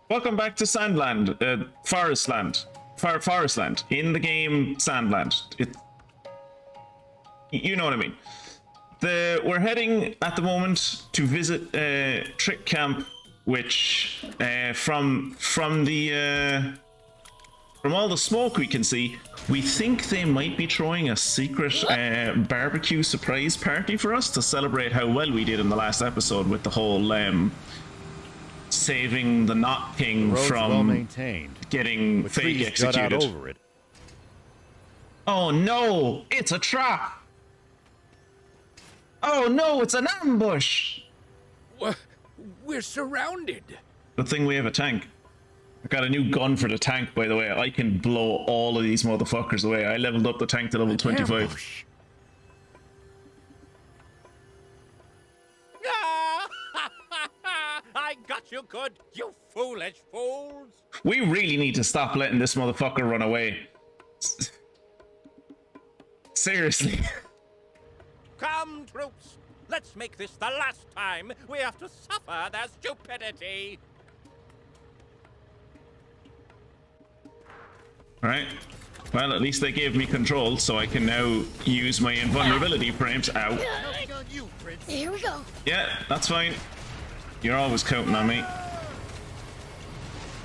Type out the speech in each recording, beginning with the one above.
Welcome back to SandLand, ForestLand. ForestLand. In the game, SandLand. You know what I mean. We're heading at the moment to visit Trick Camp, which from all the smoke we can see, we think they might be throwing a secret barbecue surprise party for us to celebrate how well we did in the last episode with the whole saving the Knot King from getting fake executed. Over it. Oh no, it's a trap! Oh no, it's an ambush! We're surrounded. Good thing we have a tank. I got a new gun for the tank, by the way. I can blow all of these motherfuckers away. I leveled up the tank to level 25. Ambush. I got you good, you foolish fools. We really need to stop letting this motherfucker run away. Seriously. Come, troops. Let's make this the last time we have to suffer their stupidity. Alright. Well, at least they gave me control, so I can now use my invulnerability frames. Ow. Here we go. Yeah, that's fine. You're always counting on me.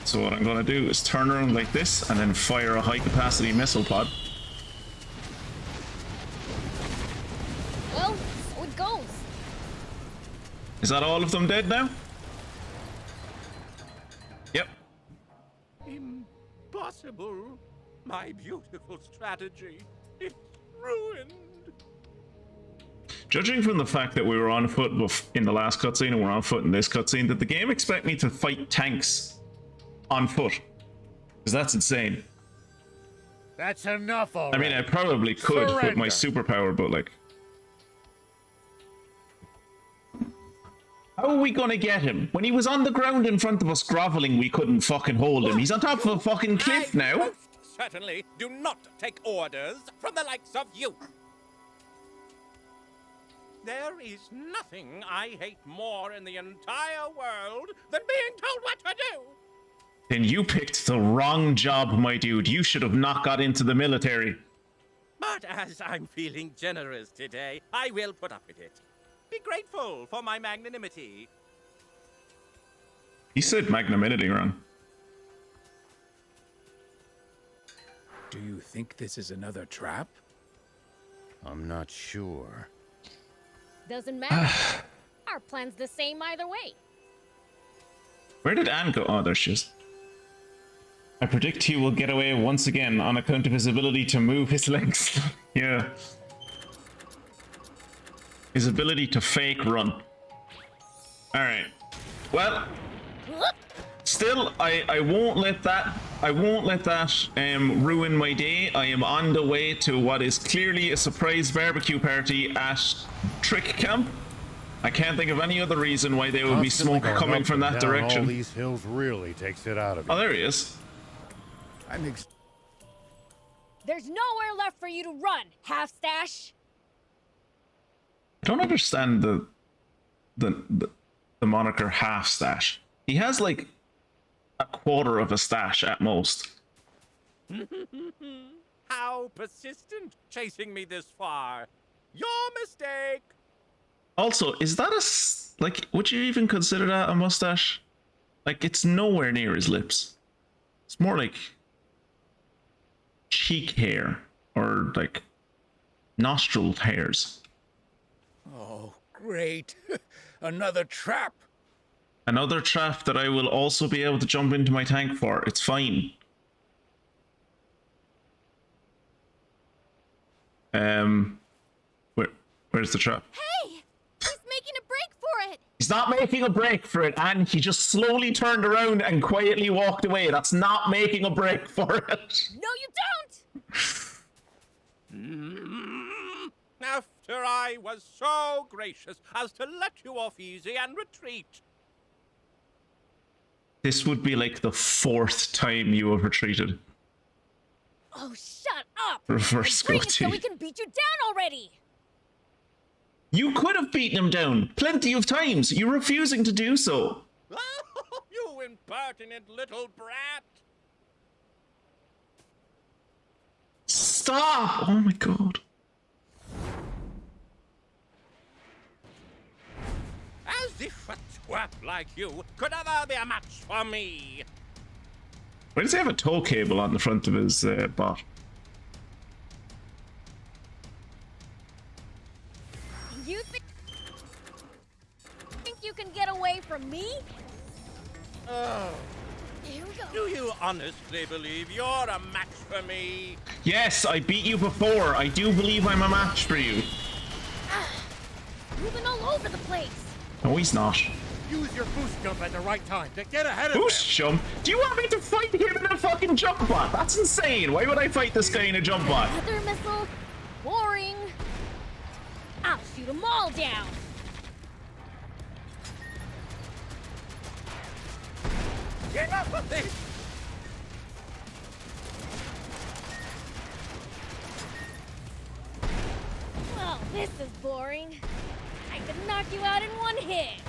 So what I'm going to do is turn around like this and then fire a high-capacity missile pod. Well, so it goes. Is that all of them dead now? Yep. Impossible. My beautiful strategy. It's ruined. Judging from the fact that we were on foot in the last cutscene and we're on foot in this cutscene, did the game expect me to fight tanks on foot? Because that's insane. That's enough already. I mean, I probably could with my superpower, but like... How are we gonna get him? When he was on the ground in front of us groveling, we couldn't fucking hold him. He's on top of a fucking cliff now. Most certainly do not take orders from the likes of you. There is nothing I hate more in the entire world than being told what to do. Then you picked the wrong job, my dude. You should have not got into the military. But as I'm feeling generous today, I will put up with it. Be grateful for my magnanimity. He said magnanimity, Ron. Do you think this is another trap? I'm not sure. Doesn't matter. Our plan's the same either way. Where did Anne go? Oh, there she is. I predict he will get away once again on account of his ability to move his legs. Yeah. His ability to fake run. Alright. Well, still, I won't let that ruin my day. I am on the way to what is clearly a surprise barbecue party at Trick Camp. I can't think of any other reason why there would be smoke coming from that direction. All these hills really takes it out of you. Oh, there he is. There's nowhere left for you to run, half-stash. I don't understand the moniker half stash. He has like a quarter of a stash at most. How persistent, chasing me this far. Your mistake. Also, is that like, would you even consider that a mustache? Like, it's nowhere near his lips. It's more like cheek hair or like nostril hairs. Oh, great. Another trap. Another trap that I will also be able to jump into my tank for. It's fine. Where's the trap? Hey! He's making a break for it! He's not making a break for it, and he just slowly turned around and quietly walked away. That's not making a break for it. No, you don't! After I was so gracious as to let you off easy and retreat. This would be like the 4th time you have retreated. Oh, shut up! Reverse Bring it so goatee. we can beat you down already! You could have beaten him down plenty of times. You're refusing to do so. You impertinent little brat! Stop! Oh my god. As if a twerp like you could ever be a match for me! Why does he have a tow cable on the front of his bot? You think you can get away from me? Oh. Here we go. Do you honestly believe you're a match for me? Yes, I beat you before. I do believe I'm a match for you. Moving all over the place. No, he's not. Use your boost jump at the right time to get ahead of Boost jump? Do you want me to fight him in a fucking jump bot? That's insane. Why would I fight this guy in a jump bot? Another missile. Boring. I'll shoot them all down. Get up with this! Well, this is boring. I could knock you out in one hit.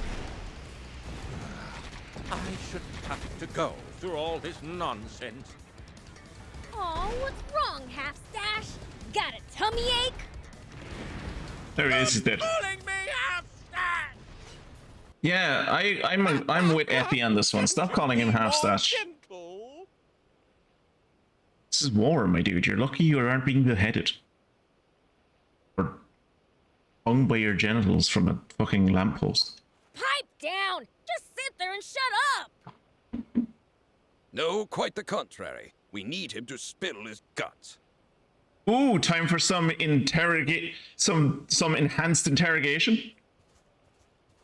I shouldn't have to go through all this nonsense. Oh, what's wrong, Half-Stash? Got a tummy ache? There he is, he's dead. Fooling me, half-stash! Yeah, I'm with Epi on this one. Stop calling him half-stash. Gentle. This is war, my dude. You're lucky you aren't being beheaded. Or hung by your genitals from a fucking lamppost. Pipe down! Just sit there and shut up! No, quite the contrary. We need him to spill his guts. Ooh, time for some some enhanced interrogation.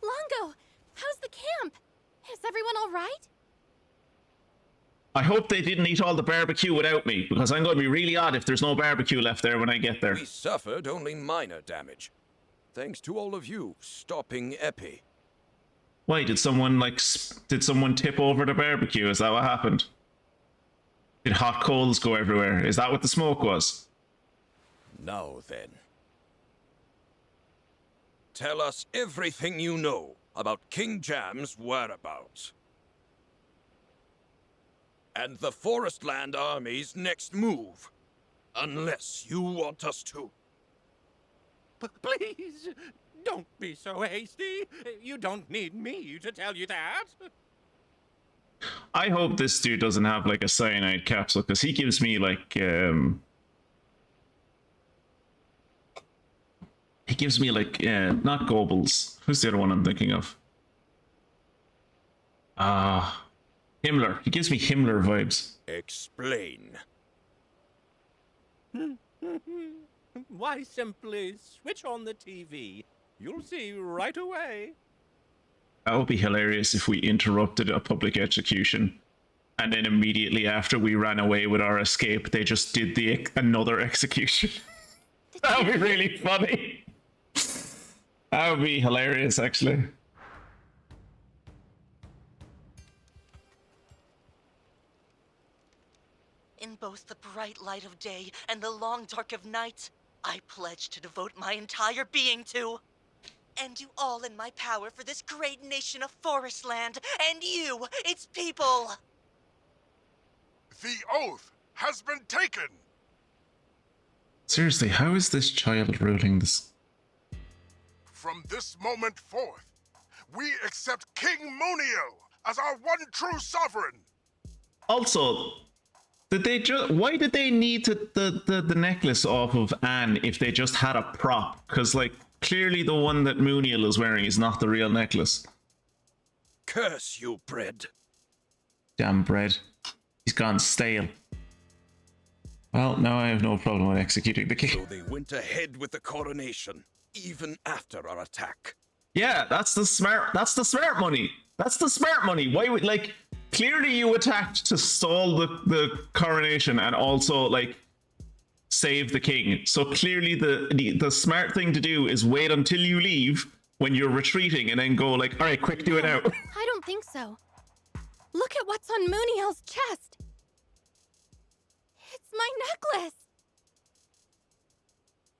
Longo, how's the camp? Is everyone all right? I hope they didn't eat all the barbecue without me, because I'm going to be really odd if there's no barbecue left there when I get there. We suffered only minor damage. Thanks to all of you stopping Epi. Why, did someone tip over the barbecue? Is that what happened? Did hot coals go everywhere? Is that what the smoke was? Now then. Tell us everything you know about King Jam's whereabouts. And the ForestLand army's next move. Unless you want us to. Please, don't be so hasty. You don't need me to tell you that. I hope this dude doesn't have like a cyanide capsule, because he gives me like not Goebbels. Who's the other one I'm thinking of? Himmler. He gives me Himmler vibes. Explain. Why, simply switch on the TV. You'll see right away. That would be hilarious if we interrupted a public execution, and then immediately after we ran away with our escape, they just did another execution. That would be really funny. That would be hilarious, actually. In both the bright light of day and the long dark of night, I pledge to devote my entire being to and do all in my power for this great nation of ForestLand and you, its people. The oath has been taken. Seriously, how is this child ruling this? From this moment forth, we accept King Muniel as our one true sovereign. Also, why did they need the necklace off of Anne if they just had a prop? Because, like, clearly the one that Muniel is wearing is not the real necklace. Curse you, bread. Damn bread. He's gone stale. Well, now I have no problem with executing the king. So they went ahead with the coronation, even after our attack. Yeah, that's the smart money. That's the smart money. Why would, like, clearly you attacked to stall the coronation and also, like, save the king. So clearly the smart thing to do is wait until you leave when you're retreating and then go like, all right, quick, do it out. I don't think so. Look at what's on Muniel's chest. It's my necklace.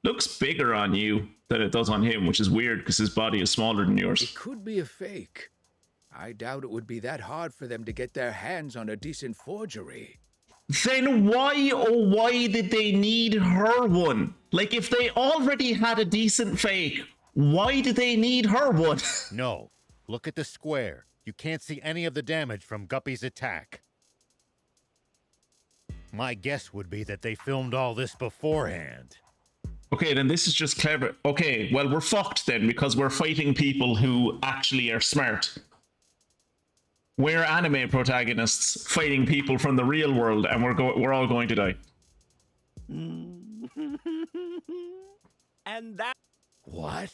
Looks bigger on you than it does on him, which is weird because his body is smaller than yours. It could be a fake. I doubt it would be that hard for them to get their hands on a decent forgery. Then why, oh why did they need her one? Like, if they already had a decent fake, why did they need her one? No. Look at the square. You can't see any of the damage from Guppy's attack. My guess would be that they filmed all this beforehand. Okay, then this is just clever. Okay, well, we're fucked then, because we're fighting people who actually are smart. We're anime protagonists fighting people from the real world, and we're all going to die. And that. What?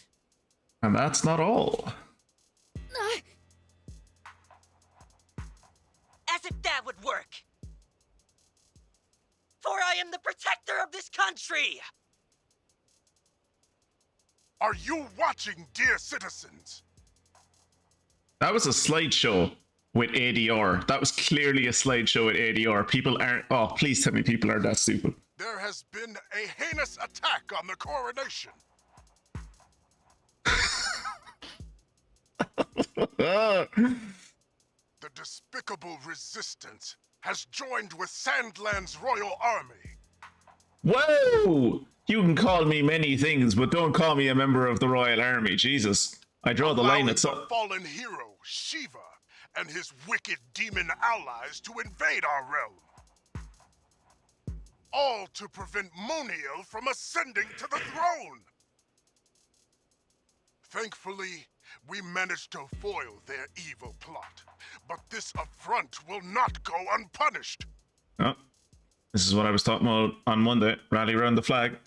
And that's not all. As if that would work. For I am the protector of this country! Are you watching, dear citizens? That was a slideshow with ADR. That was clearly a slideshow with ADR. People aren't... Oh, please tell me people are that stupid. There has been a heinous attack on the coronation. The despicable resistance has joined with SandLand's royal army. Whoa! You can call me many things, but don't call me a member of the Royal Army. Jesus. I draw the line at Allowing the fallen hero, Shiva, and his wicked demon allies to invade our realm. All to prevent Moniel from ascending to the throne. Thankfully, we managed to foil their evil plot, but this affront will not go unpunished. Oh, this is what I was talking about on Monday. Rally around the flag.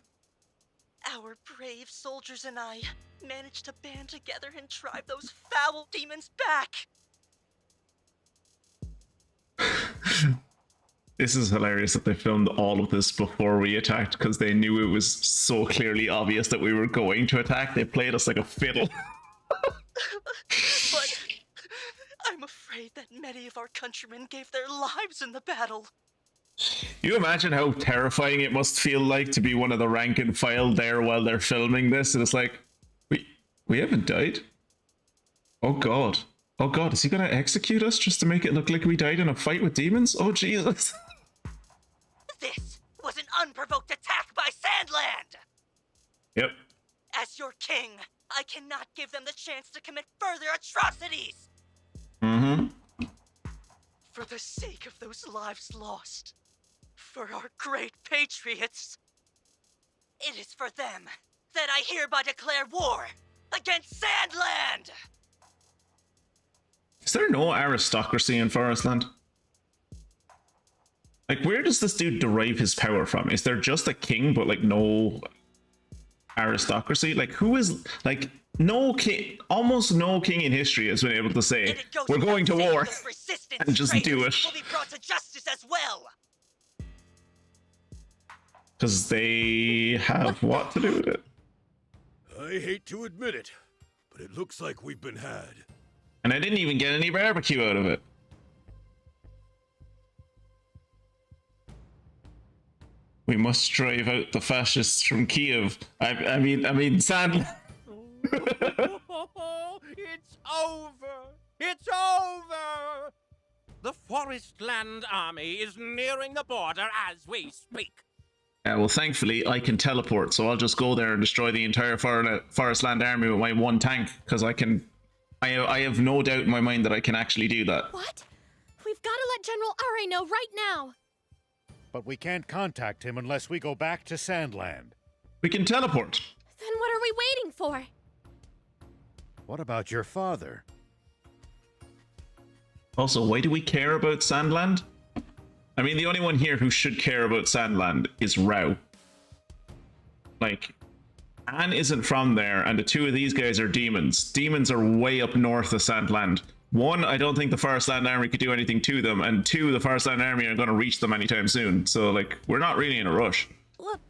Our brave soldiers and I managed to band together and drive those foul demons back. This is hilarious that they filmed all of this before we attacked, because they knew it was so clearly obvious that we were going to attack. They played us like a fiddle. But I'm afraid that many of our countrymen gave their lives in the battle. You imagine how terrifying it must feel like to be one of the rank and file there while they're filming this, and it's like, we haven't died. Oh god. Oh god, is he gonna execute us just to make it look like we died in a fight with demons? Oh Jesus. This was an unprovoked attack by SandLand! Yep. As your king, I cannot give them the chance to commit further atrocities! Mm-hmm. For the sake of those lives lost, for our great patriots, it is for them that I hereby declare war against SandLand! Is there no aristocracy in ForestLand? Like, where does this dude derive his power from? Is there just a king, but like no aristocracy? Like, who is, like, no king, almost no king in history has been able to say, we're going to war, and just do it. Will be brought to justice as well. Because they have what to do with it? I hate to admit it, but it looks like we've been had. And I didn't even get any barbecue out of it. We must drive out the fascists from Kiev. I mean, SandLand. It's over! It's over! The ForestLand army is nearing the border as we speak. Well, thankfully, I can teleport, so I'll just go there and destroy the entire ForestLand army with my one tank, because I have no doubt in my mind that I can actually do that. What? We've got to let General Are know right now. But we can't contact him unless we go back to SandLand. We can teleport. Then what are we waiting for? What about your father? Also, why do we care about SandLand? I mean, the only one here who should care about SandLand is Rao. Like, Anne isn't from there, and the two of these guys are demons. Demons are way up north of SandLand. One, I don't think the ForestLand army could do anything to them, and two, the ForestLand army are going to reach them anytime soon. So, like, we're not really in a rush. Well...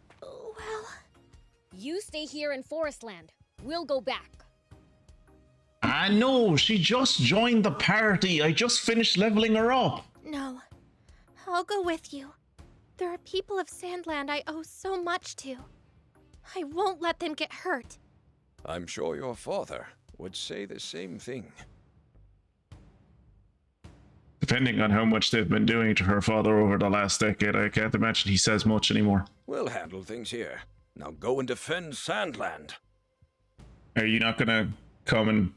You stay here in ForestLand. We'll go back. Ah, no, she just joined the party. I just finished leveling her up. No. I'll go with you. There are people of SandLand I owe so much to. I won't let them get hurt. I'm sure your father would say the same thing. Depending on how much they've been doing to her father over the last decade, I can't imagine he says much anymore. We'll handle things here. Now go and defend SandLand. Are you not gonna come and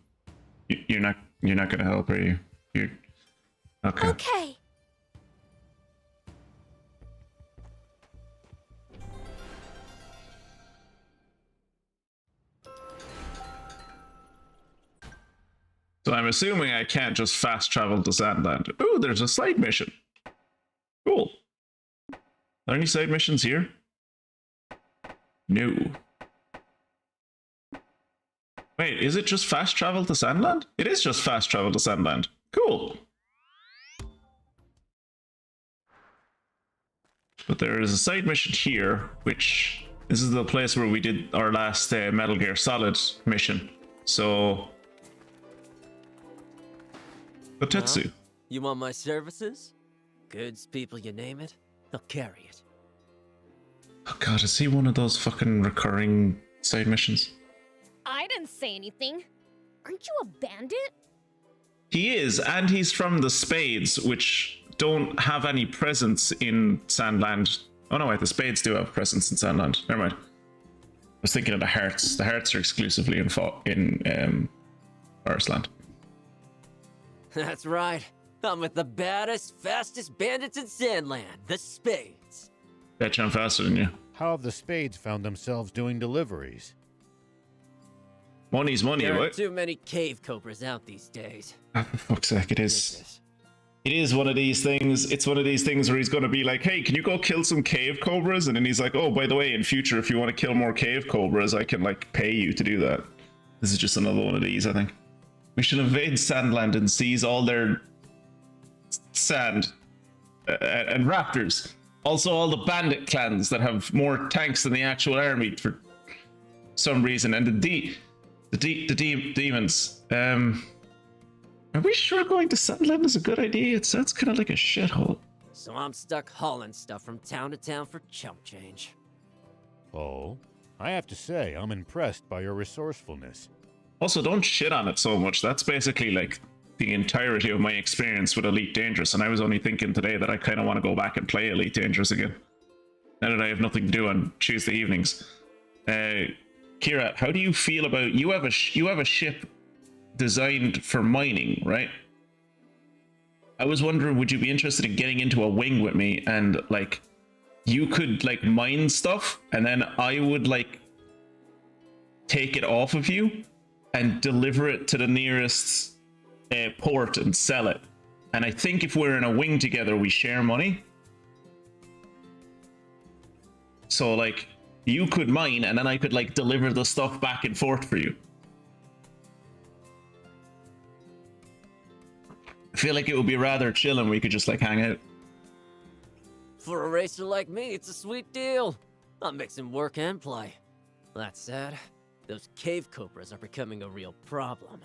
you're not gonna help, are you? You're okay. Okay. So I'm assuming I can't just fast travel to SandLand. Ooh, there's a side mission. Cool. Are there any side missions here? No. Wait, is it just fast travel to SandLand? It is just fast travel to SandLand. Cool. But there is a side mission here, which this is the place where we did our last Metal Gear Solid mission. So, Kotetsu. Huh? You want my services? Goods, people, you name it, I'll carry it. Oh god, is he one of those fucking recurring side missions? I didn't say anything. Aren't you a bandit? He is, and he's from the Spades, which don't have any presence in SandLand. Oh no, wait, the Spades do have presence in SandLand. Never mind. I was thinking of the Hearts. The Hearts are exclusively in ForestLand. That's right. I'm with the baddest, fastest bandits in SandLand, the Spades. Bet you I'm faster than you. How have the Spades found themselves doing deliveries? Money's money, There what? aren't too many cave cobras out these days. Oh, for fuck's sake, it is. It is one of these things. It's one of these things where he's going to be like, hey, can you go kill some cave cobras? And then he's like, oh, by the way, in future, if you want to kill more cave cobras, I can, like, pay you to do that. This is just another one of these, I think. We should invade SandLand and seize all their sand and raptors. Also, all the bandit clans that have more tanks than the actual army for some reason. And the demons. Are we sure going to SandLand is a good idea? It sounds kind of like a shithole. So I'm stuck hauling stuff from town to town for chump change. Oh, I have to say, I'm impressed by your resourcefulness. Also, don't shit on it so much. That's basically like the entirety of my experience with Elite Dangerous, and I was only thinking today that I kind of want to go back and play Elite Dangerous again. Now that I have nothing to do on Tuesday evenings. Kira, how do you feel about you have a ship designed for mining, right? I was wondering, would you be interested in getting into a wing with me and like you could like mine stuff and then I would like take it off of you and deliver it to the nearest port and sell it. And I think if we're in a wing together, we share money. So like you could mine and then I could like deliver the stuff back and forth for you. I feel like it would be rather chill and we could just like hang out. For a racer like me, it's a sweet deal. I'm mixing work and play. That said, those cave cobras are becoming a real problem.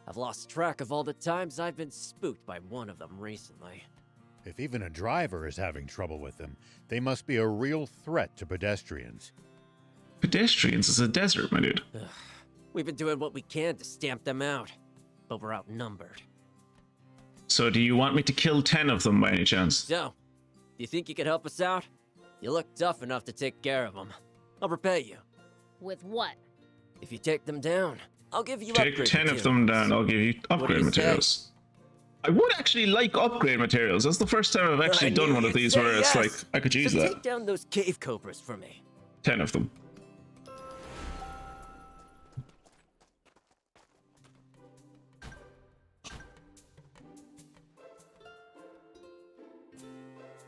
I've lost track of all the times I've been spooked by one of them recently. If even a driver is having trouble with them, they must be a real threat to pedestrians. Pedestrians is a desert, my dude. Ugh. We've been doing what we can to stamp them out, but we're outnumbered. So do you want me to kill 10 of them by any chance? So, do you think you could help us out? You look tough enough to take care of them. I'll repay you. With what? If you take them down, I'll give you Take upgrade 10 materials. of them down, I'll give you upgrade materials. I would actually like upgrade materials. That's the first time I've actually done one of these where it's like, I could use that. Take down those cave cobras for me. 10 of them.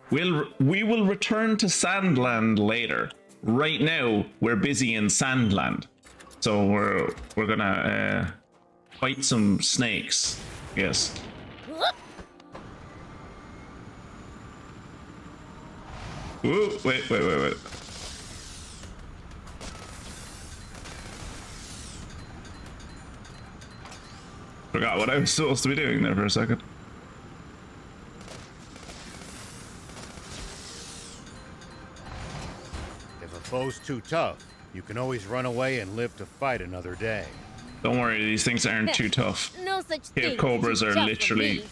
We will return to SandLand later. Right now, we're busy in SandLand. So we're gonna fight some snakes. Yes. Ooh, wait. Forgot what I was supposed to be doing there for a second. If a foe's too tough, you can always run away and live to fight another day. Don't worry, these things aren't too tough. No such thing. Cave cobras are Just for literally me.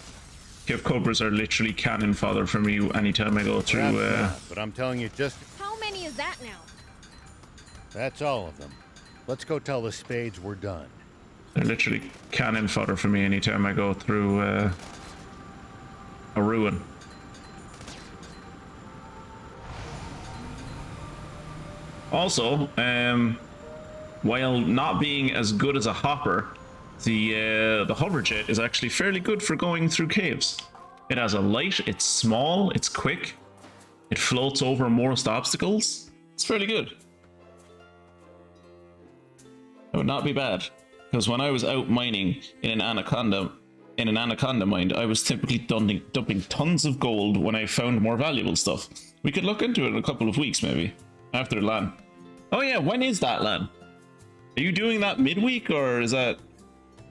Cave cobras are literally cannon fodder for me anytime I go through. Perhaps not, but I'm telling you, just How many is that now? that's all of them. Let's go tell the spades we're done. They're literally cannon fodder for me anytime I go through a ruin. Also, while not being as good as a hopper, the hoverjet is actually fairly good for going through caves. It has a light, it's small, it's quick, it floats over most obstacles. It's fairly good. It would not be bad, because when I was out mining in an anaconda mine, I was typically dumping tons of gold when I found more valuable stuff. We could look into it in a couple of weeks, maybe after LAN. Oh yeah, when is that LAN? Are you doing that midweek, or is that?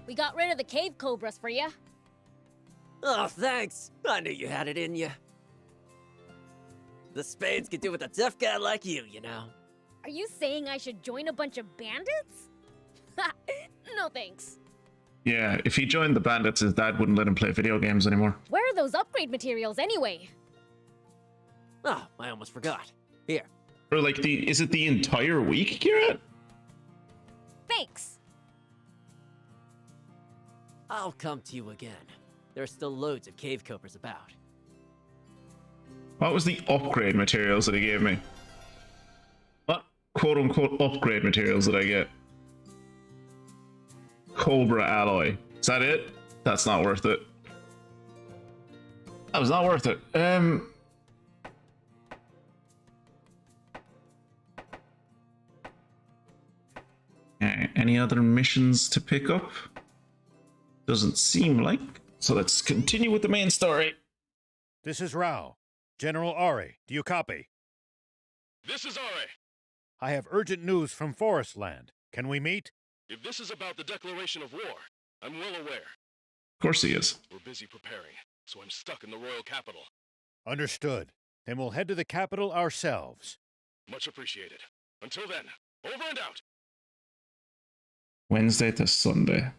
We got rid of the cave cobras for you. Oh, thanks. I knew you had it in you. The spades could do with a tough guy like you, you know. Are you saying I should join a bunch of bandits? No thanks. Yeah, if he joined the bandits, his dad wouldn't let him play video games anymore. Where are those upgrade materials anyway? Oh, I almost forgot. Here. Or like is it the entire week, Kira? Thanks. I'll come to you again. There are still loads of cave copers about. What was the upgrade materials that he gave me? What quote-unquote upgrade materials did I get? Cobra alloy. Is that it? That's not worth it. That was not worth it. Any other missions to pick up? Doesn't seem like. So let's continue with the main story. This is Rao. General Ari, do you copy? This is Ari. I have urgent news from ForestLand. Can we meet? If this is about the declaration of war, I'm well aware. Of course he is. We're busy preparing, so I'm stuck in the royal capital. Understood. Then we'll head to the capital ourselves. Much appreciated. Until then, over and out. Wednesday to Sunday.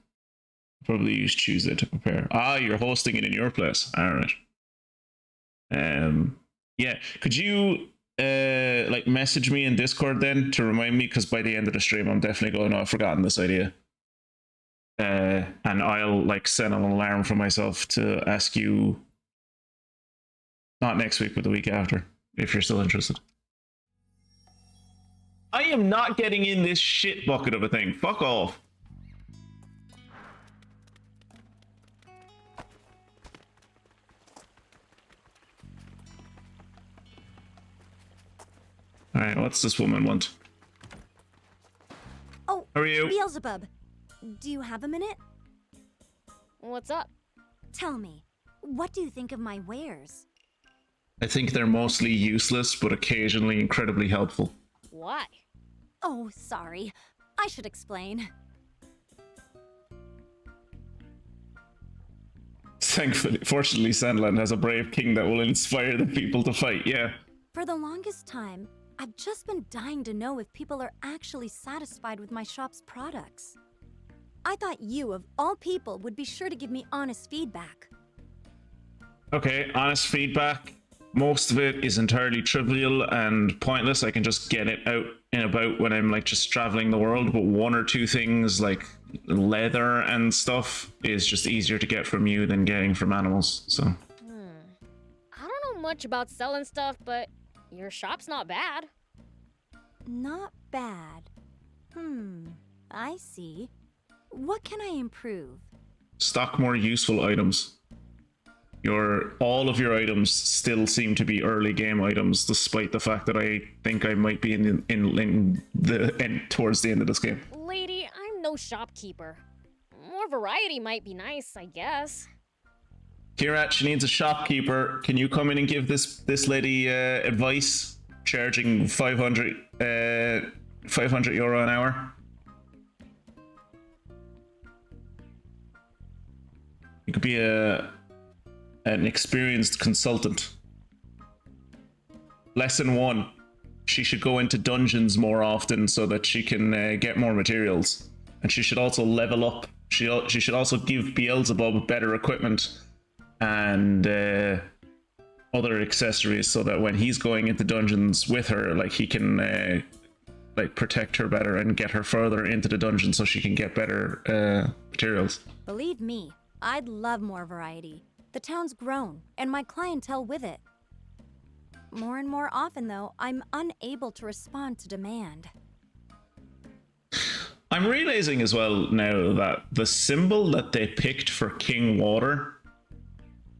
Probably use Tuesday to prepare. Ah, you're hosting it in your place. All right. Yeah. Could you like message me in Discord then to remind me? Because by the end of the stream, I'm definitely going, oh, I've forgotten this idea. And I'll like set an alarm for myself to ask you. Not next week, but the week after, if you're still interested. I am not getting in this shit bucket of a thing. Fuck off. Alright, what's this woman want? Oh, how are you? Beelzebub, do you have a minute? What's up? Tell me, what do you think of my wares? I think they're mostly useless, but occasionally incredibly helpful. Why? Oh, sorry. I should explain. Fortunately, SandLand has a brave king that will inspire the people to fight, yeah. For the longest time, I've just been dying to know if people are actually satisfied with my shop's products. I thought you, of all people, would be sure to give me honest feedback. Okay, honest feedback. Most of it is entirely trivial and pointless. I can just get it out and about when I'm like just traveling the world, but one or two things like leather and stuff is just easier to get from you than getting from animals, so. I don't know much about selling stuff, but your shop's not bad. Not bad. I see. What can I improve? Stock more useful items. All of your items still seem to be early game items, despite the fact that I think I might be in the end towards the end of this game. Lady, I'm no shopkeeper. More variety might be nice, I guess. Kirat, she needs a shopkeeper. Can you come in and give this lady advice? Charging 500 euro an hour. You could be an experienced consultant. Lesson 1. She should go into dungeons more often so that she can get more materials. And she should also level up. She should also give Beelzebub better equipment and other accessories, so that when he's going into dungeons with her, like he can like protect her better and get her further into the dungeon so she can get better materials. Believe me, I'd love more variety. The town's grown, and my clientele with it. More and more often, though, I'm unable to respond to demand. I'm realizing as well now that the symbol that they picked for King Water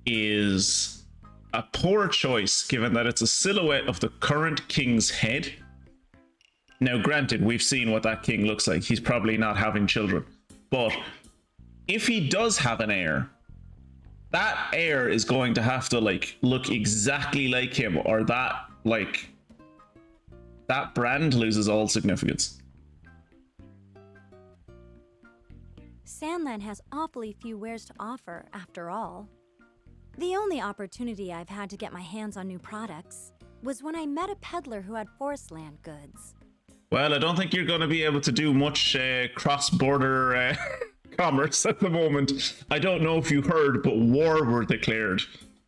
is a poor choice, given that it's a silhouette of the current king's head. Now, granted, we've seen what that king looks like. He's probably not having children. But if he does have an heir, that heir is going to have to, like, look exactly like him, or that, like, that brand loses all significance. SandLand has awfully few wares to offer, after all. The only opportunity I've had to get my hands on new products was when I met a peddler who had ForestLand goods. Well, I don't think you're going to be able to do much cross-border commerce at the moment. I don't know if you heard, but war were declared.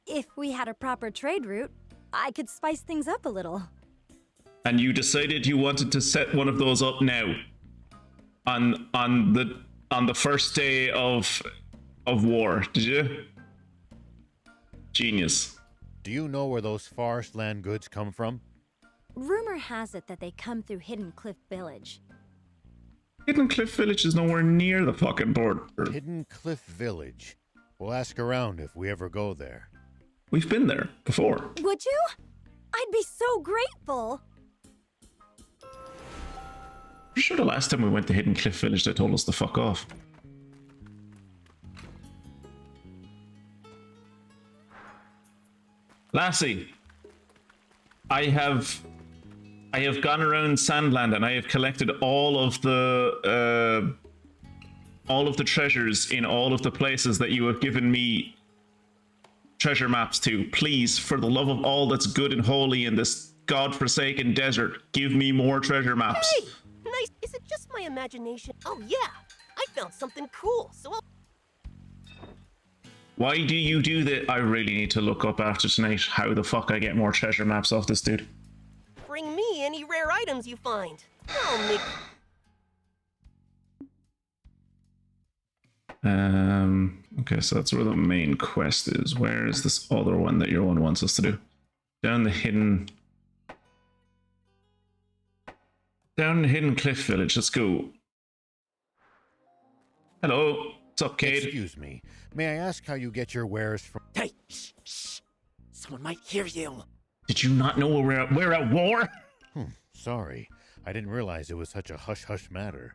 If we had a proper trade route, I could spice things up a little. And you decided you wanted to set one of those up now, on the first day of war, did you? Genius. Do you know where those ForestLand goods come from? Rumor has it that they come through Hidden Cliff Village. Hidden Cliff Village is nowhere near the fucking border. Hidden Cliff Village. We'll ask around if we ever go there. We've been there before. Would you? I'd be so grateful. I'm sure the last time we went to Hidden Cliff Village, they told us to fuck off. Lassie, I have gone around SandLand and I have collected all of the treasures in all of the places that you have given me treasure maps to. Please, for the love of all that's good and holy in this godforsaken desert, give me more treasure maps. Hey, nice. Is it just my imagination? Oh yeah, I found something cool. So Why do you do that? I really need to look up after tonight how the fuck I get more treasure maps off this dude. bring me any rare items you find. I'll make. Okay, so that's where the main quest is. Where is this other one that your one wants us to do? Down the hidden cliff village. Let's go. Hello. What's up, Cade? Excuse me. May I ask how you get your wares from... Hey, shh, shh. Someone might hear you. Did you not know we're at war? Sorry. I didn't realize it was such a hush-hush matter.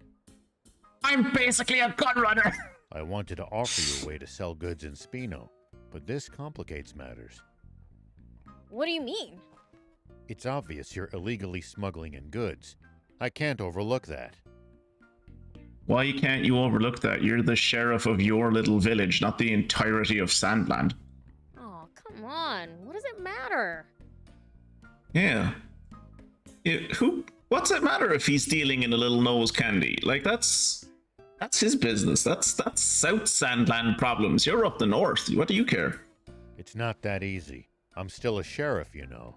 I'm basically a gun runner. I wanted to offer you a way to sell goods in Spino, but this complicates matters. What do you mean? It's obvious you're illegally smuggling in goods. I can't overlook that. Why can't you overlook that? You're the sheriff of your little village, not the entirety of SandLand. Oh, come on. What does it matter? Yeah. What's it matter if he's dealing in a little nose candy? Like, that's his business. That's South SandLand problems. You're up the north. What do you care? It's not that easy. I'm still a sheriff, you know.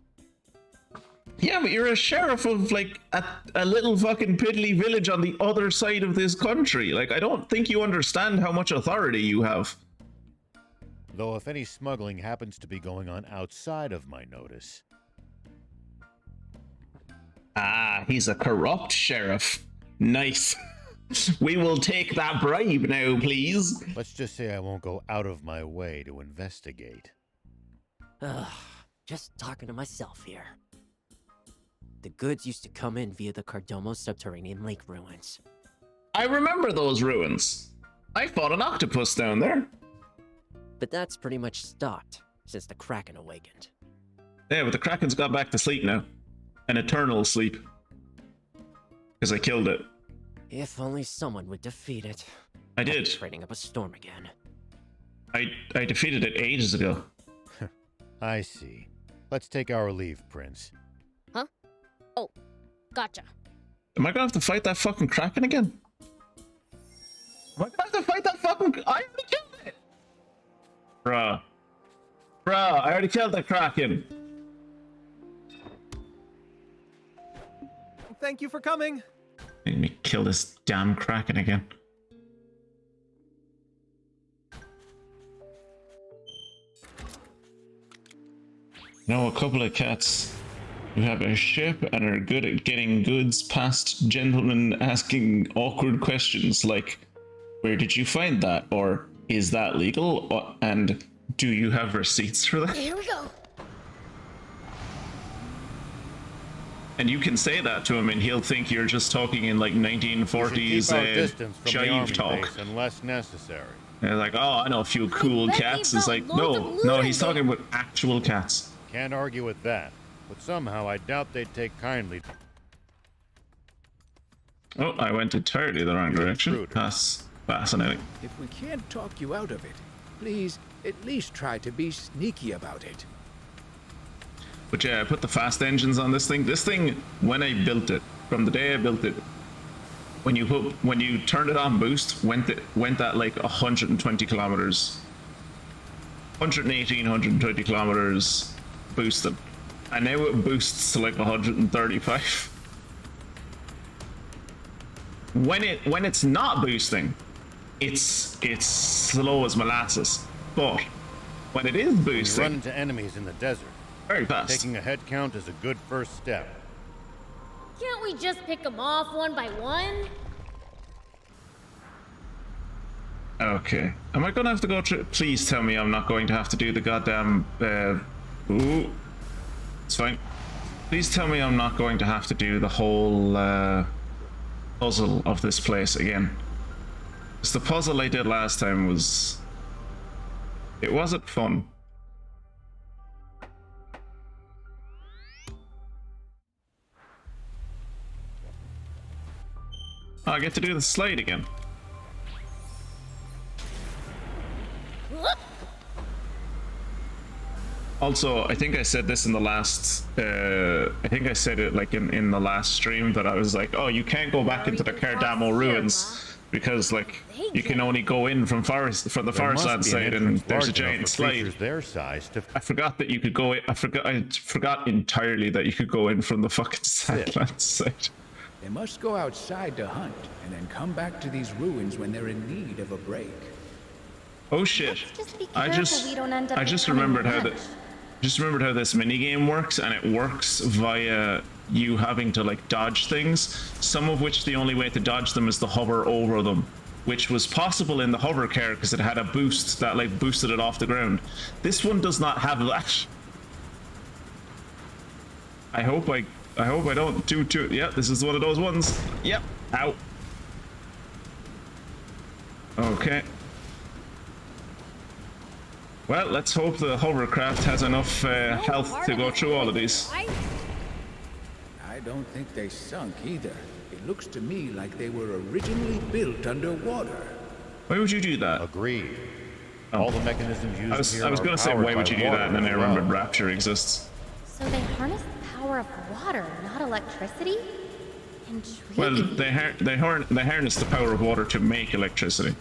Yeah, but you're a sheriff of, like, a little fucking piddly village on the other side of this country. Like, I don't think you understand how much authority you have. Though if any smuggling happens to be going on outside of my notice... Ah, he's a corrupt sheriff. Nice. We will take that bribe now, please. Let's just say I won't go out of my way to investigate. Just talking to myself here. The goods used to come in via the Cardomo subterranean lake ruins. I remember those ruins. I fought an octopus down there. But that's pretty much stopped since the Kraken awakened. Yeah, but the Kraken's got back to sleep now. An eternal sleep. Because I killed it. If only someone would defeat it. I did. Training up a storm again. I defeated it ages ago. I see. Let's take our leave, Prince. Huh? Oh, gotcha. Am I gonna have to fight that fucking Kraken again? Am I gonna have to fight that fucking... I already killed it! Bruh. Bro, I already killed the Kraken. Thank you for coming. Make me kill this damn Kraken again. Know a couple of cats who have a ship and are good at getting goods past gentlemen asking awkward questions like, where did you find that? Or is that legal? And do you have receipts for that? Here we go. And you can say that to him and he'll think you're just talking in like 1940s jive talk. Unless necessary. And they're like, oh, I know a few cool cats. It's like, no, he's talking about actual cats. Can't argue with that, but somehow I doubt they'd take kindly. Oh, I went entirely the wrong direction. That's fascinating. If we can't talk you out of it, please at least try to be sneaky about it. But yeah, I put the fast engines on this thing. This thing, when I built it, from the day I built it, when you turned it on boost, went at like 120 kilometers, 118, 120 kilometers boosted, and now it boosts to like 135. When it's not boosting, it's slow as molasses. But when it is boosting, you run into enemies in the desert. Very fast. Taking a head count is a good first step. Can't we just pick them off one by one? Okay. Am I gonna have to go through? Please tell me I'm not going to have to do the goddamn. Ooh. It's fine. Please tell me I'm not going to have to do the whole puzzle of this place again. Because the puzzle I did last time was. It wasn't fun. Oh, I get to do the slide again. Also, I think I said this in the last, I think I said it like in the last stream that I was like, oh, you can't go back into the Cardamo ruins because like you can only go in from the ForestLand side and there's a giant slide. Their size to... I forgot that you could go in, I forgot entirely that you could go in from the fucking SandLand side. They must go outside to hunt and then come back to these ruins when they're in need of a break. Oh shit. I just remembered how this minigame works, and it works via you having to like dodge things, some of which the only way to dodge them is to hover over them, which was possible in the hover car because it had a boost that like boosted it off the ground. This one does not have that. I hope I don't do too. Yeah, this is one of those ones. Yep. Ow. Okay. Well, let's hope the hovercraft has enough health to go through all of these. I don't think they sunk either. It looks to me like they were originally built underwater. Why would you do that? Agreed. All the mechanisms used here I was going to say, why would you do that? And then I remembered Rapture exists. So they harness the power of water, not electricity? Intriguing. Well, they harness the power of water to make electricity,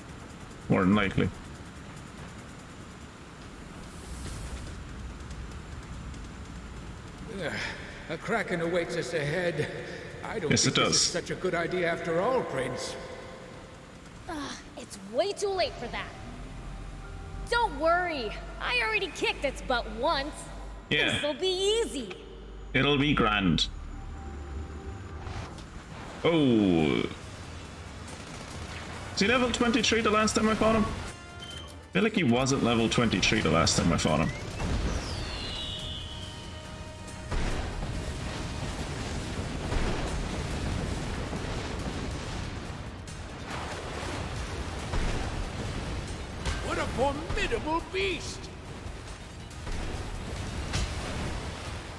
more than likely. A kraken awaits us ahead. I don't yes, think it does. This is such a good idea after all, Prince. It's way too late for that. Don't worry, I already kicked its butt once. Yeah. This'll be easy. It'll be grand. Oh. Is he level 23 the last time I fought him? I feel like he wasn't level 23 the last time I fought him. What a formidable beast!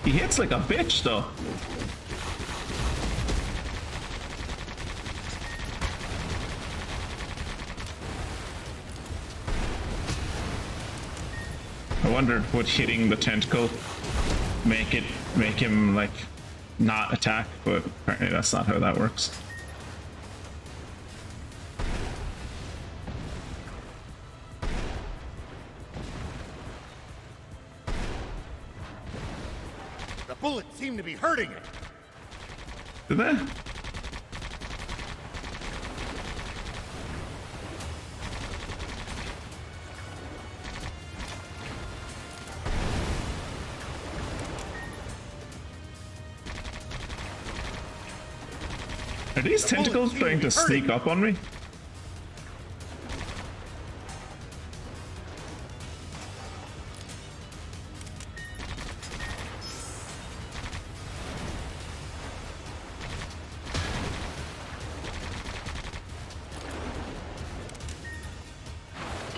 He hits like a bitch, though. I wondered, would hitting the tentacle make him like not attack, but apparently that's not how that works. bullets seem to be hurting it. Did they? Are these tentacles trying to sneak up on me?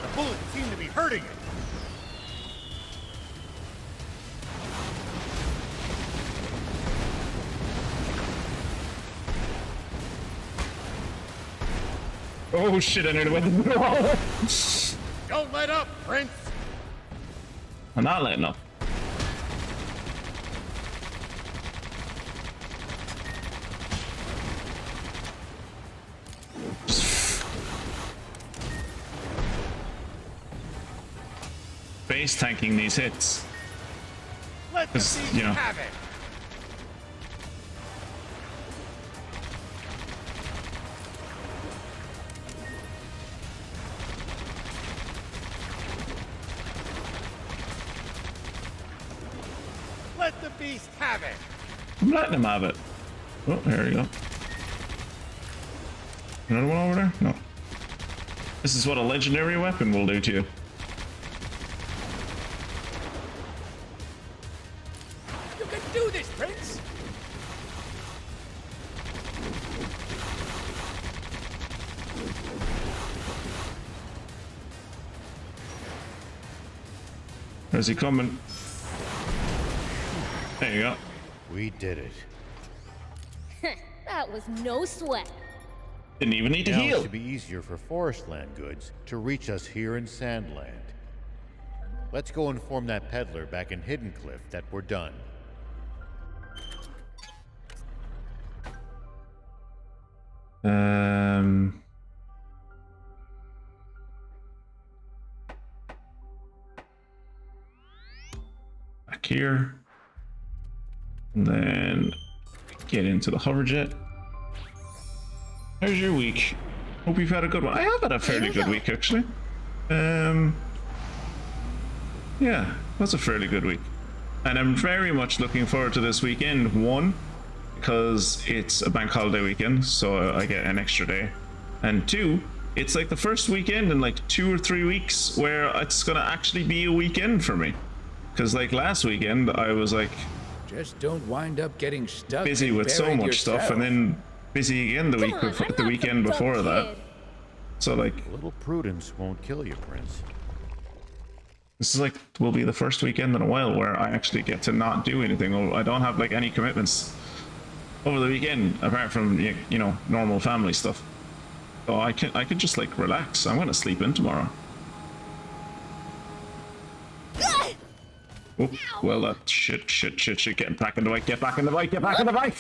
The bullets seem to be hurting it. Oh shit, I nearly went into the wall. Don't let up, Prince. I'm not letting up. Base tanking these hits. Let the beast you know. have it. Let the beast have it. I'm letting him have it. Oh, there we go. Another one over there? No. This is what a legendary weapon will do to you. You can do this, Prince. Where's he coming? There you go. We did it. That was no sweat. Didn't even need to Now heal. it should be easier for ForestLand goods to reach us here in SandLand. Let's go inform that peddler back in Hidden Cliff that we're done. Back here. And then get into the hover jet. How's your week? Hope you've had a good one. I have had a fairly good week, actually. Yeah, that's a fairly good week. And I'm very much looking forward to this weekend. One, because it's a bank holiday weekend, so I get an extra day. And two, it's like the first weekend in like 2 or 3 weeks where it's gonna actually be a weekend for me. Because like last weekend, I was like Just don't wind up getting stuck busy and with so buried much stuff, yourself. and then busy again the weekend before that. So like A little prudence won't kill you, Prince. this is like will be the first weekend in a while where I actually get to not do anything. I don't have like any commitments over the weekend apart from you know normal family stuff. So I can just like relax. I'm gonna sleep in tomorrow. Oh, well that shit, get back in the bike, get back in the bike, get back in the bike!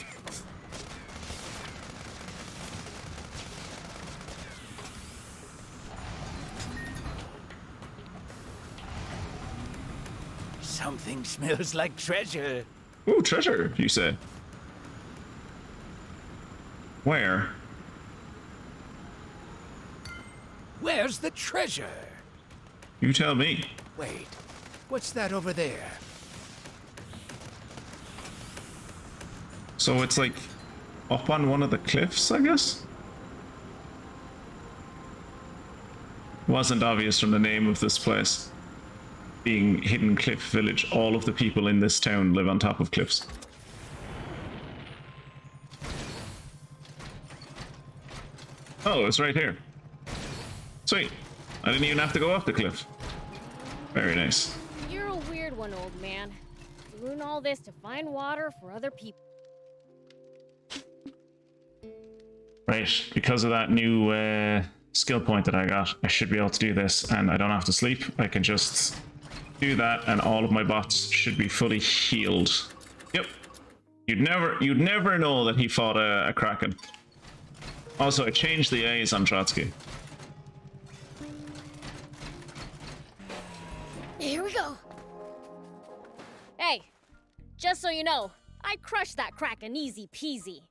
Something smells like treasure. Ooh, treasure, you say? Where? Where's the treasure? You tell me. Wait, what's that over there? So it's like up on one of the cliffs, I guess? Wasn't obvious from the name of this place. Being Hidden Cliff Village, all of the people in this town live on top of cliffs. Oh, it's right here. Sweet. I didn't even have to go off the cliff. Very nice. You're a weird one, old man. Doing all this to find water for other people. Right, because of that new skill point that I got, I should be able to do this, and I don't have to sleep. I can just do that, and all of my bots should be fully healed. Yep. You'd never know that he fought a Kraken. Also, I changed the A's on Trotsky. Here we go. Hey, Just so you know, I crushed that Kraken easy peasy.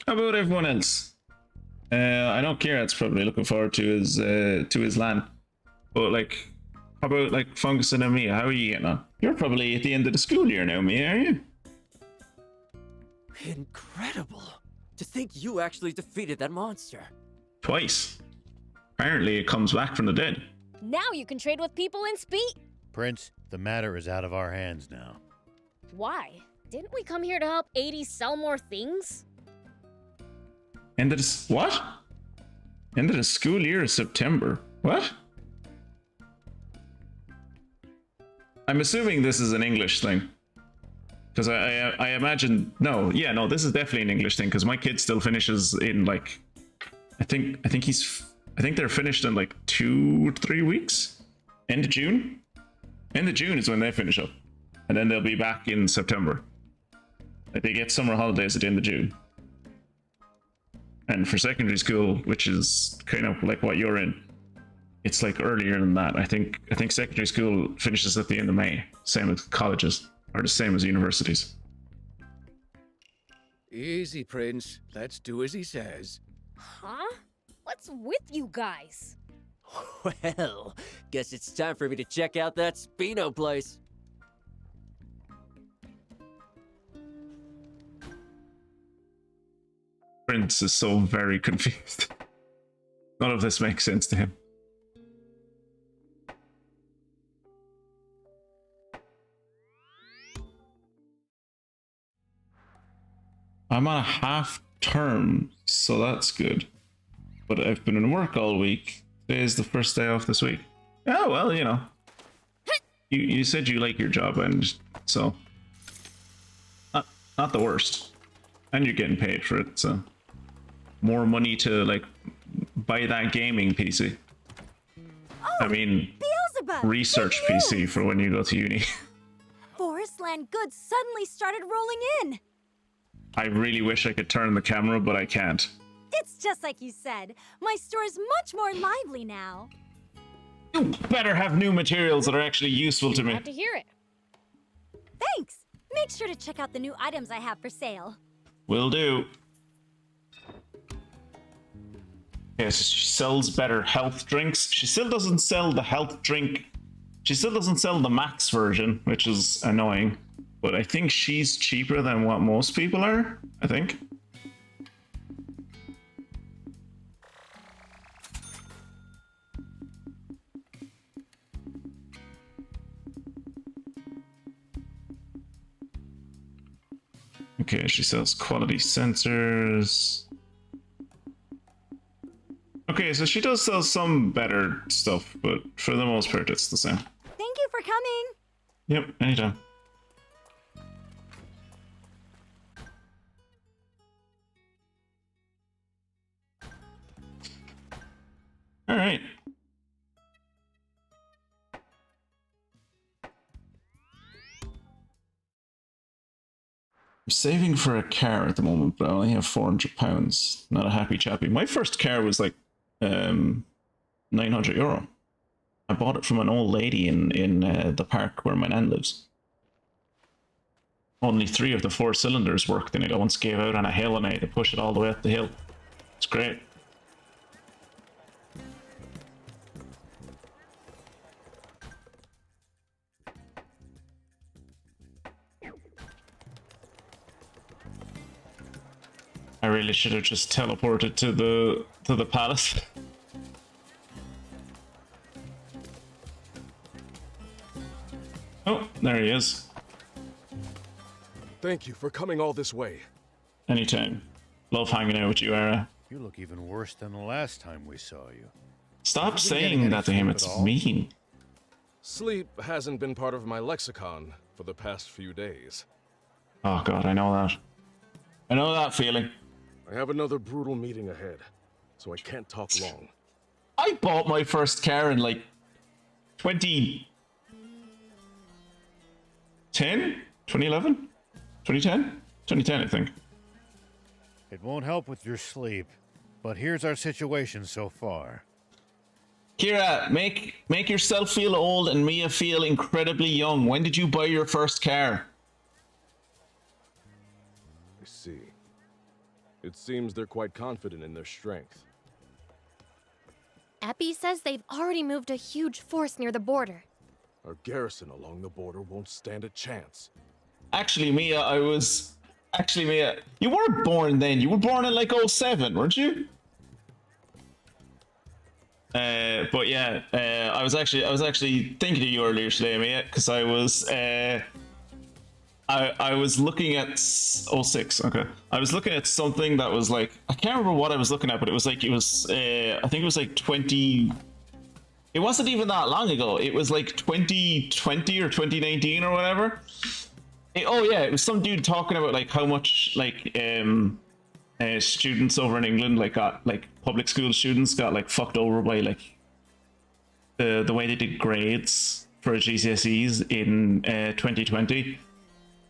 How about everyone else? I know Kieran's probably looking forward to his LAN. But like, how about like Fungus and Mia? How are you getting on? You're probably at the end of the school year now, Mia, are you? Incredible! To think you actually defeated that monster. Twice. Apparently it comes back from the dead. Now you can trade with people in speed. Prince, the matter is out of our hands now. Why? Didn't we come here to help 80 sell more things? End of the what? End of the school year is September. What? I'm assuming this is an English thing. Because I imagine no, this is definitely an English thing because my kid still finishes in like I think they're finished in like 2 or 3 weeks. End of June? End of June is when they finish up. And then they'll be back in September. Like they get summer holidays at the end of June. And for secondary school, which is kind of like what you're in, it's like earlier than that. I think secondary school finishes at the end of May. Same with colleges, or the same as universities. Easy, Prince. Let's do as he says. Huh? What's with you guys? Well, guess it's time for me to check out that Spino place. Prince is so very confused. None of this makes sense to him. I'm on a half term, so that's good. But I've been in work all week. Today is the first day off this week. Oh, well, you know. You said you like your job, and so... Not the worst. And you're getting paid for it, so... More money to, like, buy that gaming PC. Oh, I mean, Beelzebub! research Good PC news! for when you go to uni. ForestLand goods suddenly started rolling in. I really wish I could turn the camera, but I can't. It's just like you said. My store is much more lively now. You better have new materials that are actually useful to me. Glad to hear it. Thanks. Make sure to check out the new items I have for sale. Will do. Yes, she sells better health drinks. She still doesn't sell the health drink. She still doesn't sell the max version, which is annoying. But I think she's cheaper than what most people are, I think. Okay, she sells quality sensors. Okay, so she does sell some better stuff, but for the most part, it's the same. Thank you for coming. Yep, anytime. All right. I'm saving for a car at the moment, but I only have £400. Not a happy chappy. My first car was like €900. I bought it from an old lady in the park where my nan lives. Only 3 of the 4 cylinders worked, and it once gave out on a hill, and I had to push it all the way up the hill. It's great. I really should have just teleported to the palace. Oh, there he is. Thank you for coming all this way. Anytime. Love hanging out with you, Era. You look even worse than the last time we saw you. Stop saying that to him, it's mean. Sleep hasn't been part of my lexicon for the past few days. Oh god, I know that. I know that feeling. I have another brutal meeting ahead, so I can't talk long. I bought my first car in like 2010? 2011? 2010? 2010, I think. It won't help with your sleep, but here's our situation so far. Kira, make yourself feel old and Mia feel incredibly young. When did you buy your first car? see. It seems they're quite confident in their strength. Epi says they've already moved a huge force near the border. Our garrison along the border won't stand a chance. Actually, Mia, Mia, you weren't born then. You were born in like 07, weren't you? But yeah, I was actually thinking of you earlier today, Mia, because I was looking at 06. Okay, I was looking at something that was like, I can't remember what I was looking at, but it was I think it was like 20. It wasn't even that long ago. It was like 2020 or 2019 or whatever. Oh yeah, it was some dude talking about like how much like students over in England got public school students got like fucked over by like the way they did grades for GCSEs in 2020,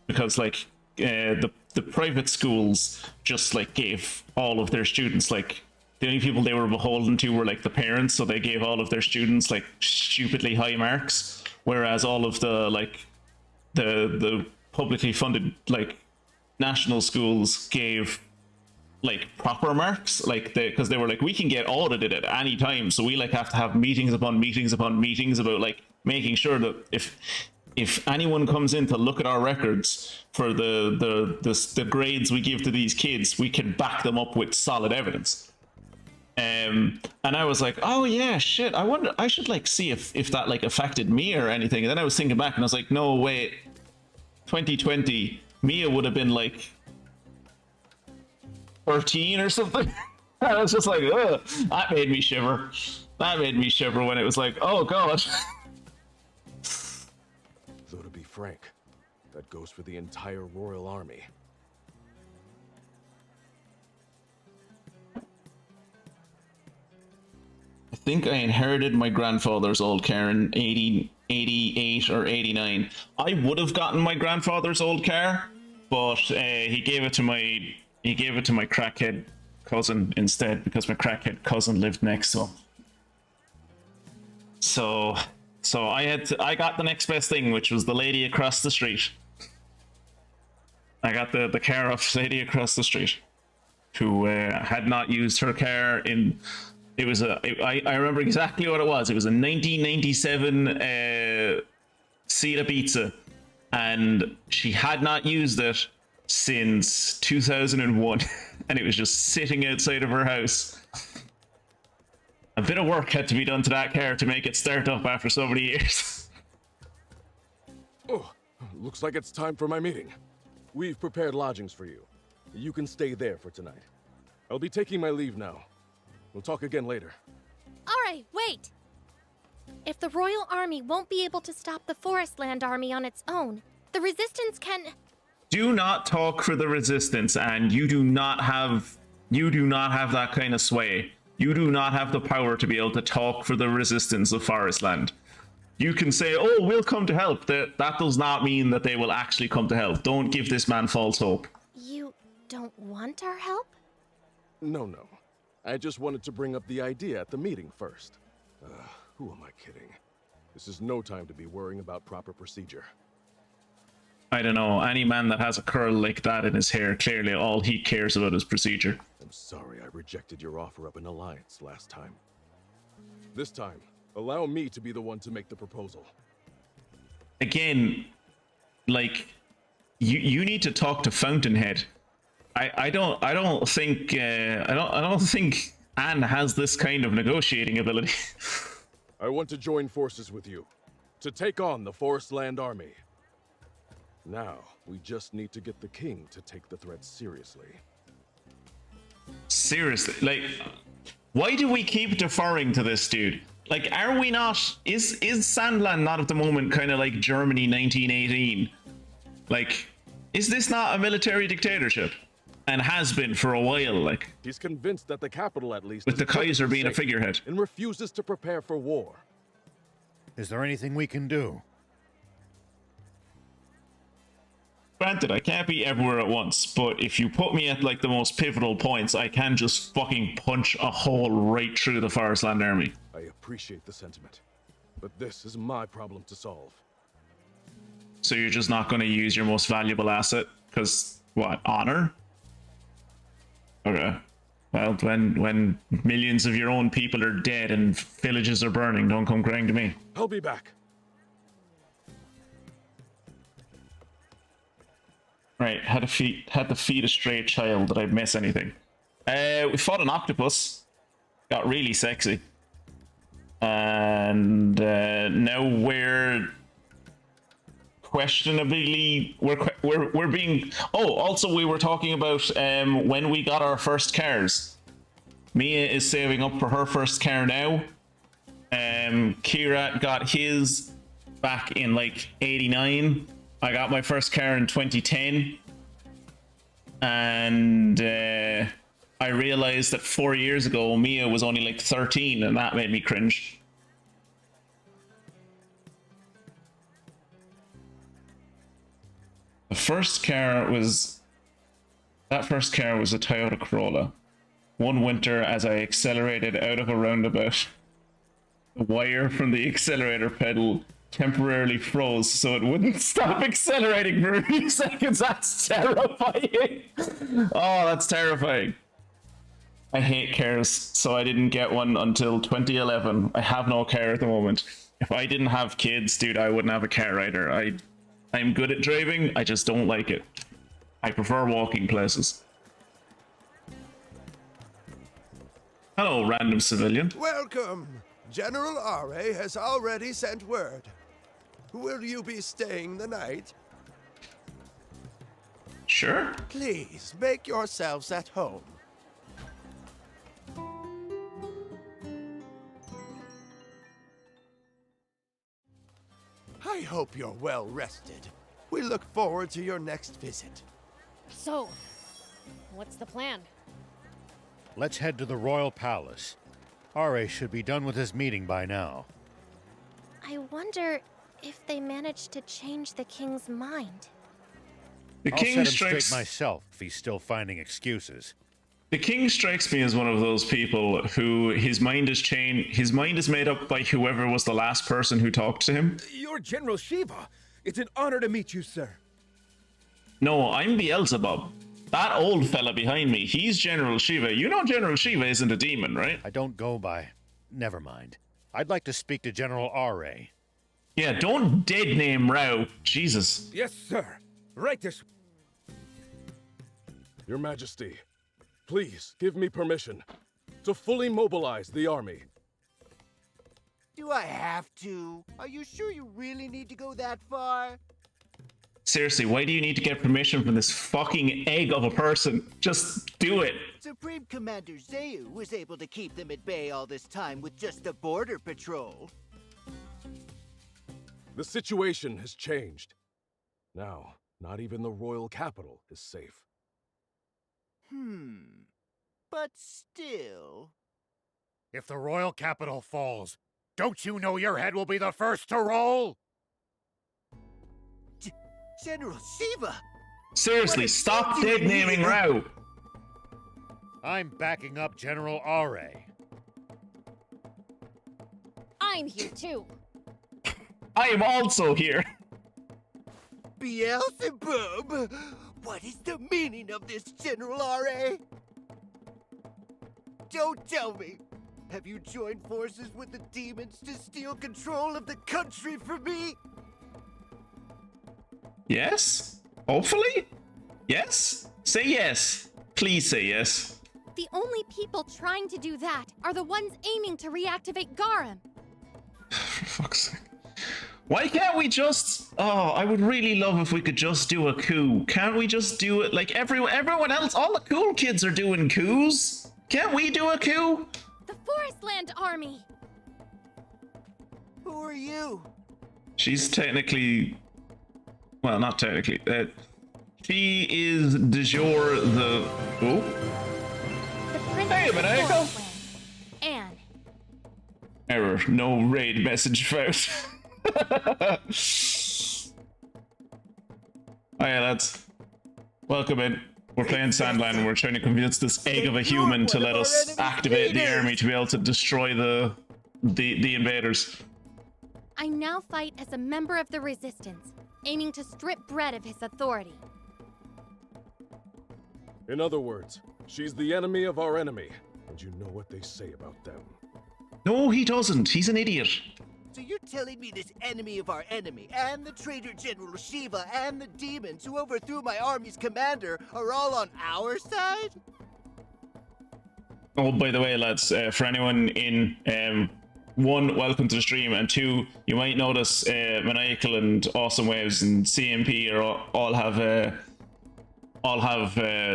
because like the private schools just like gave all of their students like, the only people they were beholden to were like the parents, so they gave all of their students like stupidly high marks, whereas all of the like the publicly funded like national schools gave like proper marks, like because they were like, we can get audited at any time, so we like have to have meetings upon meetings upon meetings about like making sure that if anyone comes in to look at our records for the grades we give to these kids, we can back them up with solid evidence. And I was like, oh yeah, shit, I wonder, I should like see if that like affected me or anything. And then I was thinking back and I was like, no, wait, 2020, Mia would have been like 13 or something. I was just like, ugh, that made me shiver. That made me shiver when it was like, oh god. Though to be frank, that goes for the entire Royal Army. I think I inherited my grandfather's old car in 88 or 89. I would have gotten my grandfather's old car, but he gave it to my crackhead cousin instead, because my crackhead cousin lived next to him. So I got the next best thing, which was the lady across the street. I got the car off the lady across the street, who had not used her car in. I remember exactly what it was. It was a 1997 Sita Pizza, and she had not used it since 2001, and it was just sitting outside of her house. A bit of work had to be done to that car to make it start up after so many years. Oh, looks like it's time for my meeting. We've prepared lodgings for you. You can stay there for tonight. I'll be taking my leave now. We'll talk again later. Alright, wait! If the Royal Army won't be able to stop the ForestLand army on its own, the Resistance can... Do not talk for the Resistance, and you do not have that kind of sway. You do not have the power to be able to talk for the Resistance of ForestLand. You can say, oh, we'll come to help. That does not mean that they will actually come to help. Don't give this man false hope. You don't want our help? No. I just wanted to bring up the idea at the meeting first. Who am I kidding? This is no time to be worrying about proper procedure. I don't know. Any man that has a curl like that in his hair, clearly all he cares about is procedure. I'm sorry I rejected your offer of an alliance last time. This time, allow me to be the one to make the proposal. Again, like, you need to talk to Fountainhead. I don't think Anne has this kind of negotiating ability. I want to join forces with you to take on the ForestLand army. Now, we just need to get the king to take the threat seriously. Seriously, like, why do we keep deferring to this dude? Like, are we not? Is SandLand not at the moment kind of like Germany 1918? Like, is this not a military dictatorship? And has been for a while, like. He's convinced that the capital, at least, with the Kaiser being a figurehead, and refuses to prepare for war. Is there anything we can do? Granted, I can't be everywhere at once, but if you put me at like the most pivotal points, I can just fucking punch a hole right through the ForestLand army. I appreciate the sentiment, but this is my problem to solve. So you're just not going to use your most valuable asset? Because, what, honor? Okay. Well, when millions of your own people are dead and villages are burning, don't come crying to me. I'll be back. Right, had to feed a stray child. Did I miss anything? We fought an octopus. Got really sexy. And now we're questionably we're being. Oh, also we were talking about when we got our first cars. Mia is saving up for her first car now. Kira got his back in like '89. I got my first car in 2010, and I realized that 4 years ago Mia was only like 13, and that made me cringe. That first car was a Toyota Corolla. One winter, as I accelerated out of a roundabout, the wire from the accelerator pedal temporarily froze so it wouldn't stop accelerating for a few seconds. That's terrifying. Oh, that's terrifying. I hate cars, so I didn't get one until 2011. I have no car at the moment. If I didn't have kids, dude, I wouldn't have a car either. I'm good at driving, I just don't like it. I prefer walking places. Hello, random civilian. Welcome. General Are has already sent word. Will you be staying the night? Sure. Please, make yourselves at home. I hope you're well rested. We look forward to your next visit. So, what's the plan? Let's head to the Royal Palace. Are should be done with his meeting by now. I wonder if they managed to change the king's mind. The I'll king set him strikes straight myself if he's still finding excuses. The king strikes me as one of those people who his mind is changed. His mind is made up by whoever was the last person who talked to him. You're General Shiva. It's an honor to meet you, sir. No, I'm Beelzebub. That old fella behind me, he's General Shiva. You know General Shiva isn't a demon, right? I don't go by. Never mind. I'd like to speak to General Are. Yeah, don't dead name Rao. Jesus. Yes, sir. Right this. Your Majesty, please give me permission to fully mobilize the army. Do I have to? Are you sure you really need to go that far? Seriously, why do you need to get permission from this fucking egg of a person? Just do it. Supreme Commander Zayu was able to keep them at bay all this time with just the border patrol. The situation has changed. Now, not even the royal capital is safe. But still... If the royal capital falls, don't you know your head will be the first to roll? General Shiva! Seriously, stop dead naming Rao. I'm backing up General Are. I'm here too. I am also here. Beelzebub! What is the meaning of this, General Are? Don't tell me! Have you joined forces with the demons to steal control of the country from me? Yes? Hopefully? Yes? Say yes. Please say yes. The only people trying to do that are the ones aiming to reactivate Garum. For fuck's sake. Why can't we just... Oh, I would really love if we could just do a coup. Can't we just do it like everyone else? All the cool kids are doing coups. Can't we do a coup? The ForestLand army! Who are you? She's technically... Well, not technically. She is de jure the... Oh? The Princess Hey, Maneko! ForestLand. Anne. Error. No raid message found. Hiya, lads. Welcome in. We're playing SandLand and we're trying to convince this egg of a human to let us activate the army to be able to destroy the invaders. I now fight as a member of the Resistance, aiming to strip Brett of his authority. In other words, She's the enemy of our enemy, and you know what they say about them. No, he doesn't. He's an idiot. So you're telling me this enemy of our enemy, and the traitor General Shiva, and the demons who overthrew my army's commander are all on our side? Oh, by the way, lads, for anyone in, one, welcome to the stream, and two, you might notice Maniacal and Awesome Waves and CMP are all have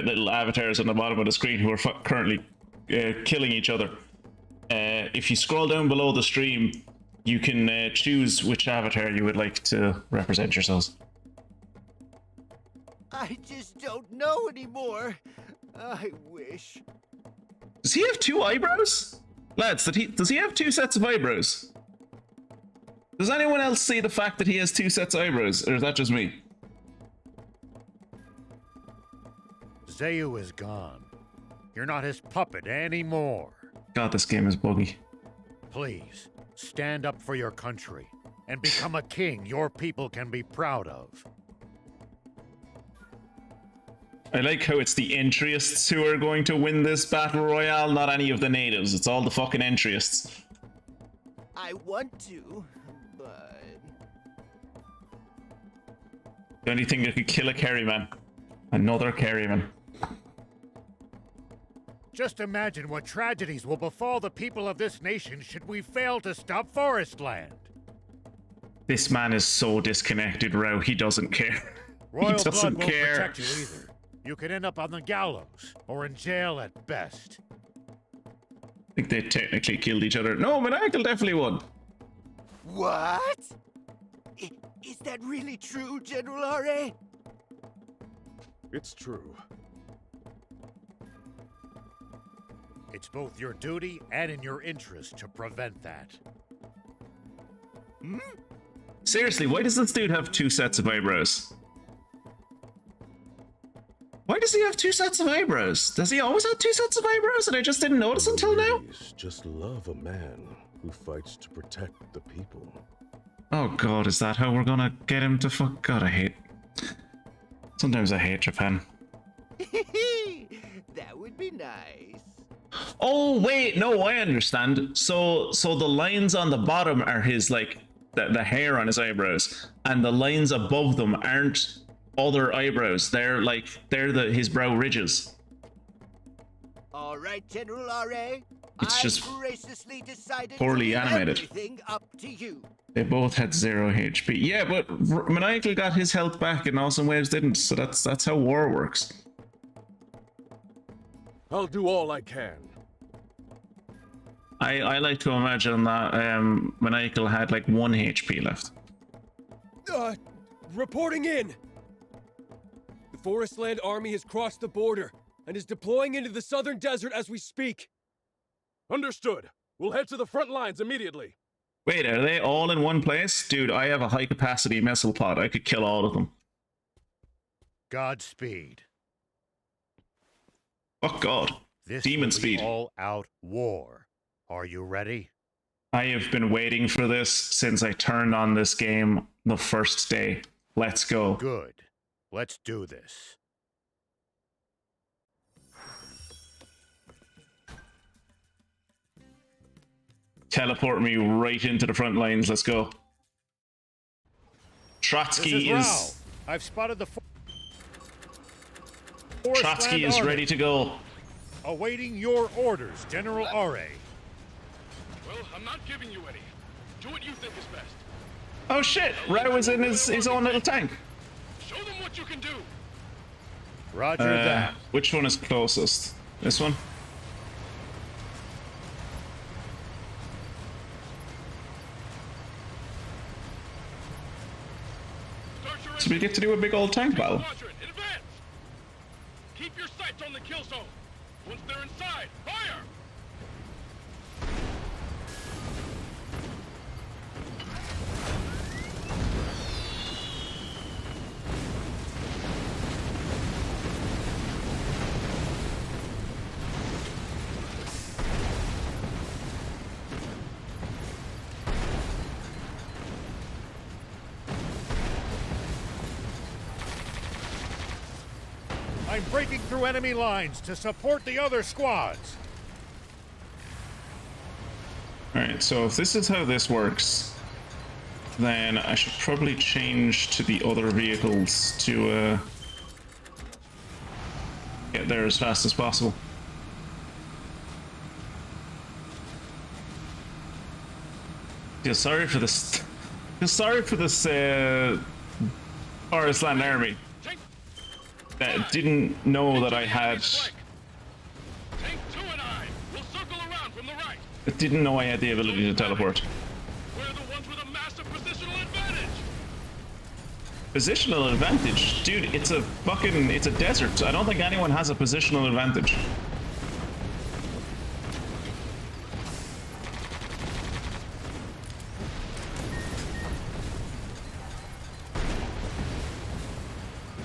little avatars on the bottom of the screen who are currently killing each other. If you scroll down below the stream, you can choose which avatar you would like to represent yourselves. I just don't know anymore. I wish. Does he have 2 eyebrows? Lads, does he have 2 sets of eyebrows? Does anyone else see the fact that he has 2 sets of eyebrows, or is that just me? Zayu is gone. You're not his puppet anymore. God, this game is buggy. Please, stand up for your country and become a king your people can be proud of. I like how it's the entryists who are going to win this battle royale, not any of the natives. It's all the fucking entryists. I want to, but... The only thing that could kill a Kerryman. Another Kerryman. Just imagine what tragedies will befall the people of this nation should we fail to stop ForestLand. This man is so disconnected, Ro. He doesn't care. Royal He doesn't blood won't care. protect you either. You could end up on the gallows or in jail at best. I think they technically killed each other. No, Maniacal definitely won. What? Is that really true, General R.A.? It's true. It's both your duty and in your interest to prevent that. Hmm? Seriously, why does this dude have 2 sets of eyebrows? Why does he have 2 sets of eyebrows? Does he always have 2 sets of eyebrows and I just didn't notice until now? Please, just love a man who fights to protect the people. Oh god, is that how we're gonna get him to fuck? God, I hate... Sometimes I hate Japan. That would be nice. Oh wait, no, I understand. So the lines on the bottom are his, like, the hair on his eyebrows, and the lines above them aren't other eyebrows. They're his brow ridges. All right, General R.A. It's just graciously decided poorly to leave animated. everything up to you. They both had 0 HP. Yeah, but Maniacal got his health back and Awesome Waves didn't, so that's how war works. I'll do all I can. I like to imagine that Maniacal had like 1 HP left. Reporting in! The ForestLand army has crossed the border and is deploying into the southern desert as we speak. Understood. We'll head to the front lines immediately. Wait, are they all in one place? Dude, I have a high capacity missile pod. I could kill all of them. Godspeed. Oh god. This Demon will be speed. all-out war. Are you ready? I have been waiting for this since I turned on this game the first day. Let's go. Good. Let's do this. Teleport me right into the front lines. Let's go. Trotsky This is Rao. I've spotted the Trotsky is ready to go. Awaiting your orders, General R.A. Well, I'm not giving you any. Do what you think is best. Oh shit! Rao is in his own little tank. Show them what you can do. Roger that. Which one is closest? This one? So we get to do a big old tank battle. Keep your sights on the kill zone. Once they're inside, fire! I'm breaking through enemy lines to support the other squads. Alright, so if this is how this works, then I should probably change to the other vehicles to get there as fast as possible. Yeah, sorry for this. Sorry for this ForestLand army that didn't know that I had. It didn't know I had the ability to teleport. We're the ones with a massive positional advantage. Positional advantage? Dude, it's a desert. I don't think anyone has a positional advantage.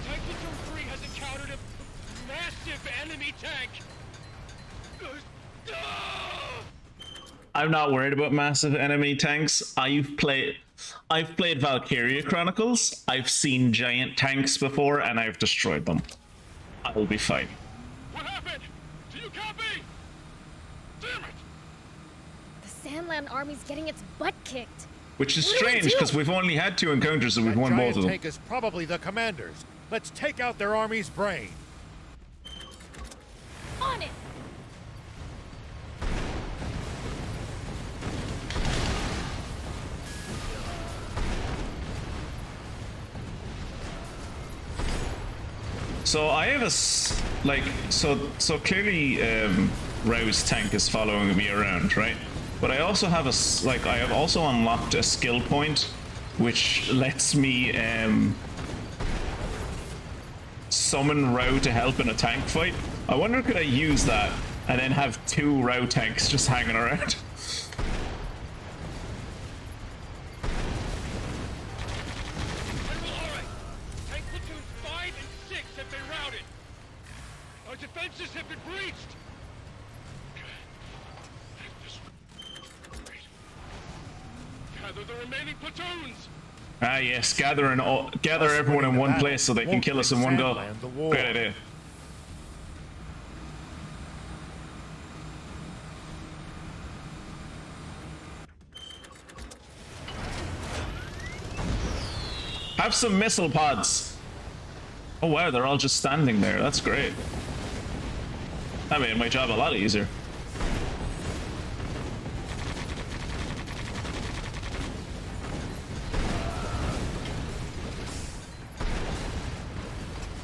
Tank Platoon 3 has encountered a massive enemy tank. I'm not worried about massive enemy tanks. I've played Valkyria Chronicles. I've seen giant tanks before and I've destroyed them. I'll be fine. What happened? Do you copy? Damn it! The SandLand army's getting its butt kicked. Which is What do we strange because do? we've only had 2 encounters and we've won Giant both of them. tank is probably the commanders. Let's take out their army's brain. On it! So I have so clearly Row's tank is following me around, right? But I also have I have also unlocked a skill point which lets me summon Row to help in a tank fight. I wonder could I use that and then have 2 Row tanks just hanging around? Tank Platoons 5 and 6 have been routed. Our defenses have been breached. Gather the remaining platoons. Ah yes, gather everyone in one place so they can kill us in one go. Great idea. Have some missile pods. Oh wow, they're all just standing there. That's great. That made my job a lot easier.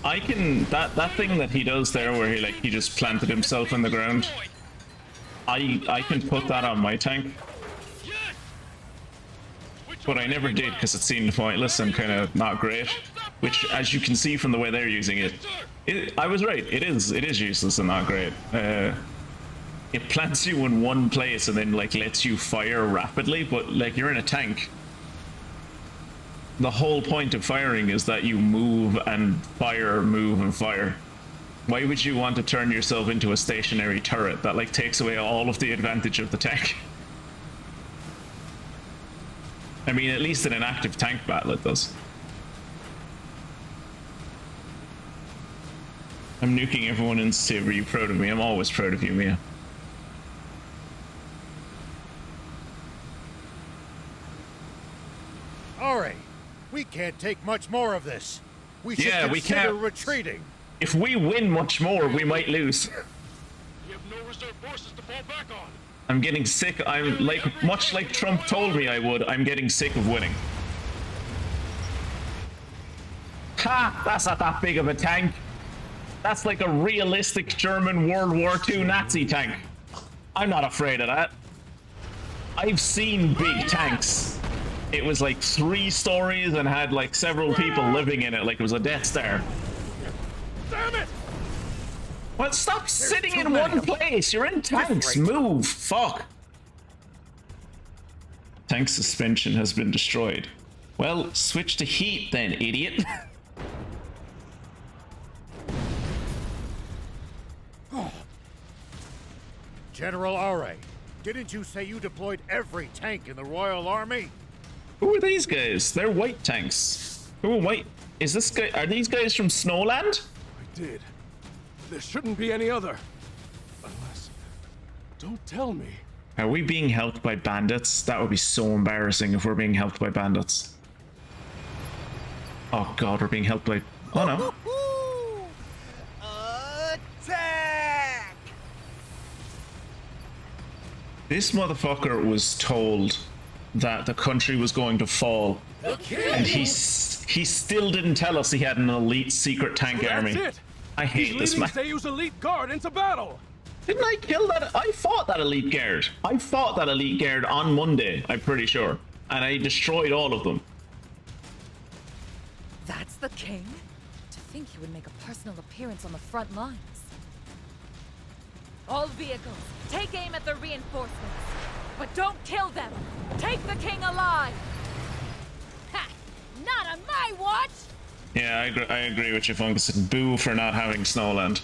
I can that thing that he does there where he just planted himself in the ground. I can put that on my tank. But I never did because it seemed pointless and kind of not great. Which, as you can see from the way they're using it, I was right. It is useless and not great. It plants you in one place and then like lets you fire rapidly, but like you're in a tank. The whole point of firing is that you move and fire, move and fire. Why would you want to turn yourself into a stationary turret that like takes away all of the advantage of the tank? I mean, at least in an active tank battle it does. I'm nuking everyone in Civ. Are you proud of me? I'm always proud of you, Mia. Alright, we can't take much more of this. We should Yeah, we consider can't. retreating. If we win much more, we might lose. We have no reserve forces to fall back on. I'm getting sick. I'm like, much like Trump told me I would, I'm getting sick of winning. Ha! That's not that big of a tank. That's like a realistic German World War II Nazi tank. I'm not afraid of that. I've seen big tanks. It was like 3 stories and had like several people living in it like it was a Death Star. Damn it! Well, stop sitting in one place. You're in tanks. Move. Fuck. Tank suspension has been destroyed. Well, switch to heat then, idiot. General Are, didn't you say you deployed every tank in the Royal Army? Who are these guys? They're white tanks. Who are white? Is this guy? Are these guys from SandLand? I did. There shouldn't be any other. Unless... Don't tell me. Are we being helped by bandits? That would be so embarrassing if we're being helped by bandits. Oh god, we're being helped by... Oh no. Attack! This motherfucker was told that the country was going to fall. And he still didn't tell us he had an elite secret tank army. That's it! I hate this man. He's leading Seiyu's elite guard into battle! Didn't I kill that? I fought that elite guard. I fought that elite guard on Monday, I'm pretty sure. And I destroyed all of them. That's the king? To think he would make a personal appearance on the front lines. All vehicles, take aim at the reinforcements. But don't kill them! Take the king alive! Ha! Not on my watch! Yeah, I agree with you, Fungus. And boo for not having SandLand.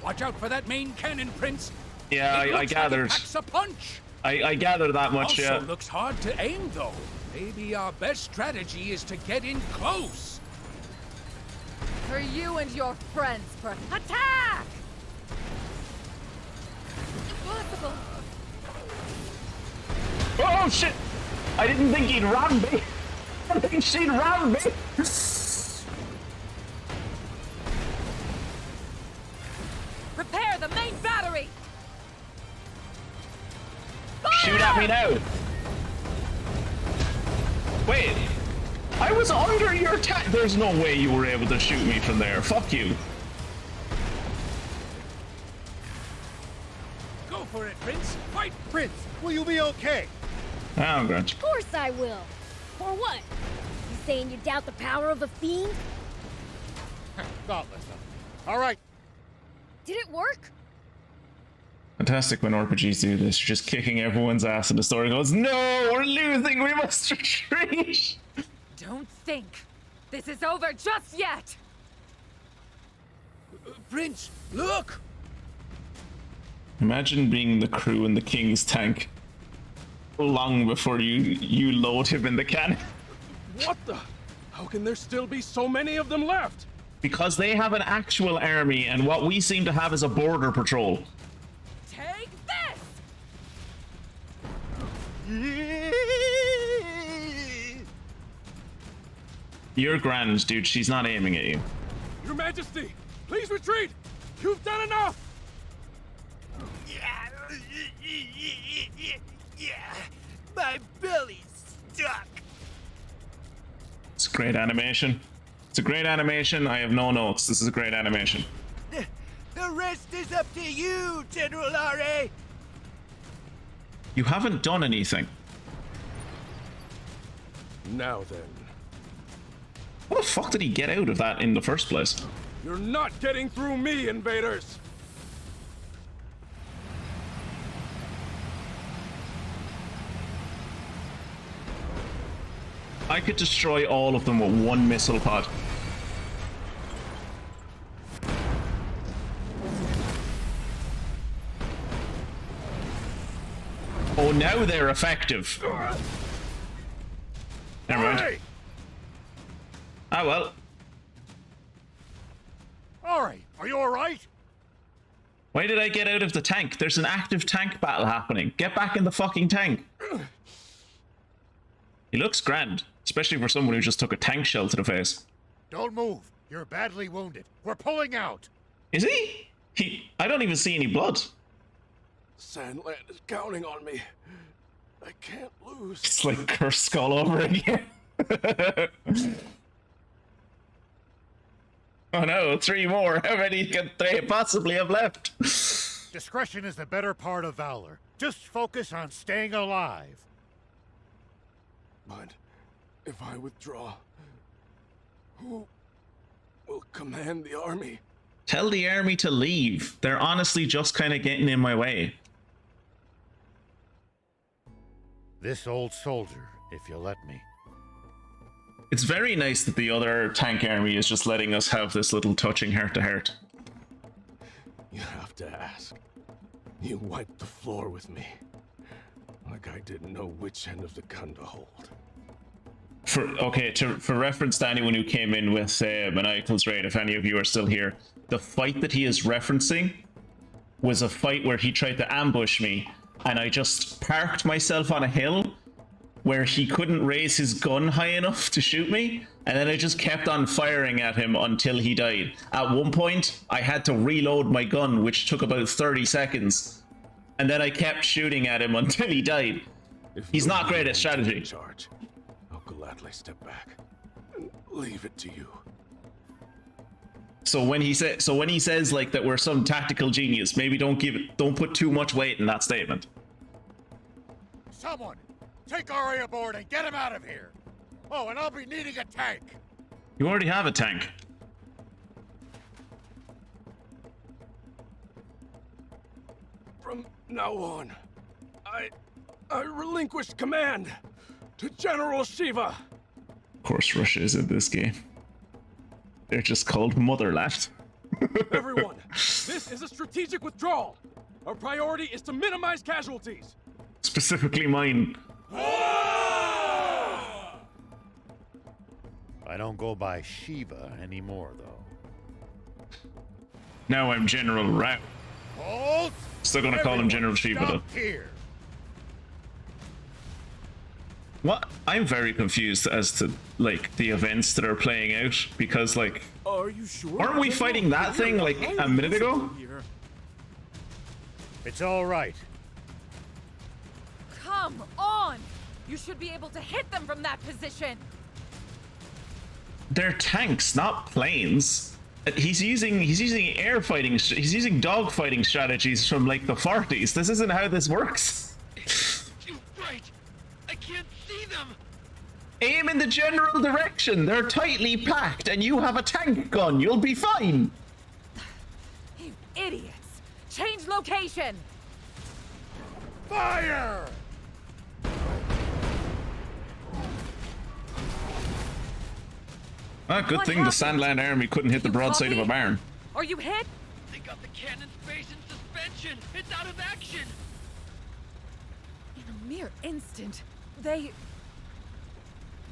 Watch out for that main cannon, Prince. Yeah, I gathered. Like it packs a punch. I gathered that much, also yeah. looks hard to aim, though. Maybe our best strategy is to get in close. For you and your friends, attack! Impossible! Oh shit! I didn't think he'd ram me. I didn't think she'd ram me. Prepare the main battery! Shoot at me now. Wait, I was under your attack. There's no way you were able to shoot me from there. Fuck you. Go for it, Prince. Fight, Prince. Will you be okay? Oh, Grant. Of course I will. For what? You saying you doubt the power of the fiend? Thoughtless. All right. Did it work? Fantastic when RPGs do this. You're just kicking everyone's ass and the story goes, no, we're losing. We must retreat. Don't think this is over just yet! Prince, look! Imagine being the crew in the king's tank long before you load him in the cannon. What the? How can there still be so many of them left? Because they have an actual army, and what we seem to have is a border patrol. Take this! You're grand, dude. She's not aiming at you. Your Majesty, please retreat! You've done enough! Yeah, my belly's stuck. It's a great animation. It's a great animation. I have no notes. This is a great animation. The rest is up to you, General R.A. You haven't done anything. Now then. How the fuck did he get out of that in the first place? You're not getting through me, invaders! I could destroy all of them with one missile pod. Oh, now they're effective. Never mind. Hey! Ah, well. All right, are you all right? Why did I get out of the tank? There's an active tank battle happening. Get back in the fucking tank. He looks grand, especially for someone who just took a tank shell to the face. Don't move. You're badly wounded. We're pulling out. Is he? I don't even see any blood. SandLand is counting on me. I can't lose. It's like Curse all over again. Oh no, 3 more. How many could they possibly have left? Discretion is the better part of valor. Just focus on staying alive. But if I withdraw, who will command the army? Tell the army to leave. They're honestly just kind of getting in my way. This old soldier, if you'll let me. It's very nice that the other tank army is just letting us have this little touching heart-to-heart. You have to ask. You wiped the floor with me. Like I didn't know which end of the gun to hold. For reference to anyone who came in with Maniacal's Raid, if any of you are still here, the fight that he is referencing was a fight where he tried to ambush me, and I just parked myself on a hill where he couldn't raise his gun high enough to shoot me, and then I just kept on firing at him until he died. At one point, I had to reload my gun, which took about 30 seconds, and then I kept shooting at him until he died. He's not great at strategy. I'll gladly step back and leave it to you. So when he says like that we're some tactical genius, maybe don't put too much weight in that statement. Someone, take Ari aboard and get him out of here. Oh, and I'll be needing a tank. You already have a tank. From now on, I relinquish command to General Shiva. Of course, Russia is in this game. They're just called Motherland. Everyone, this is a strategic withdrawal. Our priority is to minimize casualties. Specifically mine. I don't go by Shiva anymore, though. Now I'm General Rao. Halt! Still gonna call him General Shiva, though. Here. What? I'm very confused as to, like, the events that are playing out, because, like... Are you sure? Aren't we fighting that thing, like, a minute ago? It's all right. Come on! You should be able to hit them from that position! They're tanks, not planes. He's using air fighting, he's using dog fighting strategies from, like, the 40s. This isn't how this works. Right. I can't see them. Aim in the general direction. They're tightly packed, and you have a tank gun. You'll be fine. You idiots! Change location! Fire! Ah, good thing the SandLand army couldn't hit the broadside of a barn. Are you hit? They got the cannon's base in suspension. It's out of action. In a mere instant, they...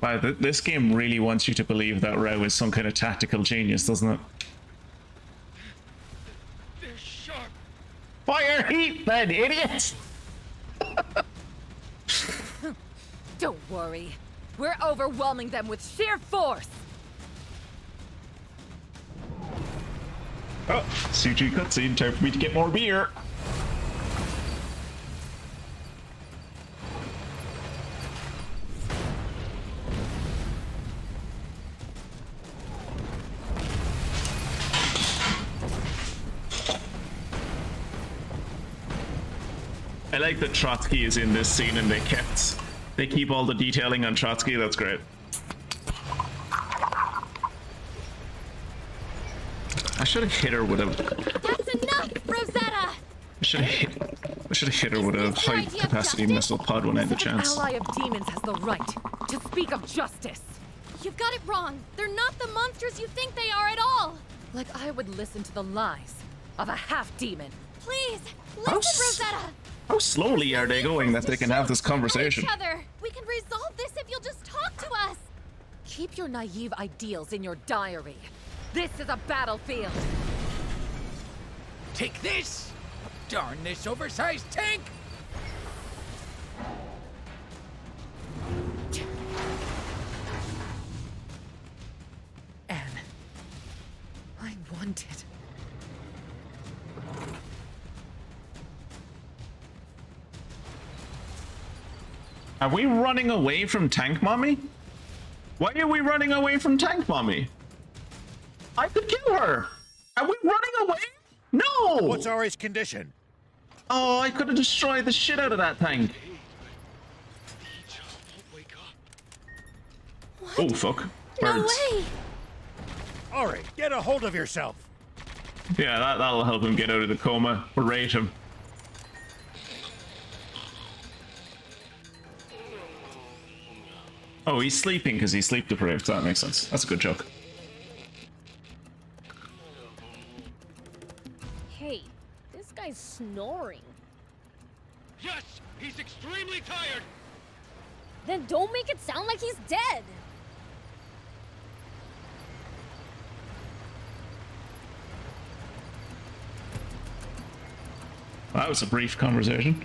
Wow, this game really wants you to believe that Rao is some kind of tactical genius, doesn't it? They're sharp. Fire heat, then, idiots! Don't worry. We're overwhelming them with sheer force! Oh, CG cutscene, time for me to get more beer. I like that Trotsky is in this scene and they keep all the detailing on Trotsky. That's great. I should have hit her with a... That's enough, Rosetta! I should have hit her with a high-capacity missile pod when I had the chance. An ally of demons has the right to speak of justice. You've got it wrong. They're not the monsters you think they are at all. Like I would listen to the lies of a half-demon. Please, listen, Rosetta! How slowly are they going that they can have this conversation? Each other. We can resolve this if you'll just talk to us. Keep your naive ideals in your diary. This is a battlefield. Take this! Darn this oversized tank! Anne, I wanted. Are we running away from Tank Mommy? Why are we running away from Tank Mommy? I could kill her! Are we running away? No! What's Ari's condition? Oh, I could have destroyed the shit out of that tank. What? Oh, fuck. No Birds. way! Ari, get a hold of yourself. Yeah, that'll help him get out of the coma. Or rate him. Oh, he's sleeping because he's sleep deprived. That makes sense. That's a good joke. Hey, this guy's snoring. Yes, he's extremely tired. Then don't make it sound like he's dead. That was a brief conversation.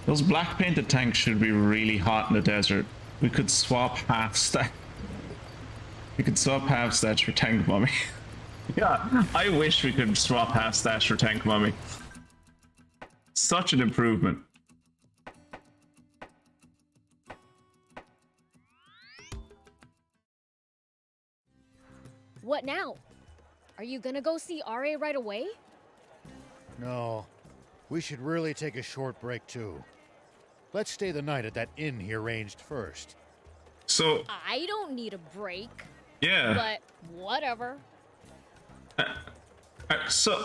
Those black painted tanks should be really hot in the desert. We could swap half stash. We could swap half stash for tank mummy. Yeah, I wish we could swap half stash for tank mummy. Such an improvement. What now? Are you gonna go see RA right away? No. We should really take a short break too. Let's stay the night at that inn he arranged first. So... I don't need a break. Yeah. But whatever. So...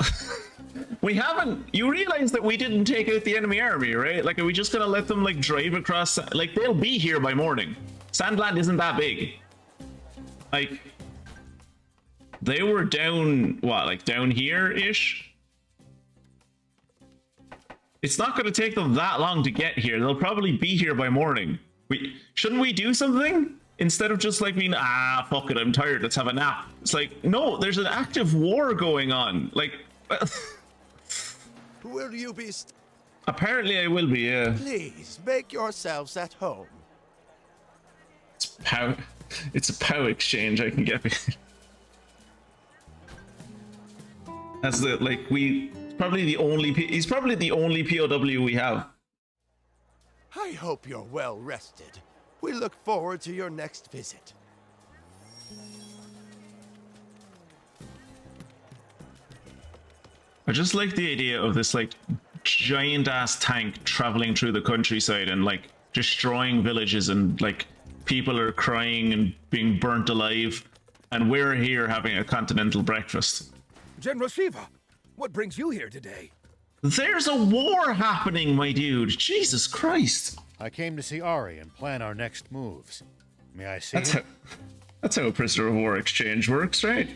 we haven't... You realize that we didn't take out the enemy army, right? Like, are we just gonna let them, like, drive across... Like, they'll be here by morning. SandLand isn't that big. Like... They were down... What, like, down here-ish? It's not going to take them that long to get here. They'll probably be here by morning. Shouldn't we do something? Instead of just like being, fuck it, I'm tired, let's have a nap. It's like, no, there's an active war going on. Like... Will you be... Apparently I will be, yeah. Please, make yourselves at home. It's a POW exchange I can get behind. That's the, like, probably the only, he's probably the only POW we have. I hope you're well rested. We look forward to your next visit. I just like the idea of this, like, giant ass tank traveling through the countryside and, like, destroying villages, and, like, people are crying and being burnt alive, and we're here having a continental breakfast. General Shiva, what brings you here today? There's a war happening, my dude. Jesus Christ. I came to see Ari and plan our next moves. May I see That's how a prisoner of war exchange works, right?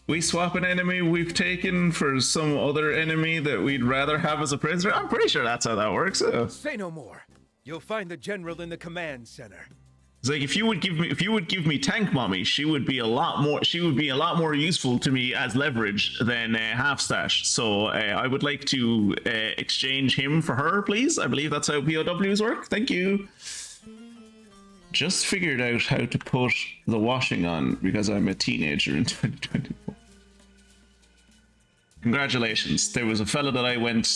We swap an enemy we've taken for some other enemy that we'd rather have as a prisoner. I'm pretty sure that's how that works. Say no more. You'll find the general in the command center. It's like if you would give me tank mommy, she would be a lot more useful to me as leverage than half stash. So I would like to exchange him for her, please. I believe that's how POWs work. Thank you. Just figured out how to put the washing on because I'm a teenager in 2024. Congratulations. There was a fella that I went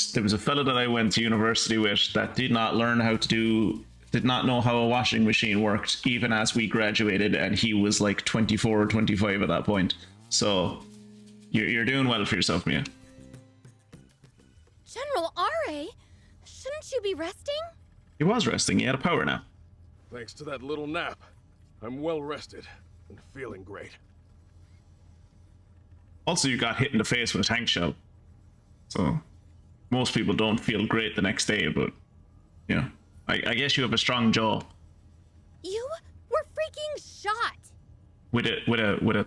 to university with that did not know how a washing machine worked even as we graduated, and he was like 24 or 25 at that point. So you're doing well for yourself, Mia. General R.A., shouldn't you be resting? He was resting. He had a power nap. Thanks to that little nap, I'm well rested and feeling great. Also, you got hit in the face with a tank shell. So most people don't feel great the next day, but you know, I guess you have a strong jaw. You were freaking shot. With a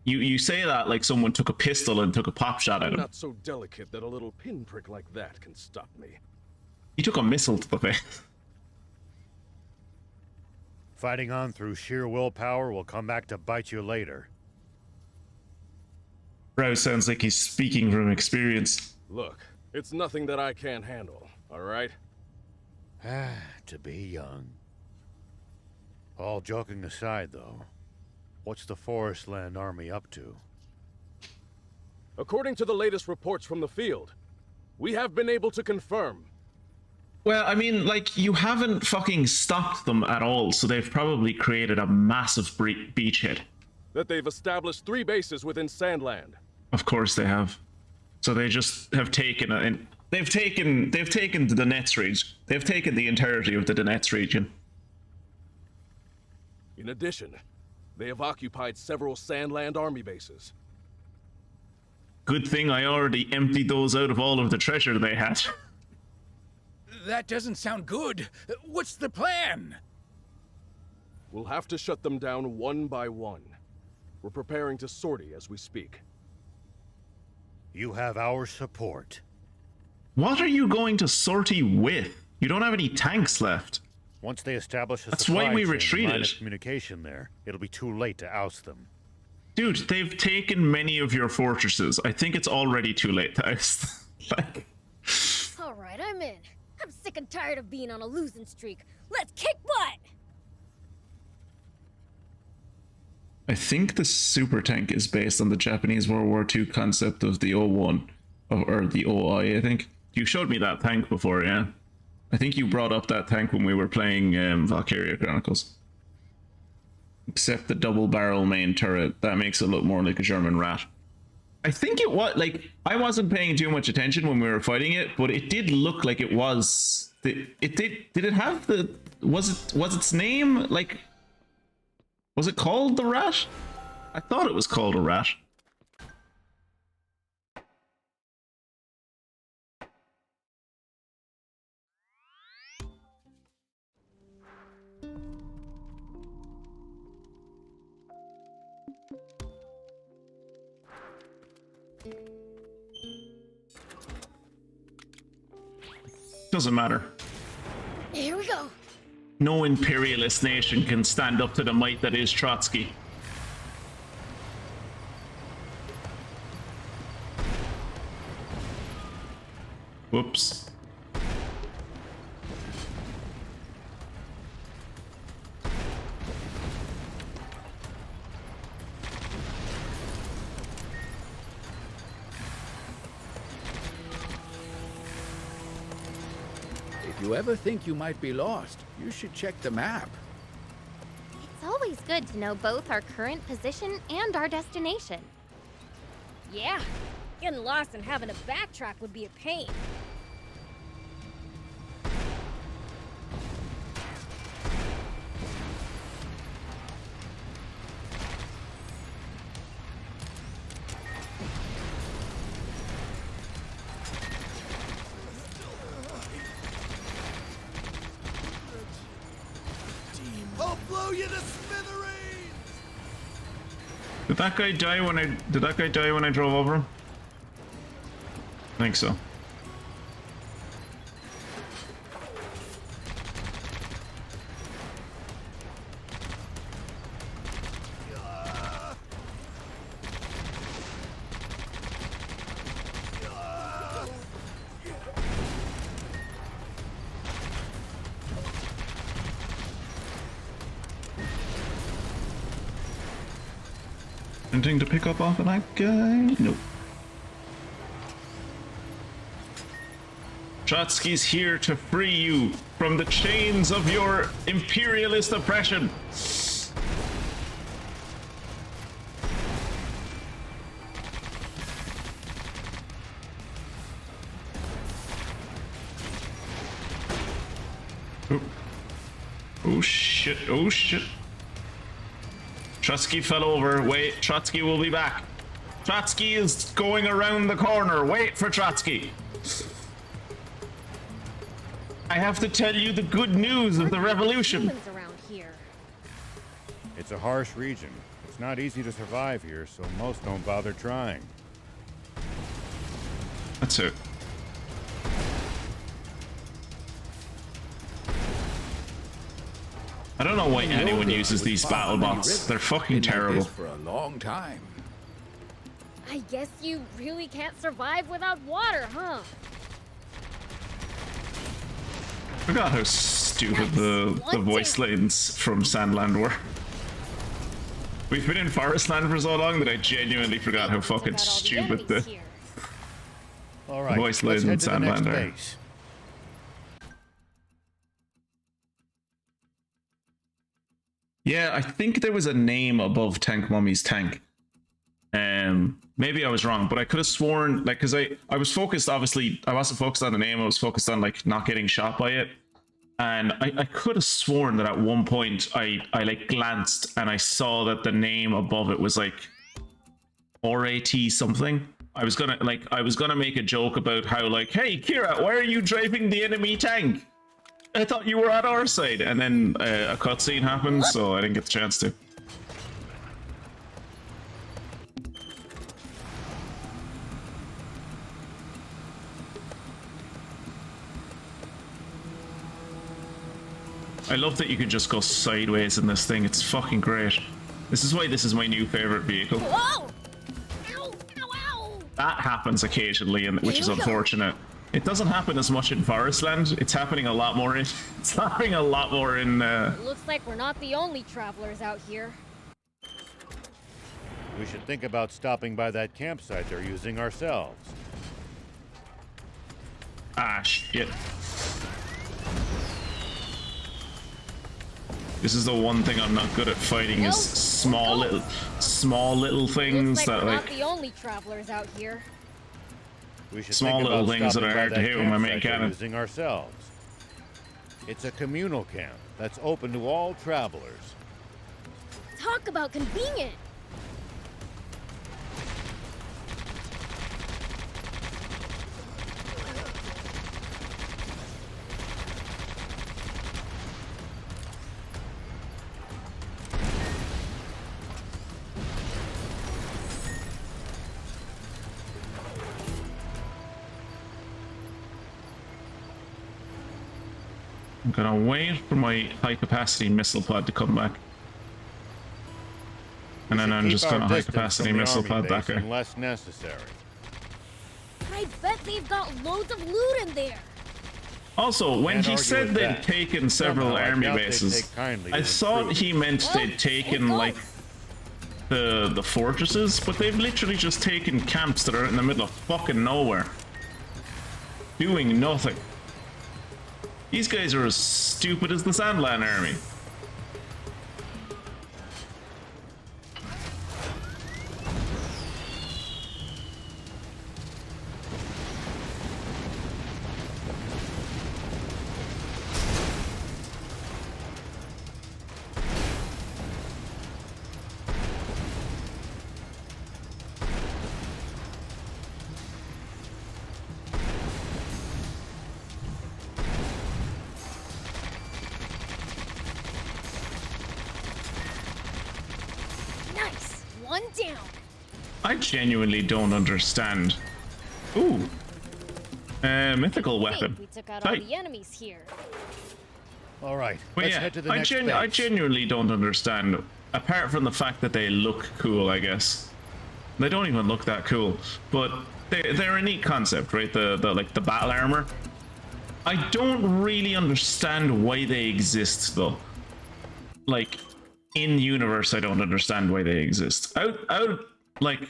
You say that like someone took a pistol and took a pop shot at him. Not so delicate that a little pinprick like that can stop me. He took a missile to the face. Fighting on through sheer willpower will come back to bite you later. Rouse sounds like he's speaking from experience. Look, it's nothing that I can't handle, all right? To be young. All joking aside, though, what's the ForestLand army up to? According to the latest reports from the field, we have been able to confirm. Well, I mean, like, you haven't fucking stopped them at all, so they've probably created a massive beachhead. That they've established 3 bases within SandLand. Of course they have. So they just have taken they've taken the Donetsk region. They've taken the entirety of the Donetsk region. In addition, they have occupied several SandLand army bases. Good thing I already emptied those out of all of the treasure they had. That doesn't sound good. What's the plan? We'll have to shut them down one by one. We're preparing to sortie as we speak. You have our support. What are you going to sortie with? You don't have any tanks left. Once they establish a That's supply why we chain and retreated. line of communication there, it'll be too late to oust them. Dude, they've taken many of your fortresses. I think it's already too late to oust. Like, All right, I'm in. I'm sick and tired of being on a losing streak. Let's kick butt! I think the super tank is based on the Japanese World War II concept of the O1, or the OI, I think. You showed me that tank before, yeah? I think you brought up that tank when we were playing Valkyria Chronicles. Except the double barrel main turret, that makes it look more like a German rat. I think it was, like, I wasn't paying too much attention when we were fighting it, but it did look like it was, did it have the, was its name, like, was it called the rat? I thought it was called a rat. Doesn't matter. Here we go. No imperialist nation can stand up to the might that is Trotsky. Whoops. If you ever think you might be lost, you should check the map. It's always good to know both our current position and our destination. Yeah, getting lost and having to backtrack would be a pain. I'll blow you to smithereens! Did that guy die when I drove over him? I think so. Anything to pick up off of that guy? Nope. Trotsky's here to free you from the chains of your imperialist oppression. Oh, oh shit, oh shit. Trotsky fell over. Wait, Trotsky will be back. Trotsky is going around the corner. Wait for Trotsky. I have to tell you the good news of the revolution. Around here. It's a harsh region. It's not easy to survive here, so most don't bother trying. That's it. I don't know why anyone uses these battle bots. They're fucking terrible. For a long time. I guess you really can't survive without water, huh? I forgot how stupid the voice lines from SandLand were. We've been in ForestLand for so long that I genuinely forgot how fucking stupid the voice lines in SandLand are. Yeah, I think there was a name above Tank Mummy's tank. Maybe I was wrong, but I could have sworn, like, because I was focused, obviously, I wasn't focused on the name, I was focused on, like, not getting shot by it. And I could have sworn that at one point I like, glanced and I saw that the name above it was, like, RAT something. I was gonna make a joke about how, like, hey, Kira, why are you driving the enemy tank? I thought you were at our side, and then a cutscene happened, so I didn't get the chance to. I love that you can just go sideways in this thing. It's fucking great. This is why this is my new favorite vehicle. Whoa! Ow! Ow! Ow! That happens occasionally, which is unfortunate. It doesn't happen as much in ForestLand. It's happening a lot more in. It's happening a lot more in. It looks like we're not the only travelers out here. We should think about stopping by that campsite they're using ourselves. Ah, shit. This is the one thing I'm not good at fighting is small little things Looks like that we're like not the only travelers out here. We should small think little about things that stopping are by hard to that hit with my main campsite they're cannon. using ourselves. It's a communal camp that's open to all travelers. Talk about convenient. I'm gonna wait for my high-capacity missile pod to come back. And then I'm just gonna high-capacity missile pod back there. Unless necessary. I bet they've got loads of loot in there. Also, when he said they'd taken several army bases, I thought he meant they'd taken, like, the fortresses, but they've literally just taken camps that are in the middle of fucking nowhere. Doing nothing. These guys are as stupid as the SandLand army. Nice. One down. I genuinely don't understand. Ooh. Mythical weapon. We took out all the enemies here. All right, But let's yeah, head to the I next I base. genuinely don't understand. Apart from the fact that they look cool, I guess. They don't even look that cool, but they're a neat concept, right? The battle armor. I don't really understand why they exist though. Like in universe, I don't understand why they exist. Out like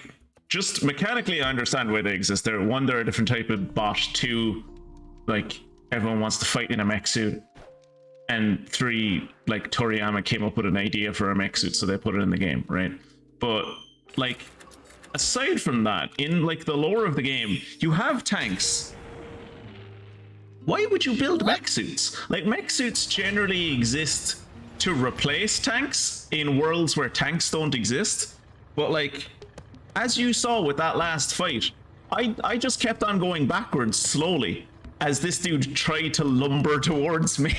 just mechanically, I understand why they exist. They're a different type of bot. Two, like everyone wants to fight in a mech suit. And three, like Toriyama came up with an idea for a mech suit, so they put it in the game, right? But like, aside from that, in like the lore of the game, you have tanks. Why would you build mech suits? Like mech suits generally exist to replace tanks in worlds where tanks don't exist. But like, as you saw with that last fight, I just kept on going backwards slowly as this dude tried to lumber towards me.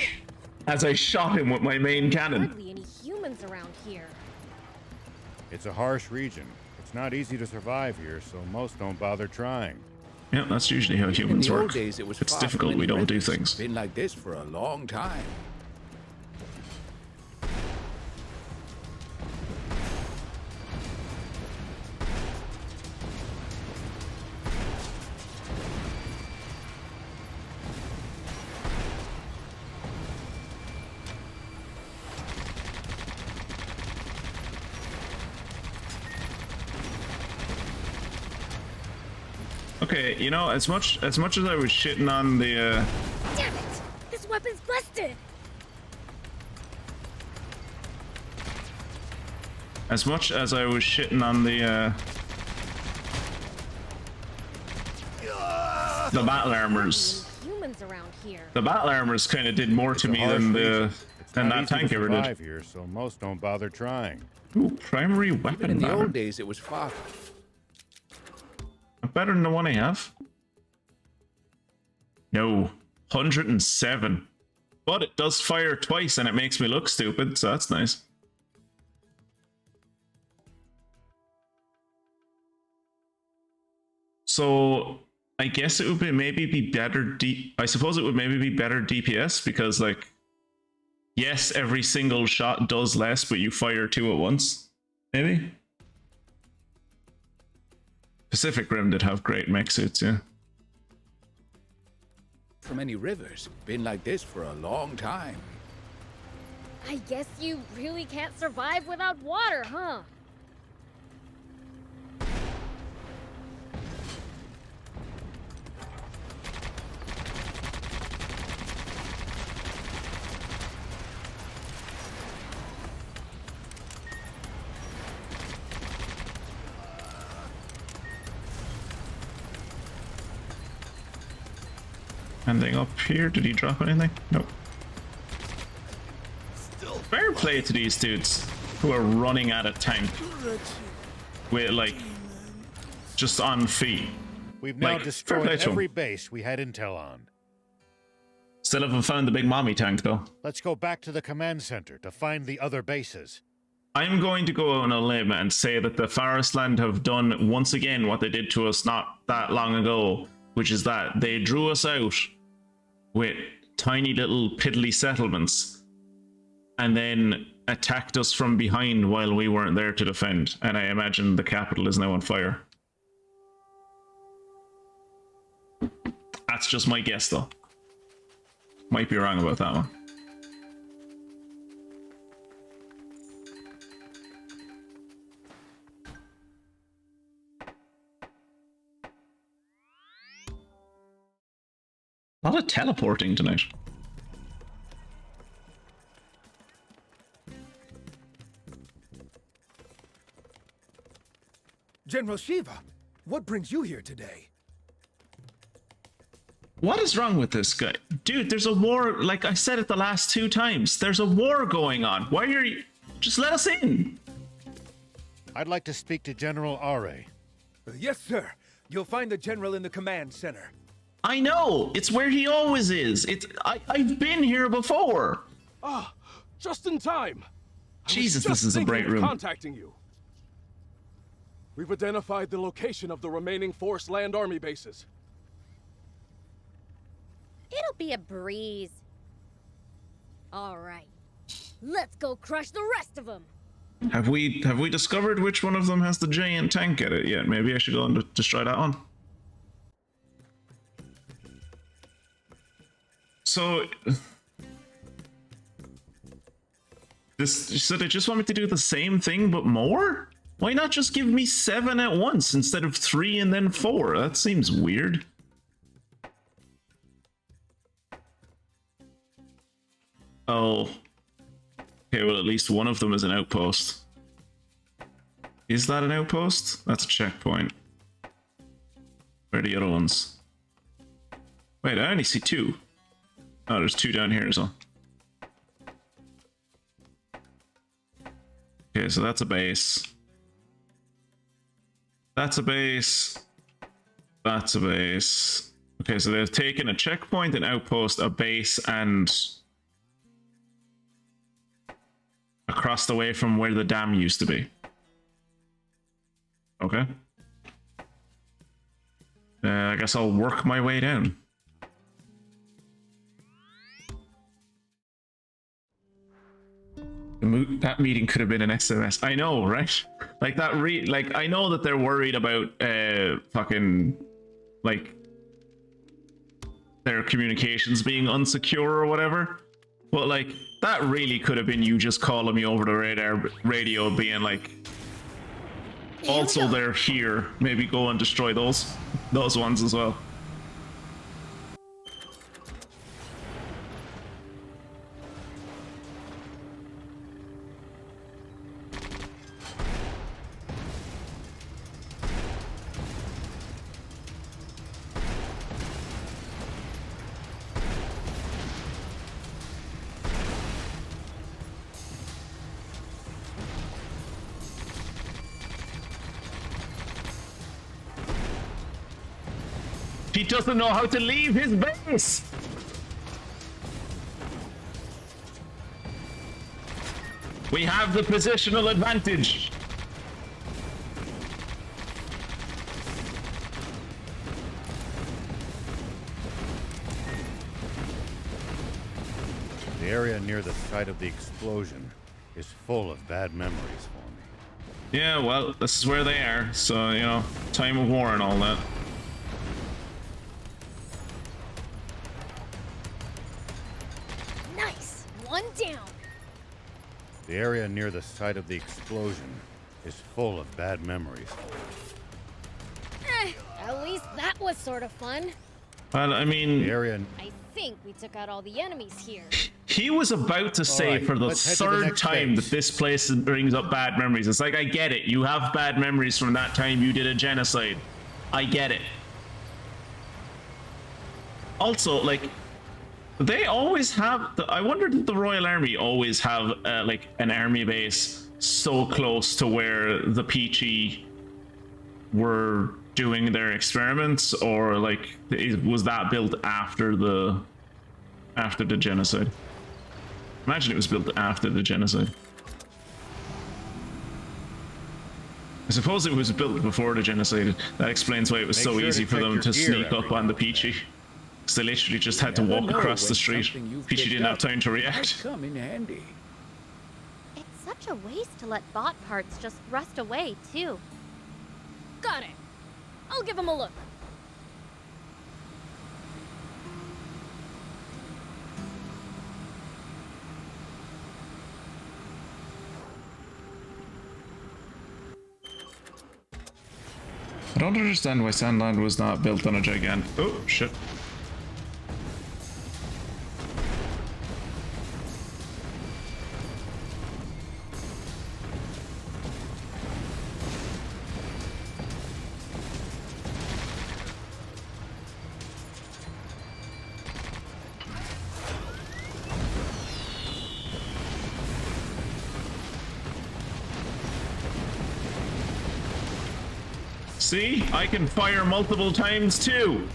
As I shot him with my main cannon. Hardly any humans around here. It's a harsh region. It's not easy to survive here, so most don't bother trying. Yeah, that's usually how humans In the work. old days, it was It's far difficult, from we any don't do rivers. things. It's been like this for a long time. Okay, you know, as much as I was shitting on the Damn it! This weapon's busted. as much as I was shitting on the battle armors. Humans around here. The battle armors kind of did more to me than that tank ever did. Here, so most don't bother trying. Ooh, primary weapon In the banner. old days, it was far. Better than the one I have. No, 107. But it does fire twice and it makes me look stupid, so that's nice. So I guess it would be maybe be better I suppose it would maybe be better DPS because like Yes, every single shot does less, but you fire 2 at once. Maybe? Pacific Rim did have great mech suits, yeah. From any rivers. Been like this for a long time. I guess you really can't survive without water, huh? Anything up here? Did he drop anything? Nope. Fair play to these dudes who are running at a tank with, like, just on feet. We've now Like, destroyed fair play to every 'em. base we had intel on. Still haven't found the big mommy tank, though. Let's go back to the command center to find the other bases. I'm going to go on a limb and say that the ForestLand have done once again what they did to us not that long ago, which is that they drew us out with tiny little piddly settlements and then attacked us from behind while we weren't there to defend. And I imagine the capital is now on fire. That's just my guess, though. Might be wrong about that one. A lot of teleporting tonight. General Shiva, what brings you here today? What is wrong with this guy? Dude, there's a war, like I said it the last 2 times. There's a war going on. Why are you... Just let us in. I'd like to speak to General Are. Yes, sir. You'll find the general in the command center. I know. It's where he always is. I've been here before. Ah, just in time. Jesus, this is a great room. Contacting you. We've identified the location of the remaining ForestLand army bases. It'll be a breeze. All right. Let's go crush the rest of them. Have we discovered which one of them has the giant tank at it yet? Maybe I should go and destroy that one. So they just want me to do the same thing but more? Why not just give me 7 at once instead of 3 and then 4? That seems weird. Oh. Okay, well, at least one of them is an outpost. Is that an outpost? That's a checkpoint. Where are the other ones? Wait, I only see 2. Oh, there's 2 down here as well. Okay, so that's a base. That's a base. That's a base. Okay, so they've taken a checkpoint, an outpost, a base, and across the way from where the dam used to be. Okay. I guess I'll work my way down. That meeting could have been an SMS. I know, right? Like that. Like I know that they're worried about fucking like their communications being unsecure or whatever. But like that really could have been you just calling me over the radio, being like, also they're here. Maybe go and destroy those ones as well. He doesn't know how to leave his base! We have the positional advantage. The area near the site of the explosion is full of bad memories for me. Yeah, well, this is where they are, so, you know, time of war and all that. Nice! One down! The area near the site of the explosion is full of bad memories. At least that was sort of fun. Well, I mean... I think we took out all the enemies here. He was about to say for the third time that this place brings up bad memories. It's like, I get it. You have bad memories from that time you did a genocide. I get it. Also, like, they always have... I wonder did the Royal Army always have, like, an army base so close to where the Peachy were doing their experiments, or, like, was that built after the genocide? Imagine it was built after the genocide. I suppose it was built before the genocide. That explains why it was so easy for them to sneak up on the Peachy. Because they literally just had to walk across the street. Peachy didn't have time to react. Come in handy. It's such a waste to let bot parts just rust away, too. Got it. I'll give him a look. I don't understand why SandLand was not built on a gigantic... Oh, shit. See? I can fire multiple times too!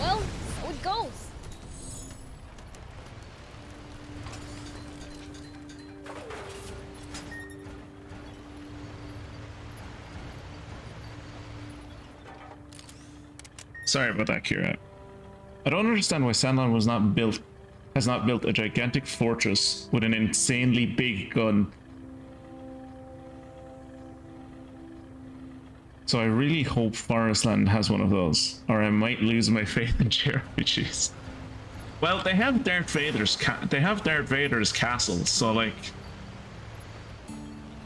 Well, so it goes. Sorry about that, Kira. I don't understand why SandLand has not built a gigantic fortress with an insanely big gun. So I really hope ForestLand has one of those, or I might lose my faith in JRPGs. Well, they have Darth Vader's castle, so like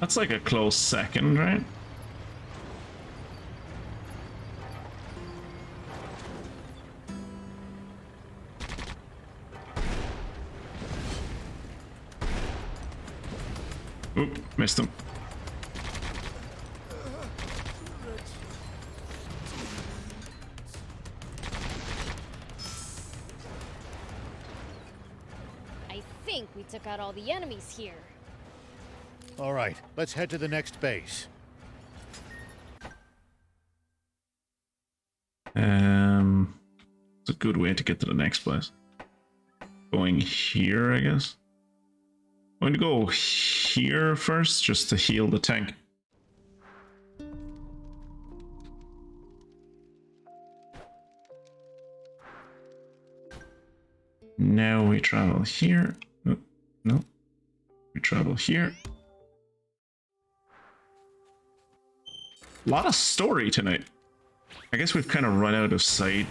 that's like a close second, right? Oop, missed him. I think we took out all the enemies here. All right, let's head to the next base. It's a good way to get to the next place. Going here, I guess. I'm going to go here first, just to heal the tank. Now we travel here. Oh, no. We travel here. A lot of story tonight. I guess we've kind of run out of side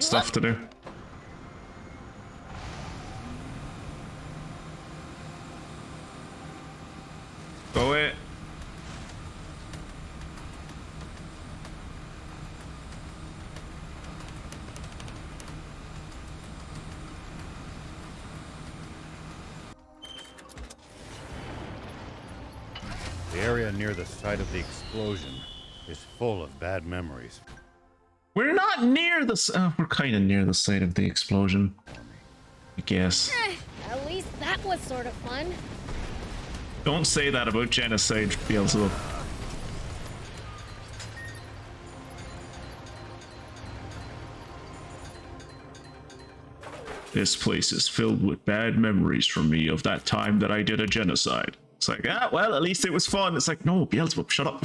stuff to do. Go it. The area near the site of the explosion is full of bad memories. We're not near the... we're kind of near the site of the explosion, I guess. At least that was sort of fun. Don't say that about genocide, Beelz. This place is filled with bad memories from me of that time that I did a genocide. It's like, well, at least it was fun. It's like, no, Beelzebub, shut up.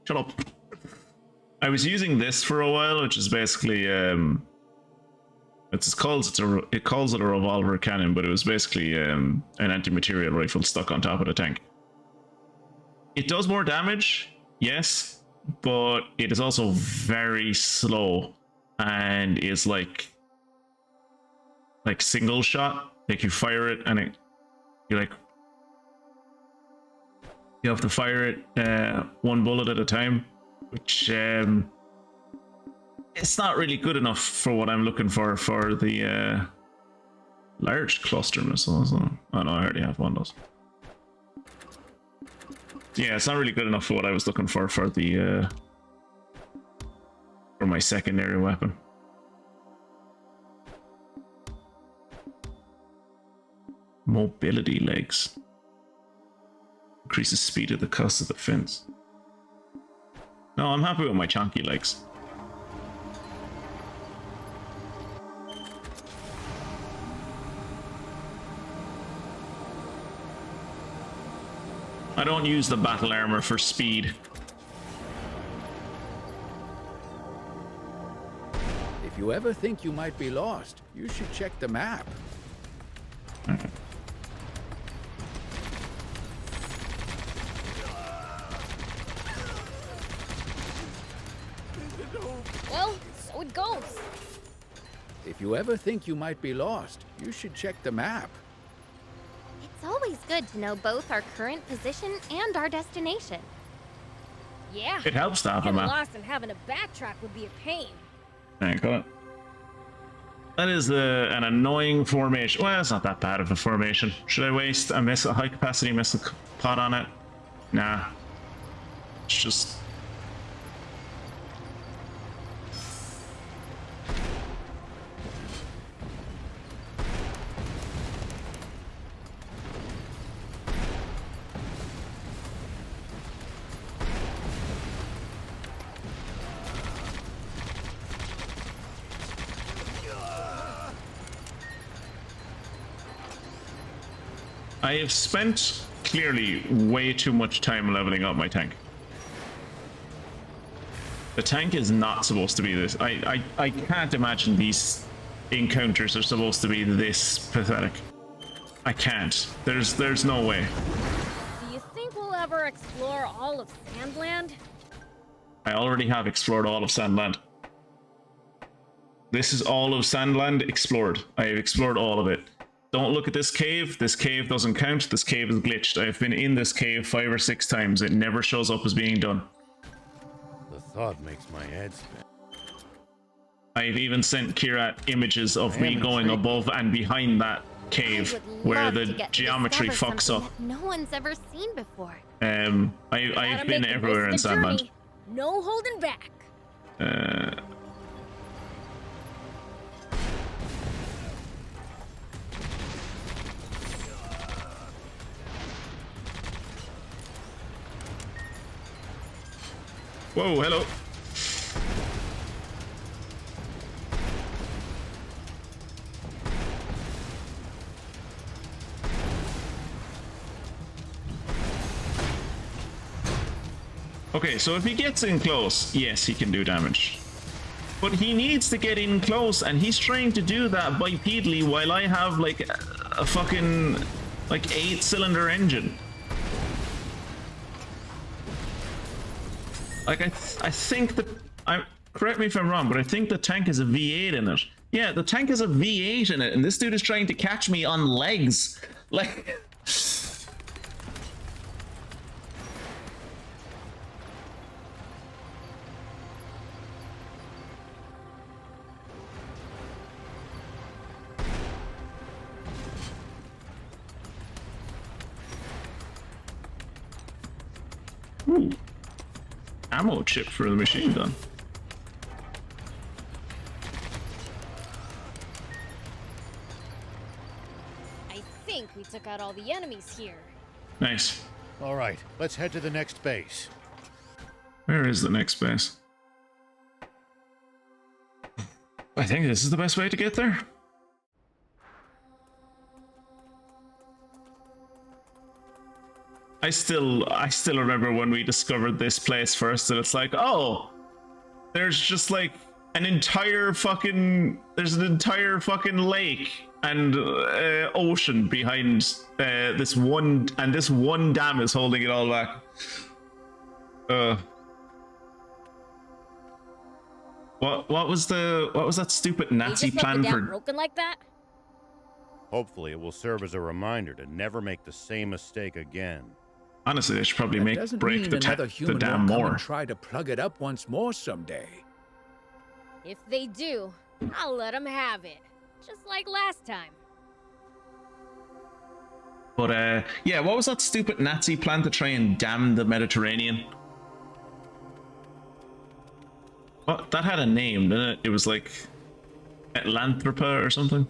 Shut up. I was using this for a while, which is basically it calls it a revolver cannon, but it was basically an anti-material rifle stuck on top of the tank. It does more damage, yes, but it is also very slow and is like single shot. Like you fire it and you have to fire it one bullet at a time, which it's not really good enough for what I'm looking for the large cluster missiles. Oh no, I already have one of those. Yeah, it's not really good enough for what I was looking for the for my secondary weapon. Mobility legs. Increases speed at the cost of the fence. No, I'm happy with my chunky legs. I don't use the battle armor for speed. If you ever think you might be lost, you should check the map. Okay. Well, so it goes. If you ever think you might be lost, you should check the map. It's always good to know both our current position and our destination. Yeah. It helps to have a Getting map. lost and having to backtrack would be a pain. Hang on. That is an annoying formation. Well, it's not that bad of a formation. Should I waste a high capacity missile pod on it? Nah. It's just... I have spent clearly way too much time leveling up my tank. The tank is not supposed to be this. I can't imagine these encounters are supposed to be this pathetic. I can't. There's no way. Do you think we'll ever explore all of SandLand? I already have explored all of SandLand. This is all of SandLand explored. I have explored all of it. Don't look at this cave. This cave doesn't count. This cave is glitched. I've been in this cave 5 or 6 times. It never shows up as being done. The thought makes my head spin. I've even sent Kira images of me going above and behind that cave where the geometry fucks up. No one's ever seen before. I've been everywhere in SandLand. No holding back. Whoa, hello. Okay, so if he gets in close, yes, he can do damage. But he needs to get in close, and he's trying to do that bipedally while I have like a fucking like 8-cylinder engine. Like I think that correct me if I'm wrong, but I think the tank has a V8 in it. Yeah, the tank has a V8 in it, and this dude is trying to catch me on legs. Like ooh. Ammo chip for the machine gun. I think we took out all the enemies here. Nice. All right, let's head to the next base. Where is the next base? I think this is the best way to get there. I still remember when we discovered this place first, and it's like, oh, there's just like an entire fucking lake and ocean behind this one, and this one dam is holding it all back. What was that stupid Nazi plan for? Broken like that? Hopefully it will serve as a reminder to never make the same mistake again. Honestly, they should probably break the dam Come more. and try to plug it up once more someday. If they do, I'll let them have it. Just like last time. But yeah, what was that stupid Nazi plan to try and dam the Mediterranean? What, that had a name, didn't it? It was like Atlanthropa or something.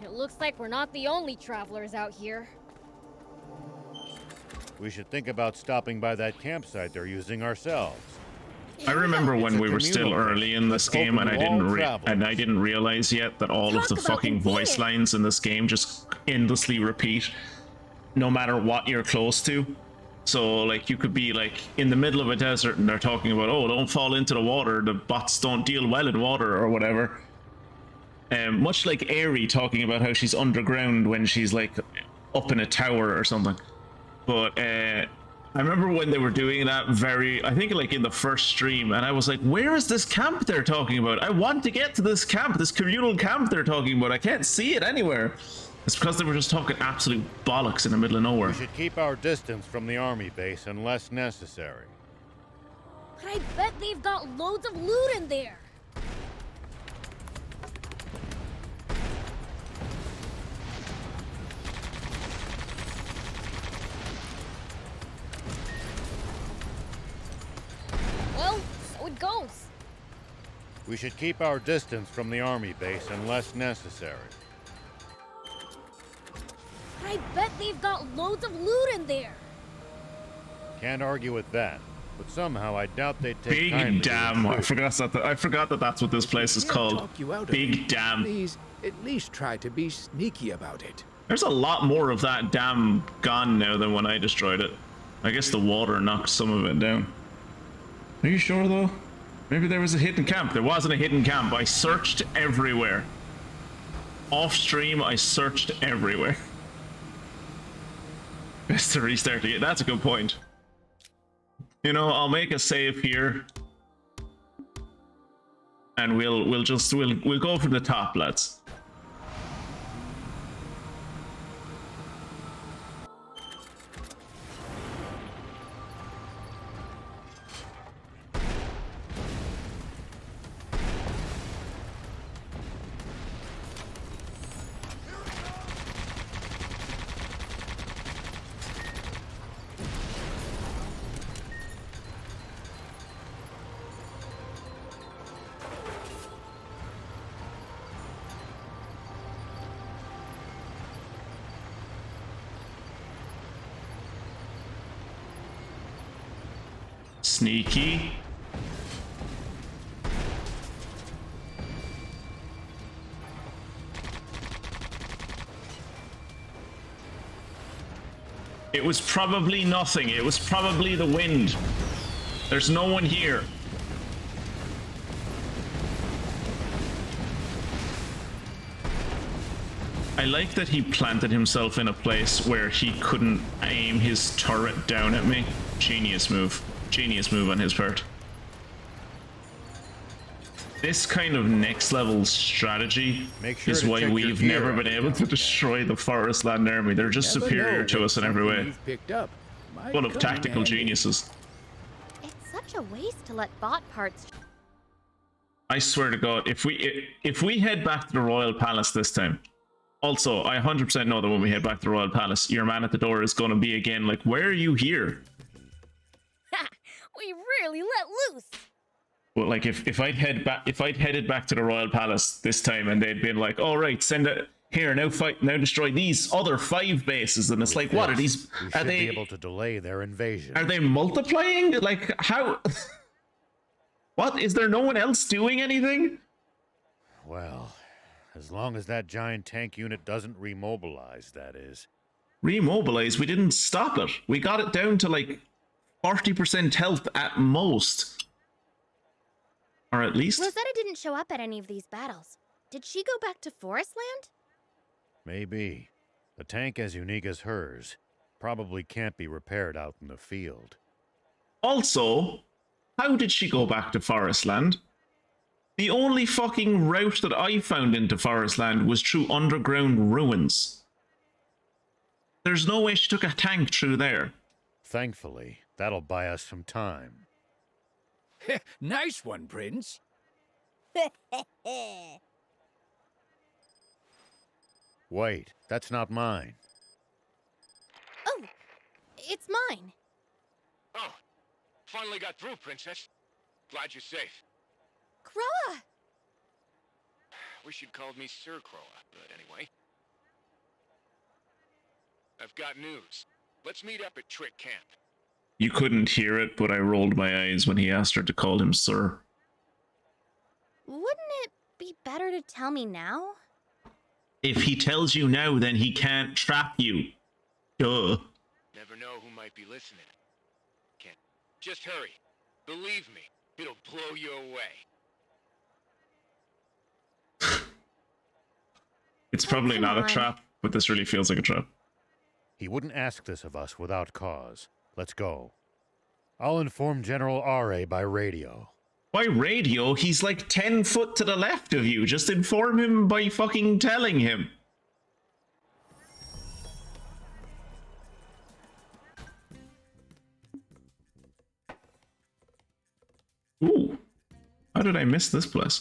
It looks like we're not the only travelers out here. We should think about stopping by that campsite they're using ourselves. I remember when we were still early in this game, and I didn't realize yet that all of the fucking voice lines in this game just endlessly repeat, no matter what you're close to. So like you could be like in the middle of a desert and they're talking about, oh, don't fall into the water, the bots don't deal well in water or whatever. Much like Aerie talking about how she's underground when she's like up in a tower or something. But I remember when they were doing that I think like in the first stream, and I was like, where is this camp they're talking about? I want to get to this camp, this communal camp they're talking about. I can't see it anywhere. It's because they were just talking absolute bollocks in the middle of nowhere. We should keep our distance from the army base unless necessary. But I bet they've got loads of loot in there. Well, so it goes. We should keep our distance from the army base unless necessary. I bet they've got loads of loot in there. Can't argue with that, but somehow I doubt they'd take Big time to Dam. I forgot that that's what this place is called. Big Dam. Please, at least try to be sneaky about it. There's a lot more of that dam gone now than when I destroyed it. I guess the water knocked some of it down. Are you sure though? Maybe there was a hidden camp. There wasn't a hidden camp. I searched everywhere. Off stream, I searched everywhere. Best to restart it. That's a good point. You know, I'll make a save here, and we'll go from the top, lads. Sneaky. It was probably nothing. It was probably the wind. There's no one here. I like that he planted himself in a place where he couldn't aim his turret down at me. Genius move. Genius move on his part. This kind of next level strategy is why we've never been able to destroy the ForestLand army. They're just superior to us in every way. Full of tactical geniuses. It's such a waste to let bot parts. I swear to God, if we head back to the Royal Palace this time, also I 100% know that when we head back to the Royal Palace, your man at the door is going to be again like, "Why are you here?" We really let loose. Well, like if I'd headed back to the Royal Palace this time and they'd been like, "All right, send it here now, destroy these other 5 bases," and it's like, what are these? Are they be able to delay their invasion? Are they multiplying? Like how? What is there? No one else doing anything? Well, as long as that giant tank unit doesn't remobilize, that is. Remobilize? We didn't stop it. We got it down to like 40% health at most. Or at least. Rosetta didn't show up at any of these battles. Did she go back to ForestLand? Maybe. A tank as unique as hers probably can't be repaired out in the field. Also, how did she go back to ForestLand? The only fucking route that I found into ForestLand was through underground ruins. There's no way she took a tank through there. Thankfully, that'll buy us some time. Nice one, Prince. Wait, that's not mine. Oh, it's mine. Oh, finally got through, Princess. Glad you're safe. Croa! Wish you'd called me Sir Croa, but anyway. I've got news. Let's meet up at Trick Camp. You couldn't hear it, but I rolled my eyes when he asked her to call him Sir. Wouldn't it be better to tell me now? If he tells you now, then he can't trap you. Duh. Never know who might be listening. Can't. Just hurry. Believe me, it'll blow you away. It's probably not a trap, but this really feels like a trap. He wouldn't ask this of us without cause. Let's go. I'll inform General R.A. by radio. By radio? He's like 10 foot to the left of you. Just inform him by fucking telling him. Ooh. How did I miss this place?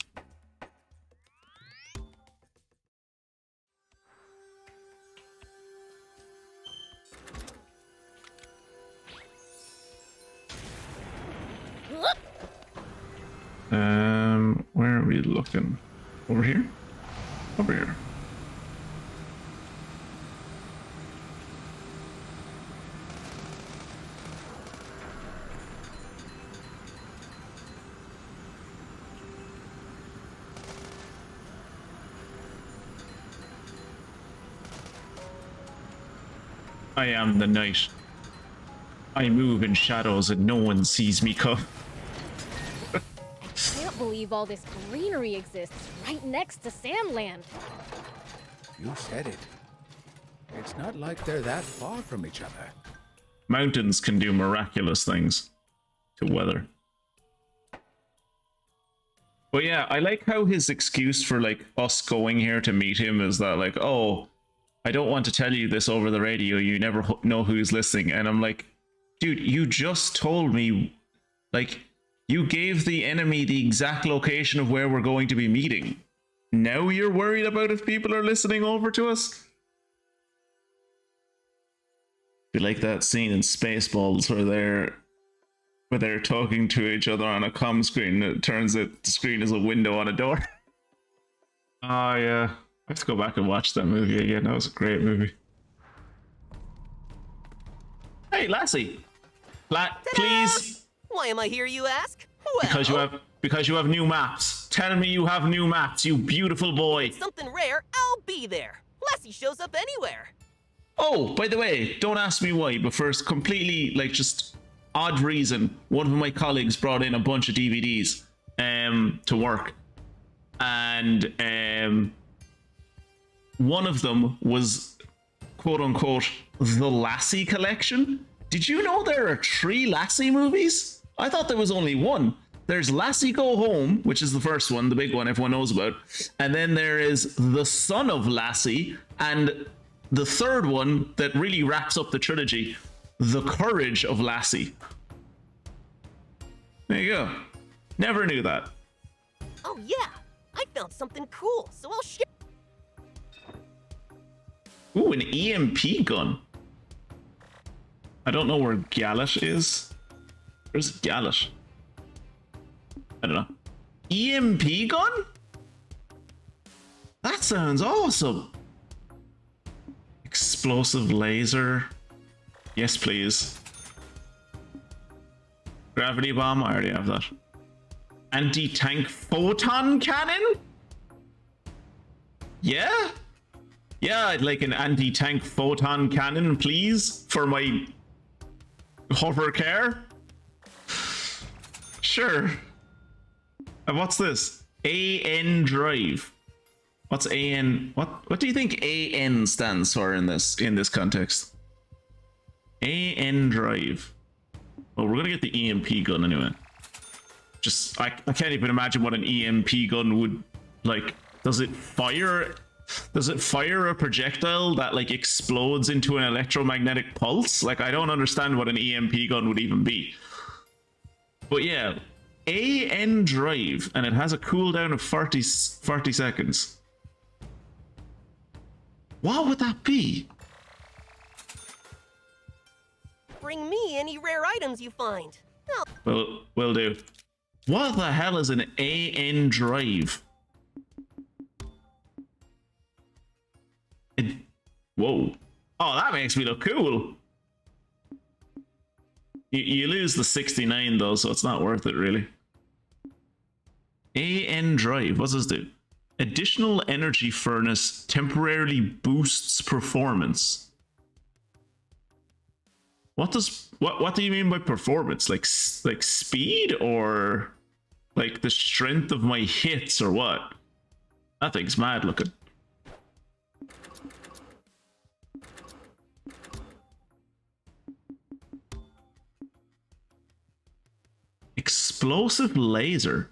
Where are we looking? Over here? Over here. I am the night. I move in shadows and no one sees me come. I can't believe all this greenery exists right next to SandLand. You said it. It's not like they're that far from each other. Mountains can do miraculous things to weather. But yeah, I like how his excuse for like us going here to meet him is that like, oh, I don't want to tell you this over the radio. You never know who's listening. And I'm like, dude, you just told me, like, you gave the enemy the exact location of where we're going to be meeting. Now you're worried about if people are listening over to us? Be like that scene in Spaceballs where they're talking to each other on a comm screen and it turns out the screen is a window on a door. Oh yeah. I have to go back and watch that movie again. That was a great movie. Hey, Lassie. Please. Why am I here, you ask? Well, Because you have new maps. Tell me you have new maps, you beautiful boy. if it's something rare, I'll be there. Lassie shows up anywhere. Oh, by the way, don't ask me why, but for a completely, like, just odd reason, one of my colleagues brought in a bunch of DVDs to work. And one of them was, quote-unquote, the Lassie collection. Did you know there are 3 Lassie movies? I thought there was only one. There's Lassie Go Home, which is the first one, the big one everyone knows about. And then there is The Son of Lassie, and the third one that really wraps up the trilogy, The Courage of Lassie. There you go. Never knew that. Oh yeah, I found something cool, so I'll share. Ooh, an EMP gun. I don't know where Gallet is. Where's Gallet? I don't know. EMP gun? That sounds awesome. Explosive laser. Yes, please. Gravity bomb. I already have that. Anti-tank photon cannon? Yeah? Yeah, I'd like an anti-tank photon cannon, please, for my hover car. Sure. And what's this? AN drive. What's AN? What do you think AN stands for in this context? AN drive. Well, we're gonna get the EMP gun anyway. Just I can't even imagine what an EMP gun would like. Does it fire a projectile that like explodes into an electromagnetic pulse? Like, I don't understand what an EMP gun would even be. But yeah, AN drive, and it has a cooldown of 40 seconds. What would that be? Bring me any rare items you find. No. Well, will do. What the hell is an AN drive? Whoa. Oh, that makes me look cool. You lose the 69 though, so it's not worth it really. AN drive, what does this do? Additional energy furnace temporarily boosts performance. What do you mean by performance? Like speed, or like the strength of my hits, or what? That thing's mad looking. Explosive laser.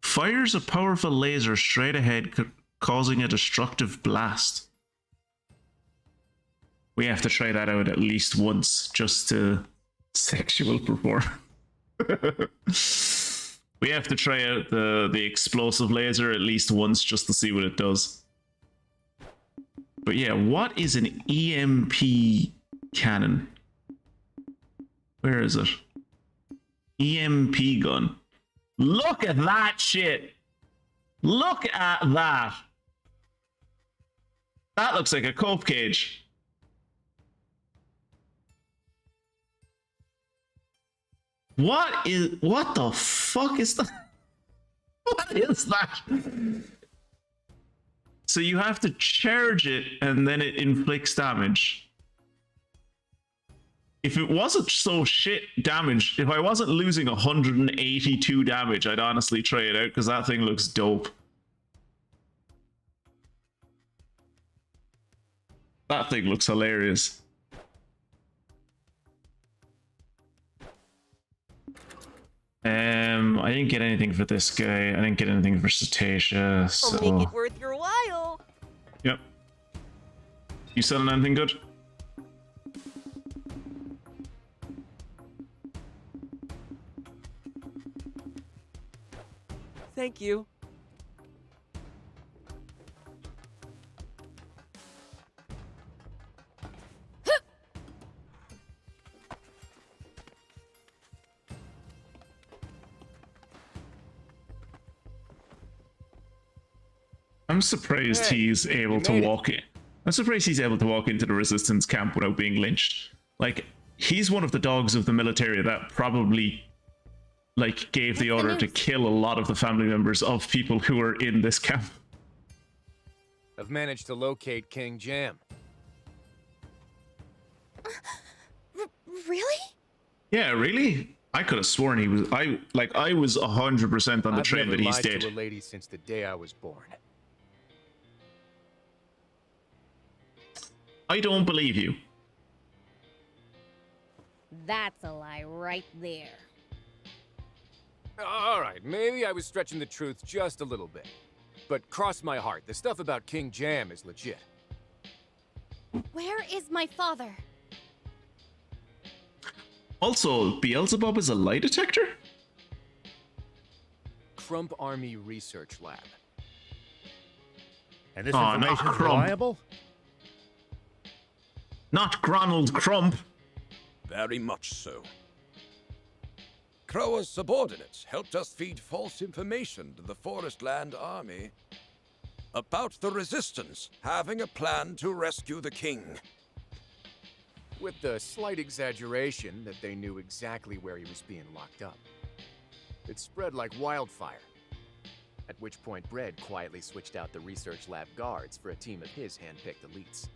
Fires a powerful laser straight ahead, causing a destructive blast. We have to try that out at least once, just to sexual perform. We have to try out the explosive laser at least once just to see what it does. But yeah, what is an EMP cannon? Where is it? EMP gun. Look at that shit! Look at that! That looks like a cope cage. What the fuck is that? What is that? So you have to charge it and then it inflicts damage. If it wasn't so shit damage, if I wasn't losing 182 damage, I'd honestly try it out because that thing looks dope. That thing looks hilarious. I didn't get anything for this guy. I didn't get anything for Cetacea, so... I'll make it worth your while. Yep. You selling anything good? Thank you. I'm surprised he's able to walk in. I'm surprised he's able to walk into the resistance camp without being lynched. Like, he's one of the dogs of the military that probably, like, gave the order to kill a lot of the family members of people who were in this camp. I've managed to locate King Jam. Really? Yeah, really? I could have sworn he was. I was 100% on the train that he's dead. I've never lied to a lady since the day I was born. I don't believe you. That's a lie right there. All right, maybe I was stretching the truth just a little bit. But cross my heart, the stuff about King Jam is legit. Where is my father? Also, Beelzebub is a lie detector? Crump Army Research Lab. And this information is reliable? Not Gronald Crump. Very much so. Crower's subordinates helped us feed false information to the ForestLand army about the Resistance having a plan to rescue the king. With the slight exaggeration that they knew exactly where he was being locked up. It spread like wildfire, at which point Bread quietly switched out the research lab guards for a team of his hand-picked elites.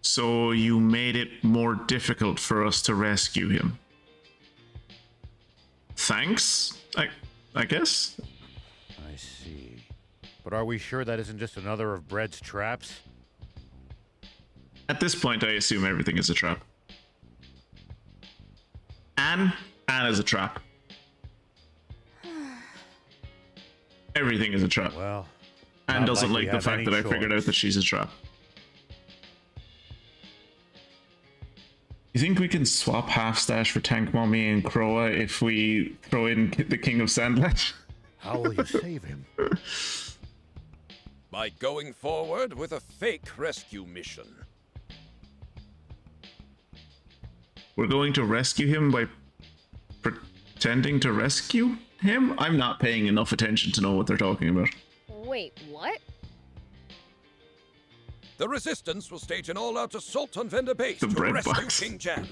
So you made it more difficult for us to rescue him. Thanks, I guess? I see. But are we sure that isn't just another of Bread's traps? At this point, I assume everything is a trap. Anne is a trap. Everything is a trap. Well, Anne doesn't like the fact that I figured out that she's a trap. You think we can swap half stash for Tank Mommy and Kroa if we throw in the King of SandLand? How will you save him? By going forward with a fake rescue mission. We're going to rescue him by pretending to rescue him? I'm not paying enough attention to know what they're talking about. Wait, what? The Resistance will stage an all-out assault on Vendor Base to rescue King Jan.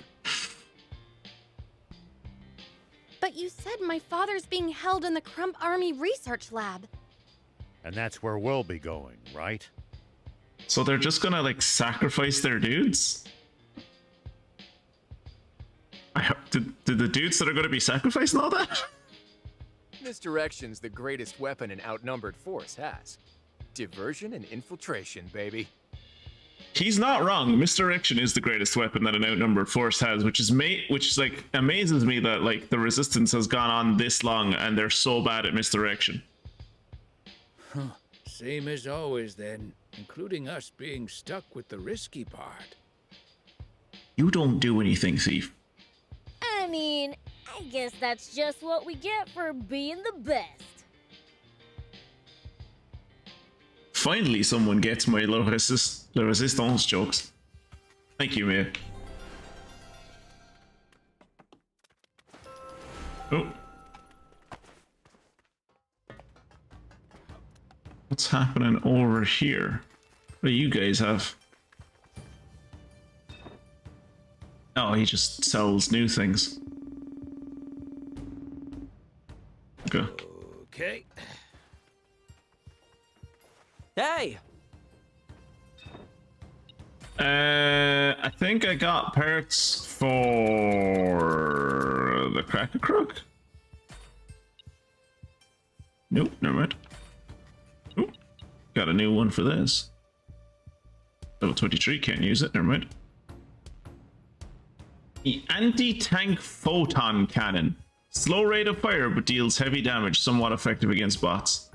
But you said my father's being held in the Crump Army Research Lab. And that's where we'll be going, right? So they're just gonna, like, sacrifice their dudes? Did the dudes that are gonna be sacrificed and all that? Misdirection's the greatest weapon an outnumbered force has. Diversion and infiltration, baby. He's not wrong. Misdirection is the greatest weapon that an outnumbered force has, which like amazes me that like the Resistance has gone on this long and they're so bad at misdirection. Huh. Same as always then, including us being stuck with the risky part. You don't do anything, Thief. I mean, I guess that's just what we get for being the best. Finally, someone gets my La Resistance jokes. Thank you, mate. Oh. What's happening over here? What do you guys have? Oh, he just sells new things. Okay. Okay. Hey! I think I got parts for the Cracker Crook. Nope, never mind. Oop, got a new one for this. Level 23, can't use it, never mind. The anti-tank photon cannon. Slow rate of fire, but deals heavy damage, somewhat effective against bots.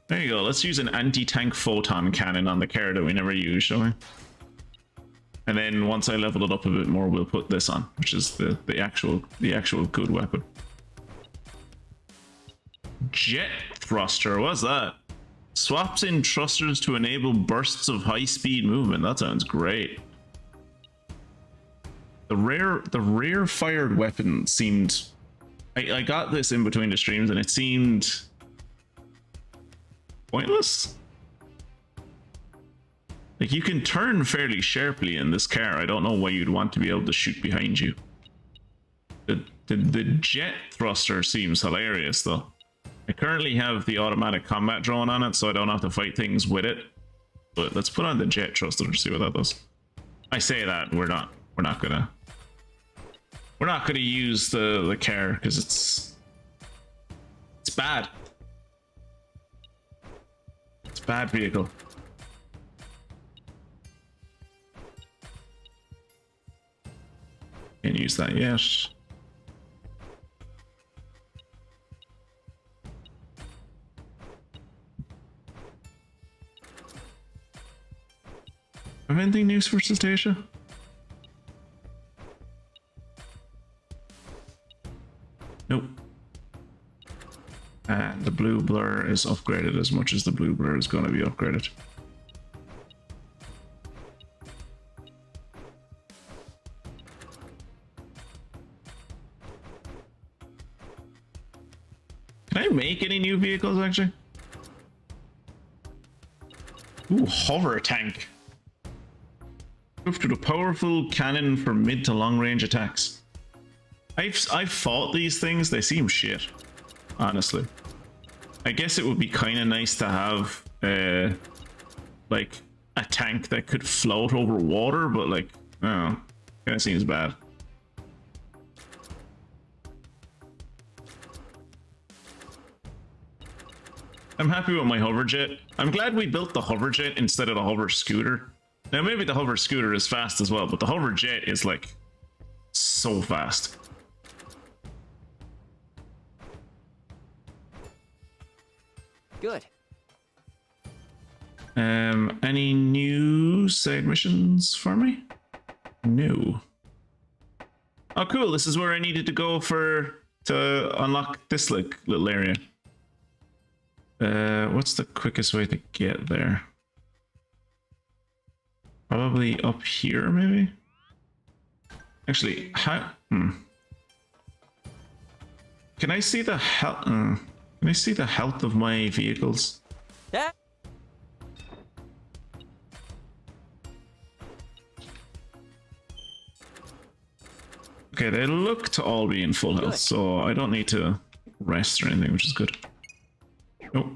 There you go, let's use an anti-tank photon cannon on the car that we never use, shall we? And then once I level it up a bit more, we'll put this on, which is the actual good weapon. Jet thruster, what's that? Swaps in thrusters to enable bursts of high-speed movement. That sounds great. The rare fired weapon seemed... I got this in between the streams and it seemed... pointless? Like, you can turn fairly sharply in this car. I don't know why you'd want to be able to shoot behind you. The jet thruster seems hilarious, though. I currently have the automatic combat drone on it, so I don't have to fight things with it. But let's put on the jet thruster to see what that does. I say that, we're not gonna use the car, because it's bad. It's a bad vehicle. Can't use that yet. Have anything news for Cetacea? Nope. And the blue blur is upgraded as much as the blue blur is going to be upgraded. Can I make any new vehicles, actually? Ooh, hover tank. Equipped with a powerful cannon for mid to long range attacks. I've fought these things, they seem shit. Honestly. I guess it would be kind of nice to have like a tank that could float over water, but like, I don't know, kind of seems bad. I'm happy with my hover jet. I'm glad we built the hover jet instead of the hover scooter. Now maybe the hover scooter is fast as well, but the hover jet is like so fast. Good. Any new side missions for me? No. Oh, cool. This is where I needed to go to unlock this like little area. What's the quickest way to get there? Probably up here, maybe? Actually, how? Can I see the health? Can I see the health of my vehicles? Yeah. Okay, they look to all be in full health, so I don't need to rest or anything, which is good. Nope.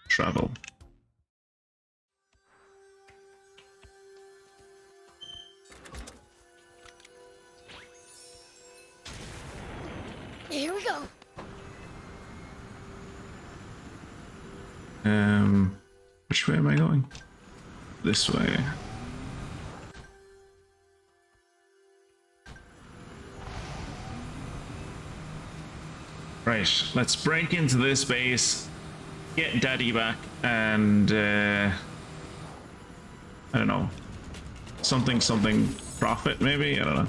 Travel. Here we go. Which way am I going? This way. Right, let's break into this base, get Daddy back, and I don't know, something profit maybe? I don't know.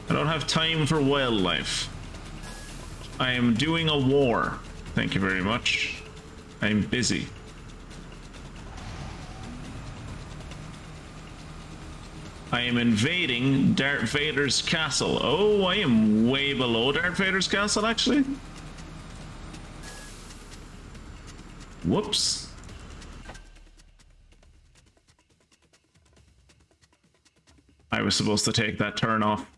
I don't have time for wildlife. I am doing a war. Thank you very much. I'm busy. I am invading Darth Vader's castle. Oh, I am way below Darth Vader's castle, actually. Whoops. I was supposed to take that turn off.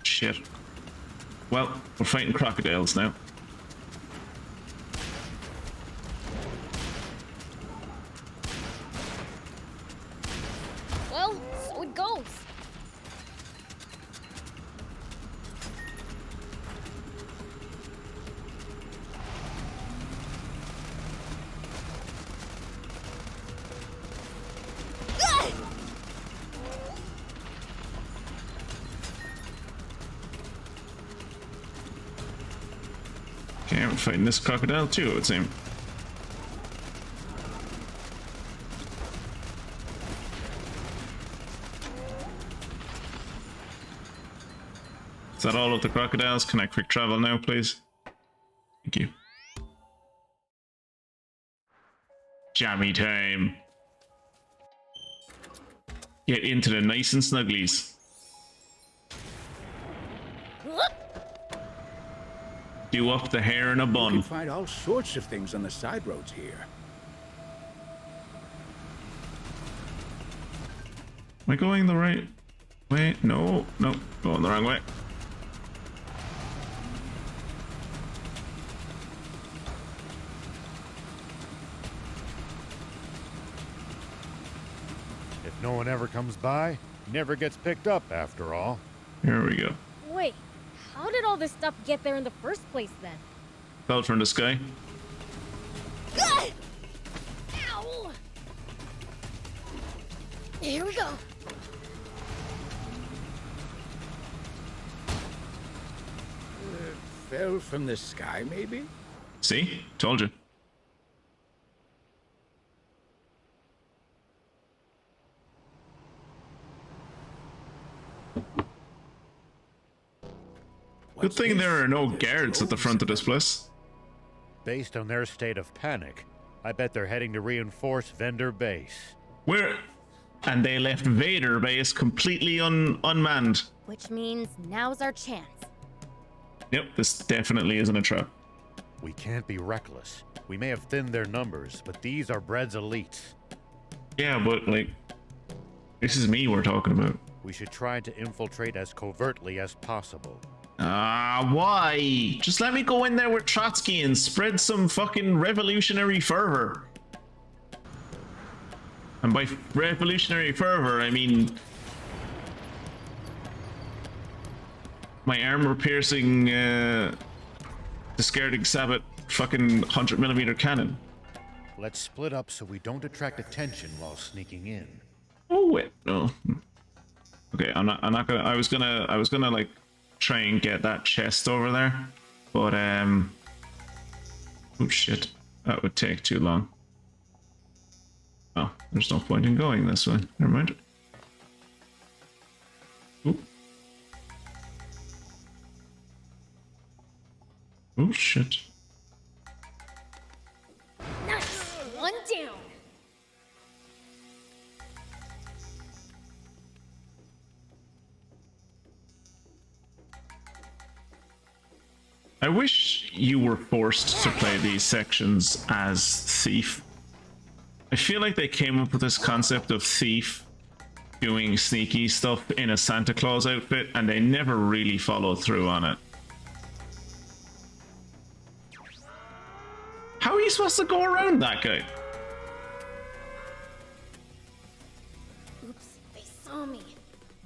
Shit. Well, we're fighting crocodiles now. Well, so it goes. Okay, I'm fighting this crocodile too, it would seem. Is that all of the crocodiles? Can I quick travel now, please? Thank you. Jammy time. Get into the nice and snugglies. Do up the hair in a bun. You can find all sorts of things on the side roads here. Am I going the right way? No, no, going the wrong way. If no one ever comes by, he never gets picked up after all. Here we go. Wait, how did all this stuff get there in the first place then? Fell from the sky. Ow! Here we go. Fell from the sky, maybe? See? Told you. Good thing there are no guards at the front of this place. Based on their state of panic, I bet they're heading to reinforce Vendor Base. Where? And they left Vader Base completely unmanned. Which means now's our chance. Yep, this definitely isn't a trap. We can't be reckless. We may have thinned their numbers, but these are Bread's elites. Yeah, but like, This is me we're talking about. We should try to infiltrate as covertly as possible. Why? Just let me go in there with Trotsky and spread some fucking revolutionary fervor. And by revolutionary fervor, I mean my armor-piercing, discarding Sabbath fucking 100mm cannon. Let's split up so we don't attract attention while sneaking in. Oh wait, no. Okay, I'm not gonna. I was gonna like try and get that chest over there, but oh shit, that would take too long. Oh, there's no point in going this way. Never mind. Ooh. Oh shit. Nice! One down! I wish you were forced to play these sections as Thief. I feel like they came up with this concept of Thief doing sneaky stuff in a Santa Claus outfit, and they never really followed through on it. How are you supposed to go around that guy? Oops, they saw me.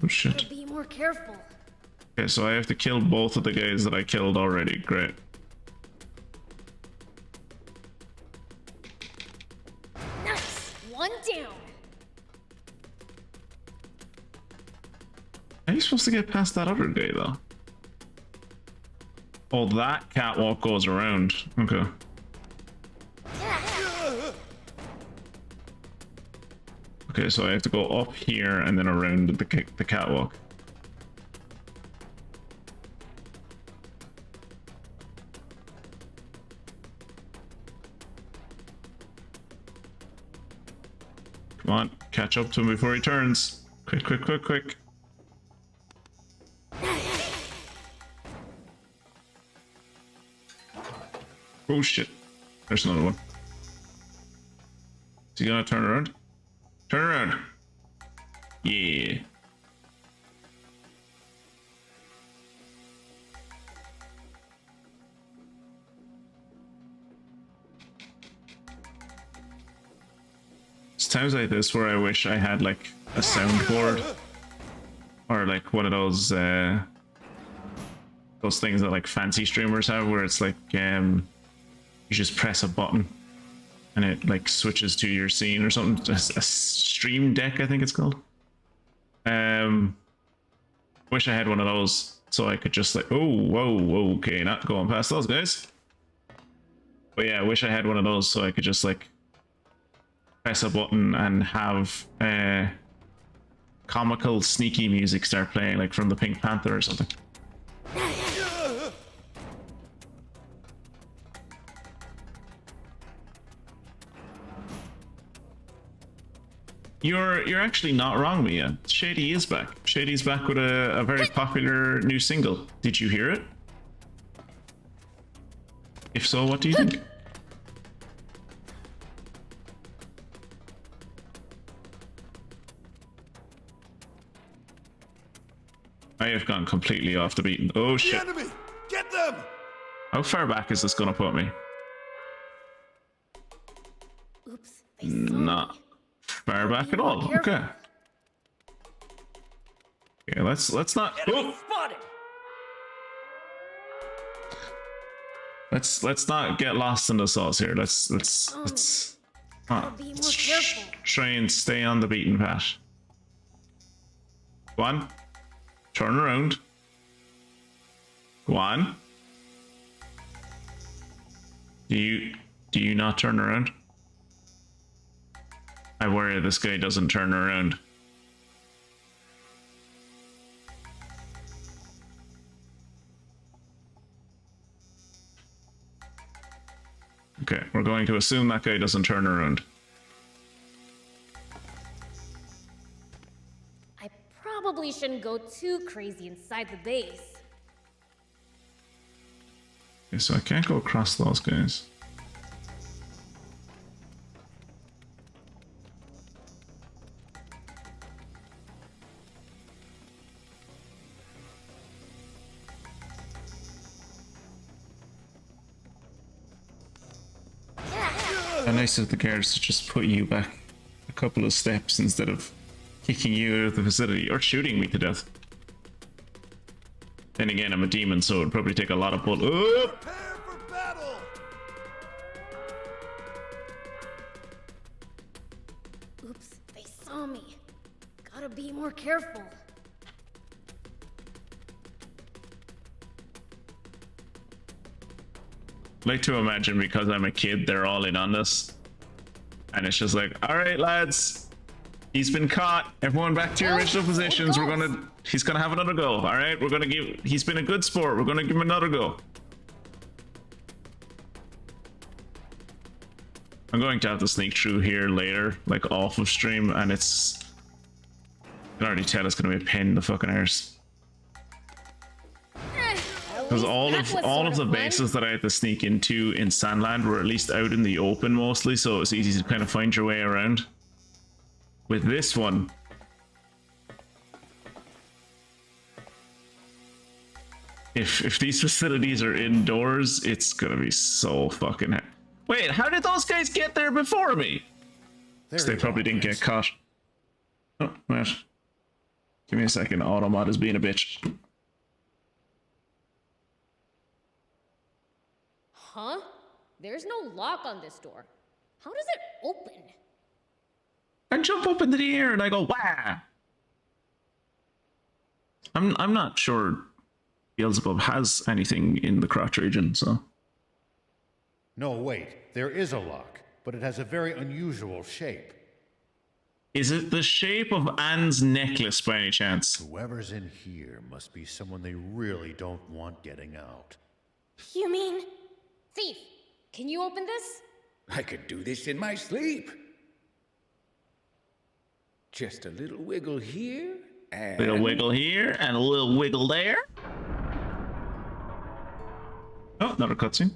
Oh shit. Gotta be more careful. Okay, so I have to kill both of the guys that I killed already. Great. Nice! One down! How are you supposed to get past that other guy, though? Oh, that catwalk goes around. Okay. Okay, so I have to go up here and then around the catwalk. Come on, catch up to him before he turns. Quick, quick, quick, quick. Oh shit. There's another one. Is he gonna turn around? Turn around. Yeah. It's times like this where I wish I had like a soundboard or like one of those things that like fancy streamers have, where it's like you just press a button and it like switches to your scene or something. A stream deck, I think it's called. Wish I had one of those so I could just like, oh, whoa, okay, not going past those guys. But yeah, I wish I had one of those so I could just like press a button and have comical sneaky music start playing, like from the Pink Panther or something. You're actually not wrong, Mia. Shady is back. Shady's back with a very popular new single. Did you hear it? If so, what do you think? I have gone completely off the beaten. Oh shit. The enemy! Get them! How far back is this gonna put me? Oops. Not far back at all. Okay. Okay, let's not. Oh! Let's not get lost in the sauce here. Let's try and stay on the beaten path. Go on. Turn around. Go on. Do you not turn around? I worry this guy doesn't turn around. Okay, we're going to assume that guy doesn't turn around. I probably shouldn't go too crazy inside the base. Okay, so I can't go across those guys. How nice of the guards to just put you back a couple of steps instead of kicking you out of the facility or shooting me to death. Then again, I'm a demon, so it'd probably take a lot of bullets. Prepare for battle! Oops, they saw me. Gotta be more careful. Like to imagine, because I'm a kid, they're all in on this. And it's just like, all right, lads, he's been caught. Everyone back to your original positions. He's gonna have another go. All right, he's been a good sport. We're gonna give him another go. I'm going to have to sneak through here later, like off of stream, and I can already tell it's gonna be a pain in the fucking arse. Because all of the bases that I had to sneak into in SandLand were at least out in the open mostly, so it's easy to kind of find your way around. With this one, if these facilities are indoors, it's gonna be so fucking. Wait, how did those guys get there before me? Because they probably didn't get caught. Oh, wait. Give me a second. Automod is being a bitch. Huh? There's no lock on this door. How does it open? I jump up into the air and I go, wah! I'm not sure Beelzebub has anything in the crotch region, so. No, wait. There is a lock, but it has a very unusual shape. Is it the shape of Anne's necklace by any chance? Whoever's in here must be someone they really don't want getting out. You mean... Thief, can you open this? I could do this in my sleep. Just a little wiggle here, and... Little wiggle here, and a little wiggle there. Oh, another cutscene.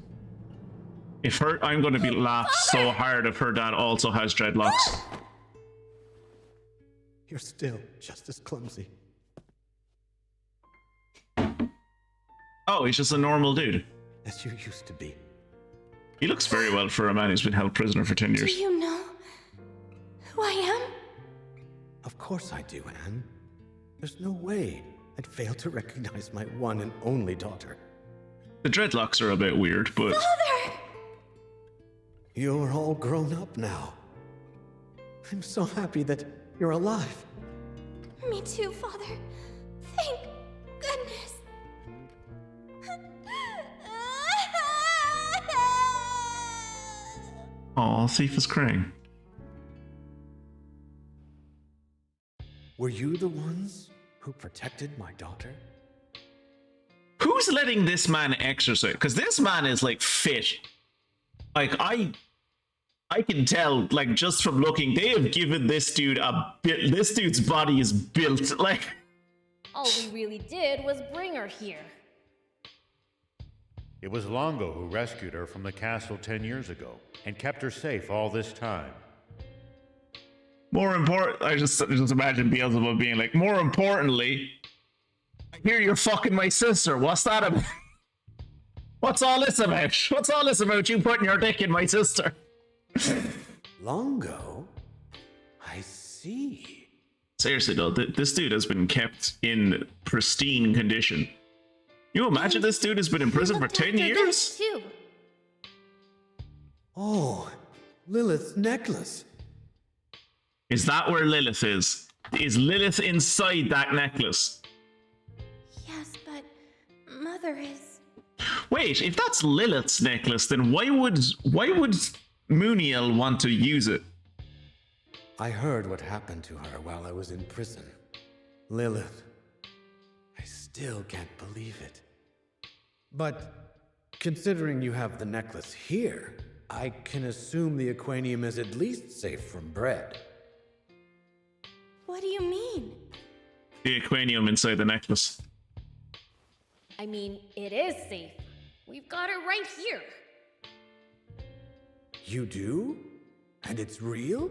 I'm going to be laughed so hard if her dad also has dreadlocks. You're still just as clumsy. Oh, he's just a normal dude. As you used to be. He looks very well for a man who's been held prisoner for 10 years. Do you know who I am? Of course I do, Anne. There's no way I'd fail to recognize my one and only daughter. The dreadlocks are a bit weird, but... Father! You're all grown up now. I'm so happy that you're alive. Me too, Father. Thank goodness. Aw, Thief is crying. Were you the ones who protected my daughter? Who's letting this man exercise? Because this man is like fit. Like I can tell, like just from looking, they have given this dude a bit. This dude's body is built like. All we really did was bring her here. It was Longo who rescued her from the castle 10 years ago and kept her safe all this time. More important, I just imagine Beelzebub being like, more importantly, I hear you're fucking my sister. What's that about? What's all this about? What's all this about you putting your dick in my sister? Longo? I see. Seriously though, this dude has been kept in pristine condition. You imagine this dude has been in prison for 10 years? Too. Oh, Lilith's necklace. Is that where Lilith is? Is Lilith inside that necklace? Yes, but Mother is... Wait, if that's Lilith's necklace, then why would Muniel want to use it? I heard what happened to her while I was in prison. Lilith. I still can't believe it. But considering you have the necklace here, I can assume the Aquanium is at least safe from bread. What do you mean? The Aquanium inside the necklace. I mean, it is safe. We've got it right here. You do? And it's real?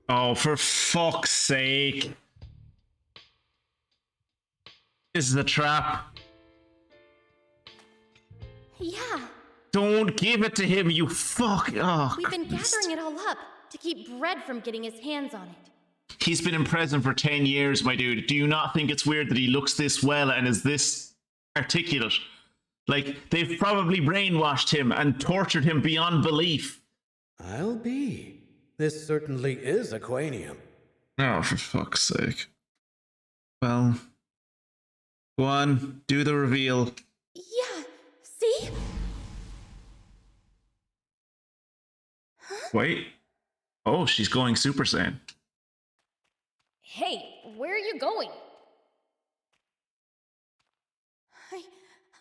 Oh, for fuck's sake. This is a trap. Yeah, Don't give it to him, you fuck. Oh, We've been gathering it all up to keep Bread from getting his hands on it. he's been in prison for 10 years, my dude. Do you not think it's weird that he looks this well and is this articulate? Like, they've probably brainwashed him and tortured him beyond belief. I'll be. This certainly is Aquanium. Oh, for fuck's sake. Well, go on, do the reveal. Yeah, see? Wait. Oh, she's going Super Saiyan. Hey, where are you going?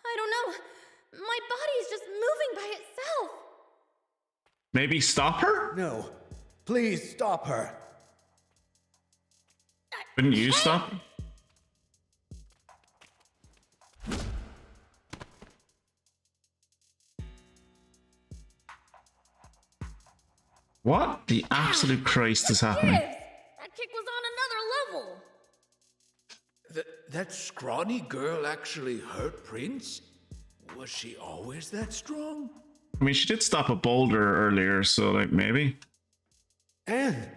I don't know. My body's just moving by itself. Maybe stop her? No. Please stop her. Couldn't you stop her? What the absolute Christ is happening? That kick was on another level. That scrawny girl actually hurt Prince? Was she always that strong? I mean, she did stop a boulder earlier, so, like, maybe. Anne!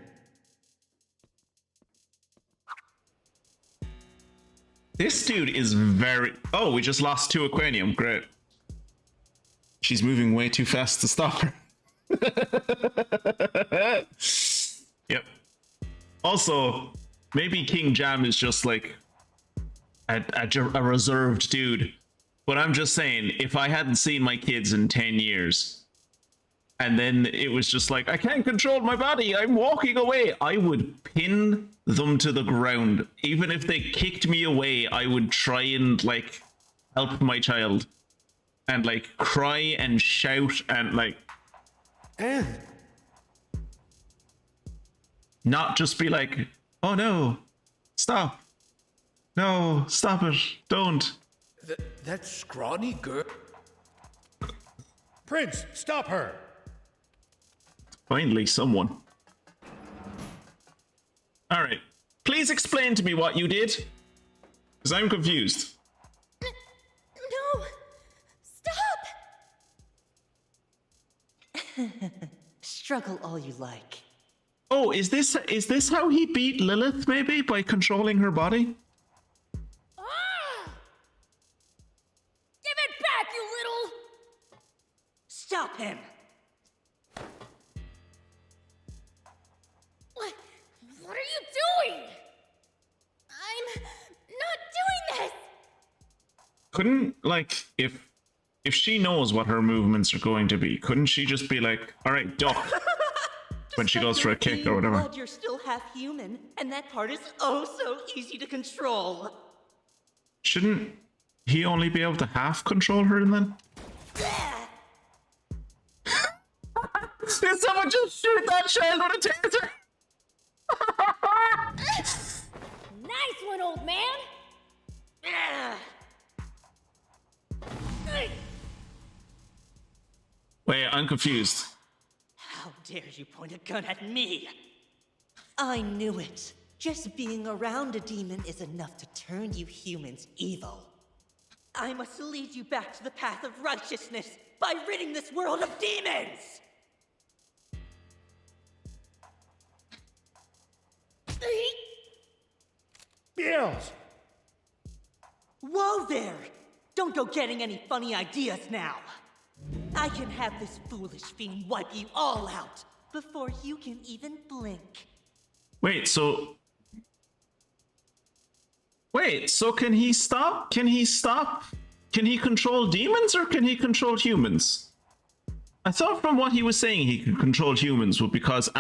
This dude is very... Oh, we just lost 2 Aquanium. Great. She's moving way too fast to stop her. Yep. Also, maybe King Jam is just like a reserved dude. But I'm just saying, if I hadn't seen my kids in 10 years, and then it was just like, I can't control my body, I'm walking away, I would pin them to the ground. Even if they kicked me away, I would try and, like, help my child. And, like, cry and shout and, like... Anne! Not just be like, oh no, stop. No, stop it, don't. That scrawny girl... Prince, stop her! Finally, someone. Alright, please explain to me what you did. Because I'm confused. No! Stop! Struggle all you like. Oh, is this how he beat Lilith, maybe? By controlling her body? Ah! Give it back, you little... Stop him! What are you doing? I'm not doing this! Couldn't, like, if she knows what her movements are going to be, couldn't she just be like, alright, duck, when she goes for a kick or whatever? But you're still half human, and that part is oh so easy to control. Shouldn't he only be able to half control her then? Did someone just shoot that child with a taser? Nice one, old man! Wait, I'm confused. How dare you point a gun at me? I knew it. Just being around a demon is enough to turn you humans evil. I must lead you back to the path of righteousness by ridding this world of demons! Beelz! Whoa there! Don't go getting any funny ideas now! I can have this foolish fiend wipe you all out before you can even blink. Wait, so can he stop? Can he stop? Can he control demons or can he control humans? I thought from what he was saying he could control humans because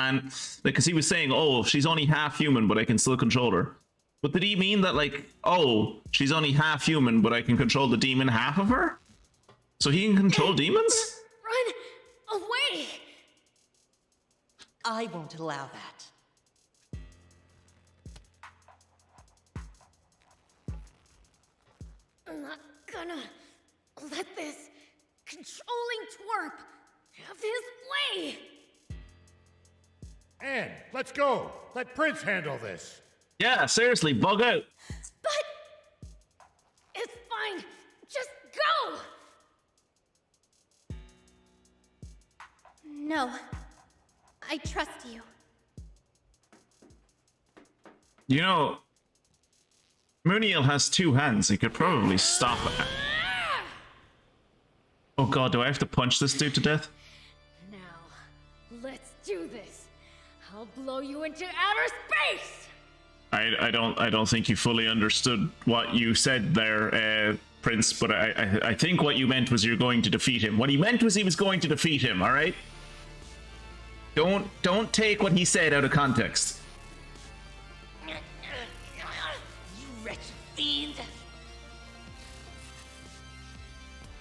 he was saying, oh, she's only half human, but I can still control her. But did he mean that, like, oh, she's only half human, but I can control the demon half of her? So he can control demons? Run away! I won't allow that. I'm not gonna let this controlling twerp have his way! Anne, let's go! Let Prince handle this! Yeah, seriously, bug out. But... it's fine. Just go! No. I trust you. You know, Muniel has 2 hands. He could probably stop it. Oh god, do I have to punch this dude to death? Now, let's do this. I'll blow you into outer space! I don't think you fully understood what you said there, Prince, but I think what you meant was you're going to defeat him. What he meant was he was going to defeat him, alright? Don't take what he said out of context. You wretched fiend!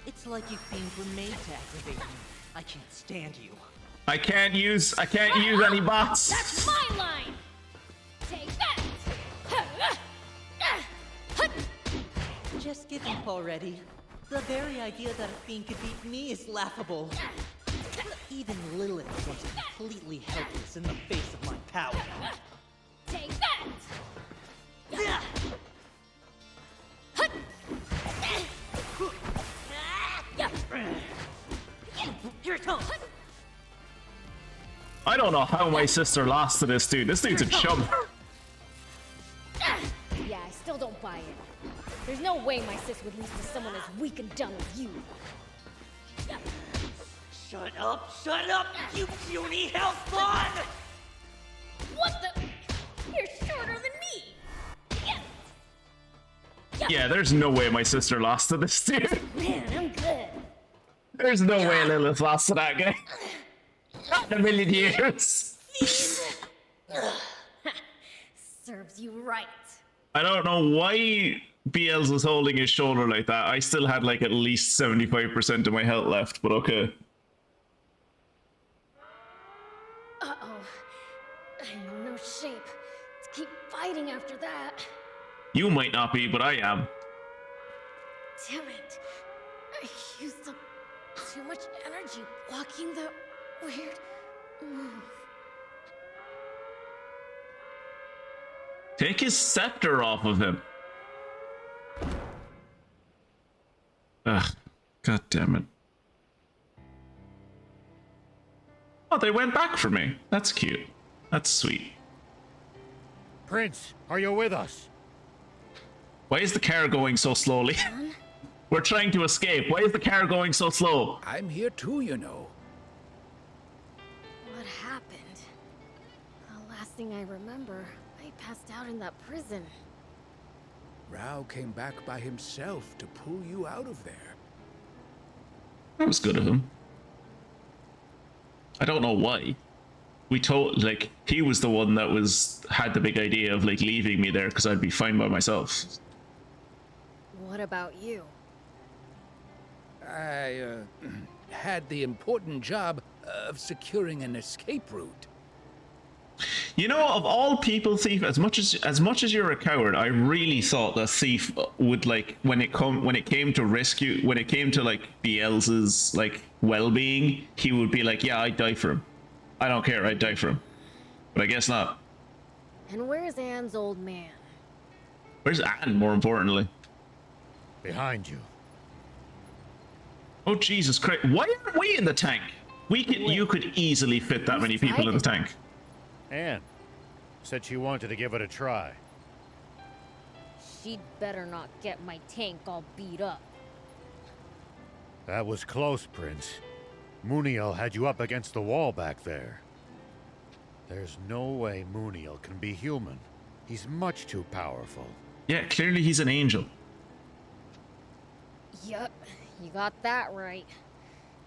It's like you fiends were made to aggravate me. I can't stand you. I can't use any bots. That's my line! Take that! Just give up already. The very idea that a fiend could beat me is laughable. Even Lilith was completely helpless in the face of my power. Take that! Here it comes! I don't know how my sister lost to this dude. This dude's a chump. Yeah, I still don't buy it. There's no way my sis would lose to someone as weak and dumb as you. Shut up, you puny hell spawn! What the? You're shorter than me! Yeah, there's no way my sister lost to this dude. Man, I'm good. There's no way Lilith lost to that guy. Not in a million years. Serves you right. I don't know why Beelz was holding his shoulder like that. I still had like at least 75% of my health left, but okay. Uh-oh. I'm in no shape to keep fighting after that. You might not be, but I am. Damn it. I used up too much energy blocking that weird move. Take his scepter off of him. Ugh, god damn it. Oh, they went back for me. That's cute. That's sweet. Prince, are you with us? Why is the car going so slowly? We're trying to escape. Why is the car going so slow? I'm here too, you know. What happened? The last thing I remember, I passed out in that prison. Rao came back by himself to pull you out of there. That was good of him. I don't know why. He was the one that had the big idea of like leaving me there because I'd be fine by myself. What about you? I had the important job of securing an escape route. You know, of all people, Thief, as much as you're a coward, I really thought that Thief would like when it came to like Beelz's like well-being, he would be like, yeah, I'd die for him. I don't care, I'd die for him. But I guess not. And where's Anne's old man? Where's Anne, more importantly? Behind you. Oh Jesus Christ! Why aren't we in the tank? You could easily fit that many people in the tank. Anne said she wanted to give it a try. She'd better not get my tank all beat up. That was close, Prince. Muniel had you up against the wall back there. There's no way Muniel can be human. He's much too powerful. Yeah, clearly he's an angel. Yup, you got that right.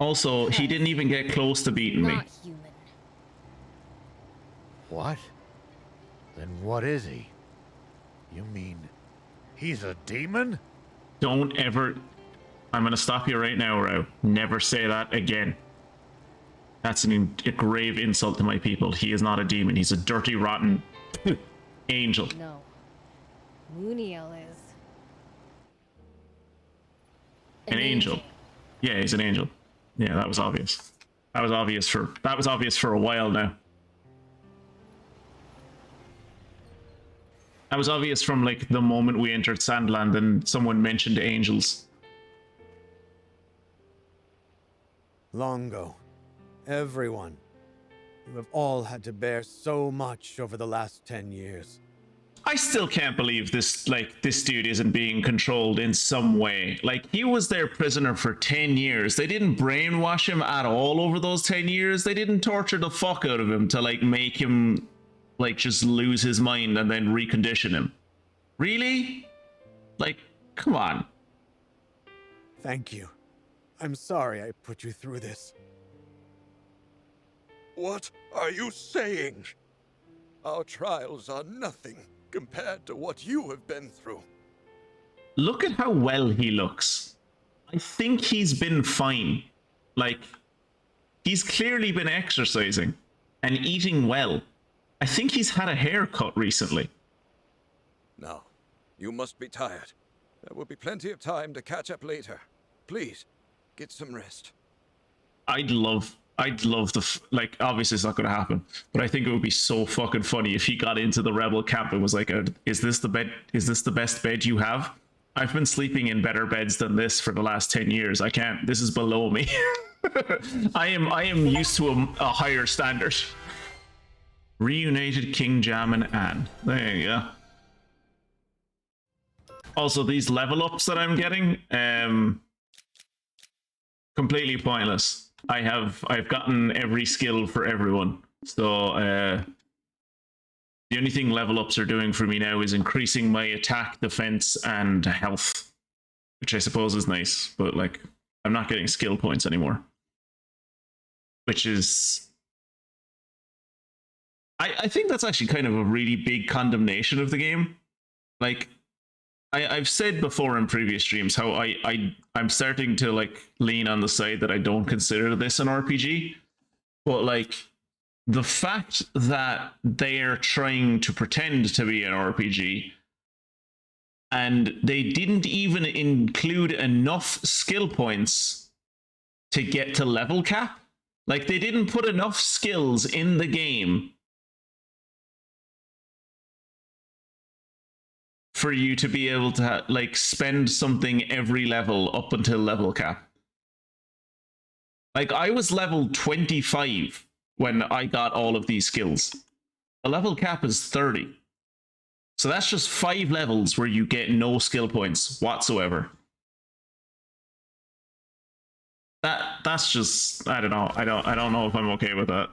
Also, he didn't even get close to beating me. Not human. What? Then what is he? You mean he's a demon? Don't ever... I'm gonna stop you right now, Rao. Never say that again. That's a grave insult to my people. He is not a demon. He's a dirty, rotten angel. No. Muniel is... An angel. Yeah, he's an angel. Yeah, that was obvious. That was obvious for a while now. That was obvious from like the moment we entered SandLand and someone mentioned angels. Long ago, everyone. You have all had to bear so much over the last 10 years. I still can't believe this dude isn't being controlled in some way. Like, he was their prisoner for 10 years. They didn't brainwash him at all over those 10 years. They didn't torture the fuck out of him to, like, make him, like, just lose his mind and then recondition him. Really? Like, come on. Thank you. I'm sorry I put you through this. What are you saying? Our trials are nothing compared to what you have been through. Look at how well he looks. I think he's been fine. Like, he's clearly been exercising and eating well. I think he's had a haircut recently. Now, you must be tired. There will be plenty of time to catch up later. Please, get some rest. I'd love like, obviously it's not going to happen, but I think it would be so fucking funny if he got into the rebel camp and was like, is this the best bed you have? I've been sleeping in better beds than this for the last 10 years. I can't, this is below me. I am used to a higher standard. Reunited King Jam and Anne. There you go. Also, these level ups that I'm getting, completely pointless. I've gotten every skill for everyone. So the only thing level ups are doing for me now is increasing my attack, defense, and health, which I suppose is nice. But like, I'm not getting skill points anymore, which is, I think that's actually kind of a really big condemnation of the game. Like, I've said before in previous streams how I'm starting to like lean on the side that I don't consider this an RPG, but like, the fact that they're trying to pretend to be an RPG and they didn't even include enough skill points to get to level cap, like they didn't put enough skills in the game for you to be able to like spend something every level up until level cap. Like, I was level 25 when I got all of these skills. The level cap is 30. So that's just 5 levels where you get no skill points whatsoever. That's just, I don't know. I don't know if I'm okay with that.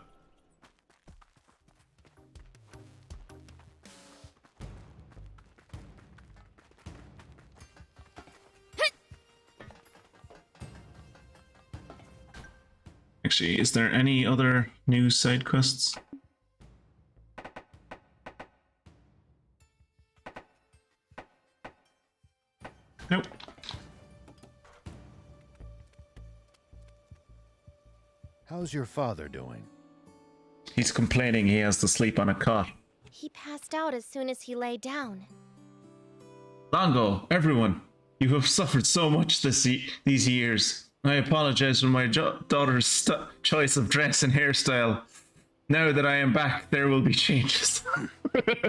Actually, is there any other new side quests? Nope. How's your father doing? He's complaining he has to sleep on a cot. He passed out as soon as he lay down. Longo, everyone, you have suffered so much these years. I apologize for my daughter's choice of dress and hairstyle. Now that I am back, there will be changes.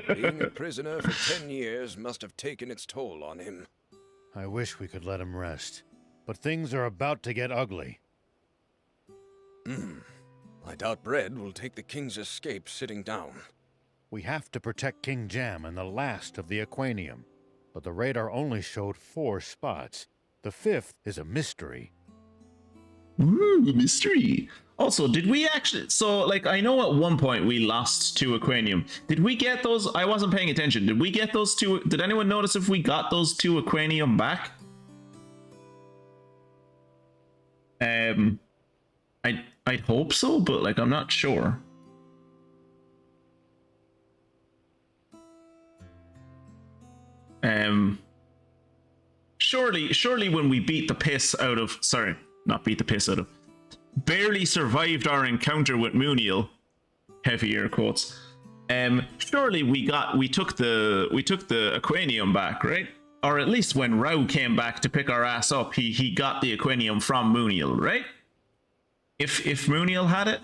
Being a prisoner for 10 years must have taken its toll on him. I wish we could let him rest, but things are about to get ugly. I doubt Bread will take the king's escape sitting down. We have to protect King Jam and the last of the Aquanium, but the radar only showed 4 spots. The 5th is a mystery. Ooh, mystery. Also, did we actually... So, like, I know at one point we lost 2 Aquanium. Did we get those? I wasn't paying attention. Did we get those 2? Did anyone notice if we got those 2 Aquanium back? I'd hope so, but, like, I'm not sure. Surely when we beat the piss out of... Sorry. Not beat the piss out of, barely survived our encounter with Muniel, heavy air quotes. Surely we took the Aquanium back, right? Or at least when Rao came back to pick our ass up, he got the Aquanium from Muniel, right? If Muniel had it,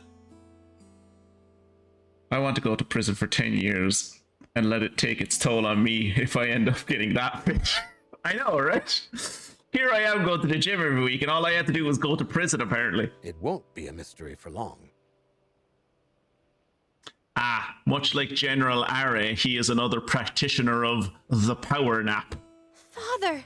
I want to go to prison for 10 years and let it take its toll on me if I end up getting that bitch. I know, right? Here I am going to the gym every week, and all I had to do was go to prison, apparently. It won't be a mystery for long. Ah, much like General Are, he is another practitioner of the power nap. Father!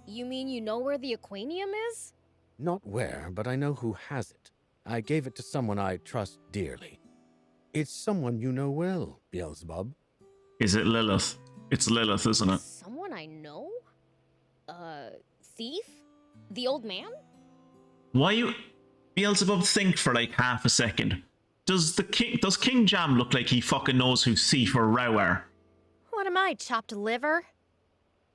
You mean you know where the aquanium is? Not where, but I know who has it. I gave it to someone I trust dearly. It's someone you know well, Beelzebub. Is it Lilith? It's Lilith, isn't it? Someone I know? Thief? The old man? Why you... Beelzebub, think for like half a second. Does King Jam look like he fucking knows who Thief or Row are? What am I, chopped liver?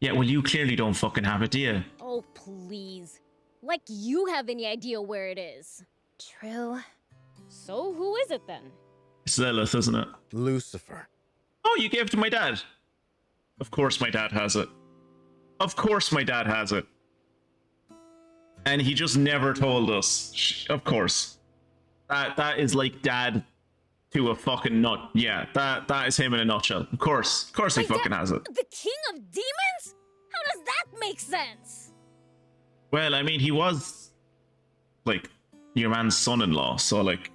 Yeah, well, you clearly don't fucking have it, do you? Oh, please. Like you have any idea where it is. True. So who is it then? It's Lilith, isn't it? Lucifer. Oh, you gave it to my dad. Of course my dad has it. Of course my dad has it. And he just never told us. Of course. That is like dad to a fucking nut. Yeah, that is him in a nutshell. Of course he fucking has it. The king of demons? How does that make sense? Well, I mean, he was like your man's son-in-law, so like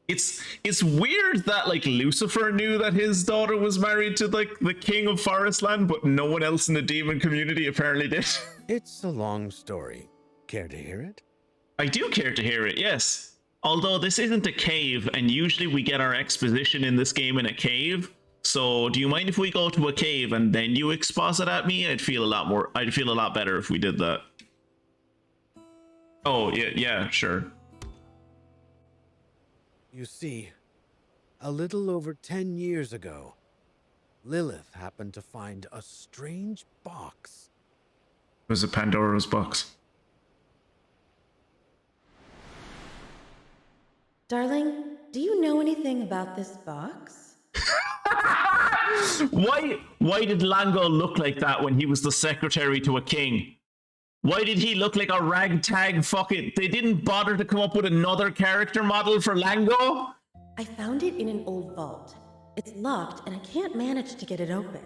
it's weird that like Lucifer knew that his daughter was married to like the king of ForestLand, but no one else in the demon community apparently did. It's a long story. Care to hear it? I do care to hear it, yes. Although this isn't a cave, and usually we get our exposition in this game in a cave. So do you mind if we go to a cave and then you exposit at me? I'd feel a lot better if we did that. Oh, yeah, sure. You see, a little over 10 years ago, Lilith happened to find a strange box. It was a Pandora's box. Darling, do you know anything about this box? Why did Lango look like that when he was the secretary to a king? Why did he look like a ragtag fucking... They didn't bother to come up with another character model for Lango? I found it in an old vault. It's locked and I can't manage to get it open.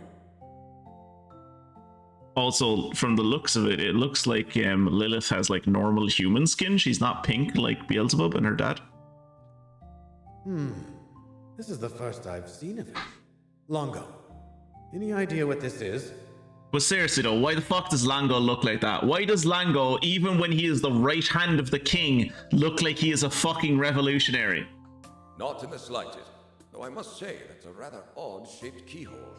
Also, from the looks of it, it looks like Lilith has like normal human skin. She's not pink like Beelzebub and her dad. This is the first I've seen of it. Longo, any idea what this is? But seriously though, why the fuck does Lango look like that? Why does Lango, even when he is the right hand of the king, look like he is a fucking revolutionary? Not in the slightest. Though I must say, that's a rather odd-shaped keyhole.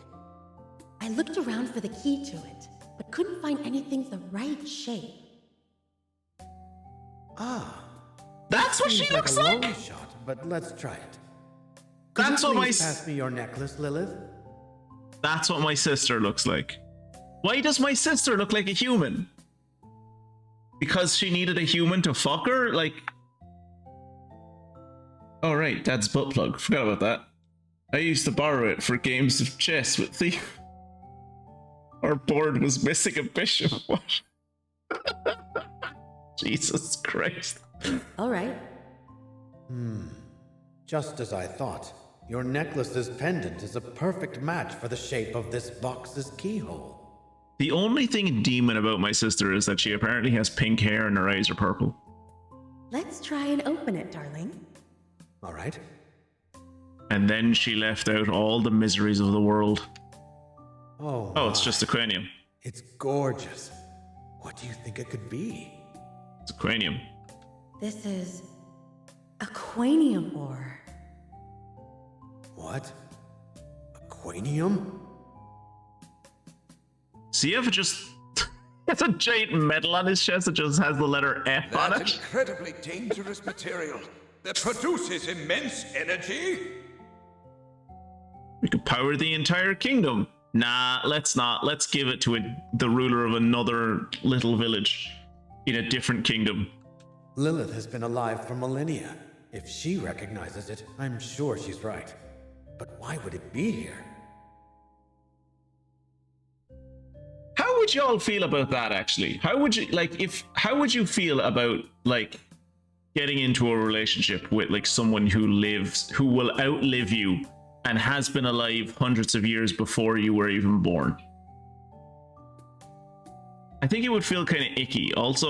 I looked around for the key to it, but couldn't find anything the right shape. Ah. That's what she looks like! like? A long shot, but let's try it. That's what pass me your necklace, Lilith? That's what my sister looks like. Why does my sister look like a human? Because she needed a human to fuck her? Like... Oh right, Dad's butt plug. Forgot about that. I used to borrow it for games of chess with Thief. Our board was missing a bishop. What? Jesus Christ. All right. Just as I thought. Your necklace's pendant is a perfect match for the shape of this box's keyhole. The only thing demon about my sister is that she apparently has pink hair and her eyes are purple. Let's try and open it, darling. All right. And then she left out all the miseries of the world. Oh, it's just aquanium. It's gorgeous. What do you think it could be? It's aquanium. This is aquanium ore. What? Aquanium? See if it just... It's a giant medal on his chest that just has the letter F on That it. incredibly dangerous material that produces immense energy? We could power the entire kingdom. Nah, let's not. Let's give it to the ruler of another little village in a different kingdom. Lilith has been alive for millennia. If she recognizes it, I'm sure she's right. But why would it be here? How would y'all feel about that, actually? How would you, how would you feel about, like, getting into a relationship with, like, someone who will outlive you and has been alive hundreds of years before you were even born? I think it would feel kind of icky. Also,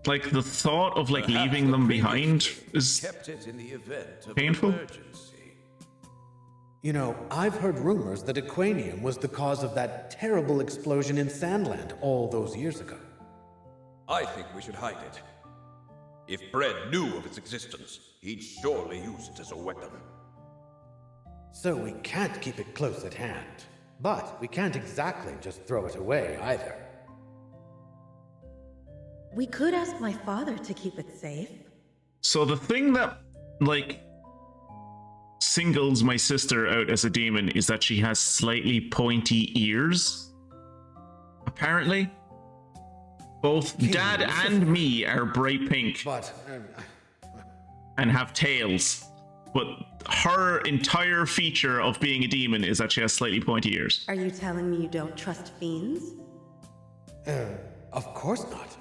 Like, the thought of, like, leaving them behind is kept it in the event of painful. emergency. You know, I've heard rumors that Aquanium was the cause of that terrible explosion in SandLand all those years ago. I think we should hide it. If Bread knew of its existence, he'd surely use it as a weapon. So we can't keep it close at hand. But we can't exactly just throw it away either. We could ask my father to keep it safe. So the thing that, like, singles my sister out as a demon is that she has slightly pointy ears. Apparently. Both Dad and me are bright pink. And have tails. But her entire feature of being a demon is that she has slightly pointy ears. Are you telling me you don't trust fiends? Of course not.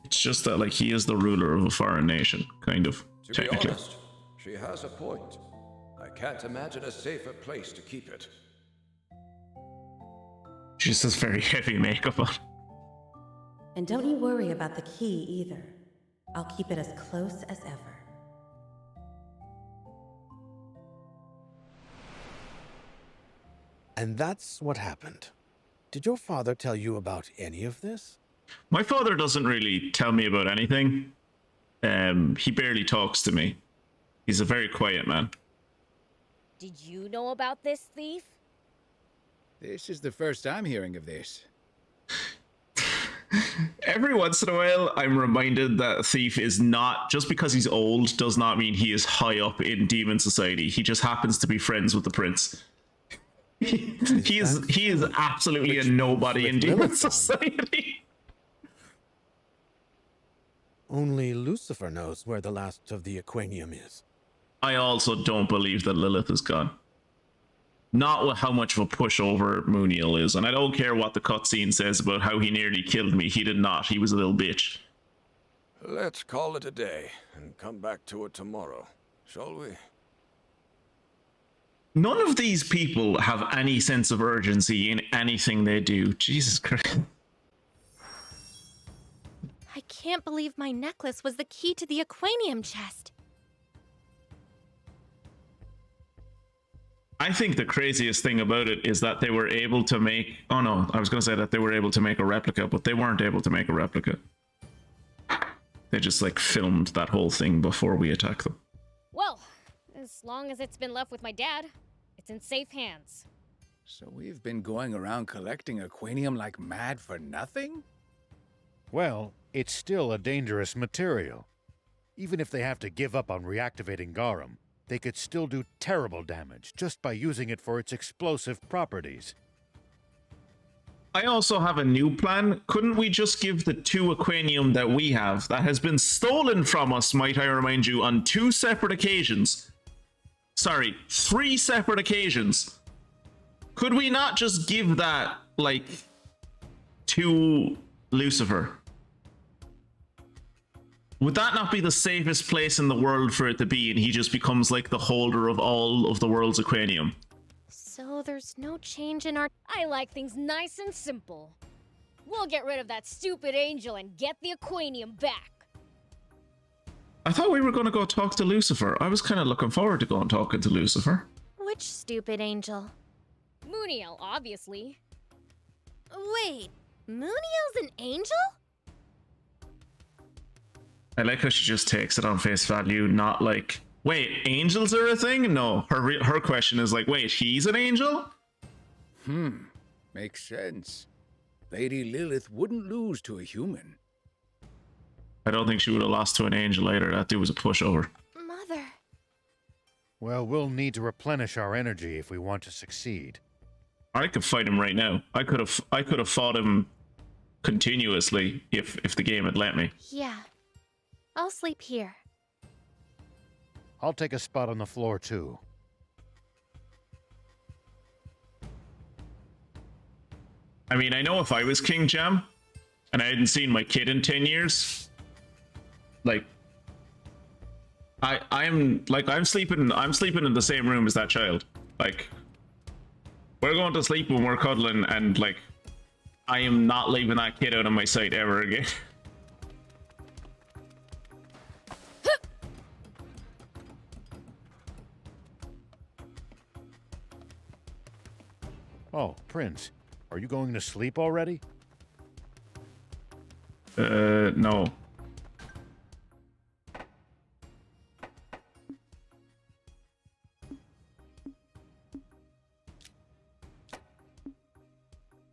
It's just that, like, he is the ruler of a foreign nation, kind of, To be technically. honest, she has a point. I can't imagine a safer place to keep it. She just has very heavy makeup on. And don't you worry about the key either. I'll keep it as close as ever. And that's what happened. Did your father tell you about any of this? My father doesn't really tell me about anything. He barely talks to me. He's a very quiet man. Did you know about this thief? This is the first I'm hearing of this. Every once in a while, I'm reminded that a thief is not, just because he's old, does not mean he is high up in demon society. He just happens to be friends with the prince. He is absolutely a nobody in demon society. Only Lucifer knows where the last of the Aquanium is. I also don't believe that Lilith is gone. Not with how much of a pushover Mooniel is, and I don't care what the cutscene says about how he nearly killed me. He did not. He was a little bitch. Let's call it a day and come back to it tomorrow, shall we? None of these people have any sense of urgency in anything they do. Jesus Christ. I can't believe my necklace was the key to the Aquanium chest. I think the craziest thing about it is that they were able to make... Oh no, I was going to say that they were able to make a replica, but they weren't able to make a replica. They just, like, filmed that whole thing before we attacked them. Well, as long as it's been left with my dad, it's in safe hands. So we've been going around collecting Aquanium like mad for nothing? Well, it's still a dangerous material. Even if they have to give up on reactivating Garum, they could still do terrible damage just by using it for its explosive properties. I also have a new plan. Couldn't we just give the 2 Aquanium that we have, that has been stolen from us, might I remind you, on 2 separate occasions? Sorry, 3 separate occasions. Could we not just give that, like, to Lucifer? Would that not be the safest place in the world for it to be, and he just becomes like the holder of all of the world's Aquanium? So there's no change in our... I like things nice and simple. We'll get rid of that stupid angel and get the Aquanium back. I thought we were going to go talk to Lucifer. I was kind of looking forward to going talking to Lucifer. Which stupid angel? Mooniel, obviously. Wait, Mooniel's an angel? I like how she just takes it on face value, not like, wait, angels are a thing? No, her question is like, wait, he's an angel? Makes sense. Lady Lilith wouldn't lose to a human. I don't think she would have lost to an angel either. That dude was a pushover. Mother. Well, we'll need to replenish our energy if we want to succeed. I could fight him right now. I could have fought him continuously if the game had let me. Yeah. I'll sleep here. I'll take a spot on the floor, too. I mean, I know if I was King Jam, and I hadn't seen my kid in 10 years, like, I'm sleeping in the same room as that child. Like, we're going to sleep when we're cuddling, and, like, I am not leaving that kid out of my sight ever again. Oh, Prince, are you going to sleep already? No.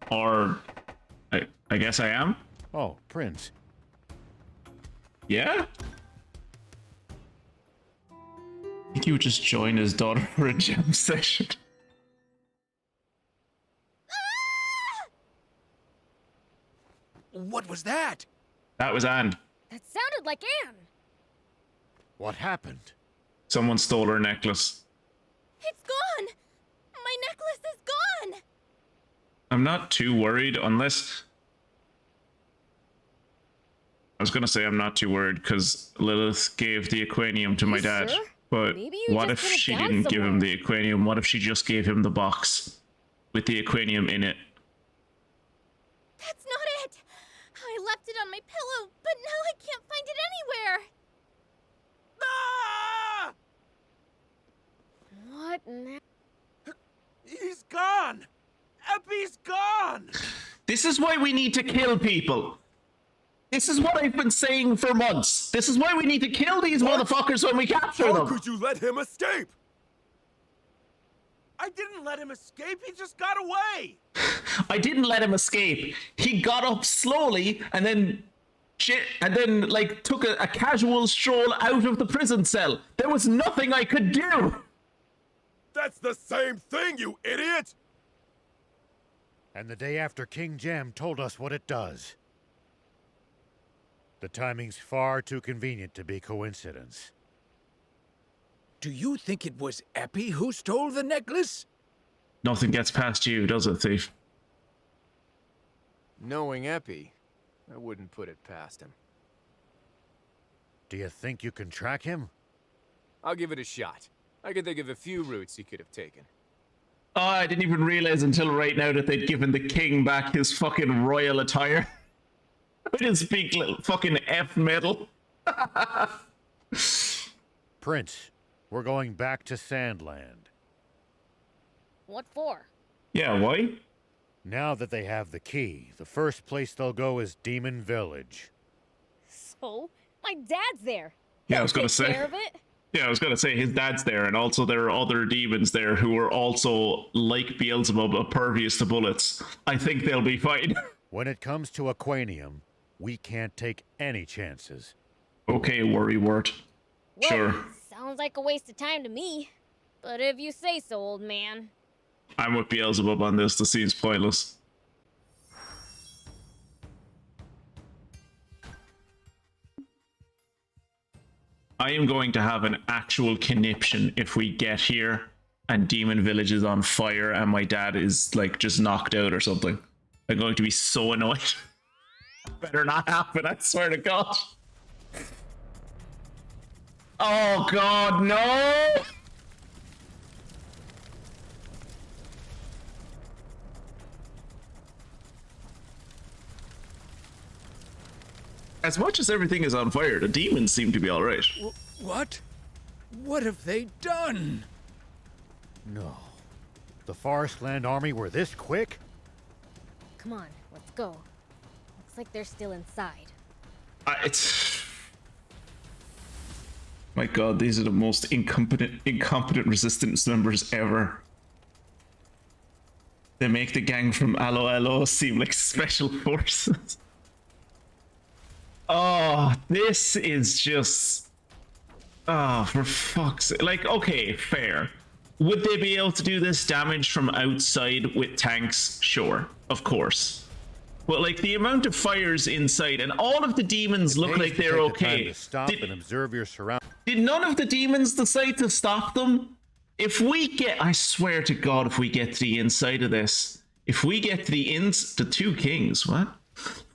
Or, I guess I am? Oh, Prince. Yeah? I think you would just join his daughter for a jam session. What was that? That was Anne. That sounded like Anne. What happened? Someone stole her necklace. It's gone! My necklace is gone! I'm not too worried unless... I was gonna say I'm not too worried because Lilith gave the aquanium to my dad. Sure? But Maybe you what just if put it she down didn't give him somewhere. the aquanium? What if she just gave him the box with the aquanium in it? That's not it! I left it on my pillow, but now I can't find it anywhere! What now? He's gone! Epi's gone! This is why we need to kill people. This is what I've been saying for months. This is why we need to kill these motherfuckers when we capture How them. could you let him escape? I didn't let him escape, he just got away! I didn't let him escape. He got up slowly and then like took a casual stroll out of the prison cell. There was nothing I could do. That's the same thing, you idiot! And the day after King Jem told us what it does. The timing's far too convenient to be coincidence. Do you think it was Epi who stole the necklace? Nothing gets past you, does it, thief? Knowing Epi, I wouldn't put it past him. Do you think you can track him? I'll give it a shot. I can think of a few routes he could have taken. Oh, I didn't even realize until right now that they'd given the king back his fucking royal attire. I didn't speak fucking F metal. Prince, we're going back to SandLand. What for? Yeah, why? Now that they have the key, the first place they'll go is Demon Village. So? My dad's there. Yeah, I He'll was gonna take say. care of it. Yeah, I was gonna say his dad's there, and also there are other demons there who are also, like Beelzebub, impervious to bullets. I think they'll be fine. When it comes to Aquanium, we can't take any chances. Okay, worrywart. Well, Sure. Sounds like a waste of time to me. But if you say so, old man. I'm with Beelzebub on this. This seems pointless. I am going to have an actual conniption if we get here and Demon Village is on fire and my dad is like just knocked out or something. I'm going to be so annoyed. Better not happen, I swear to God. Oh God, no! As much as everything is on fire, the demons seem to be alright. What? What have they done? No. The ForestLand army were this quick? Come on, let's go. Looks like they're still inside. It's... My God, these are the most incompetent resistance members ever. They make the gang from Allo Allo seem like special forces. Oh, this is just... Oh, for fuck's sake. Like, okay, fair. Would they be able to do this damage from outside with tanks? Sure, of course. But like the amount of fires inside, and all of the demons look like they're okay. Stop and observe your surroundings. Did none of the demons decide to stop them? If we get, I swear to God, if we get to the inside of this, if we get to the two kings, what?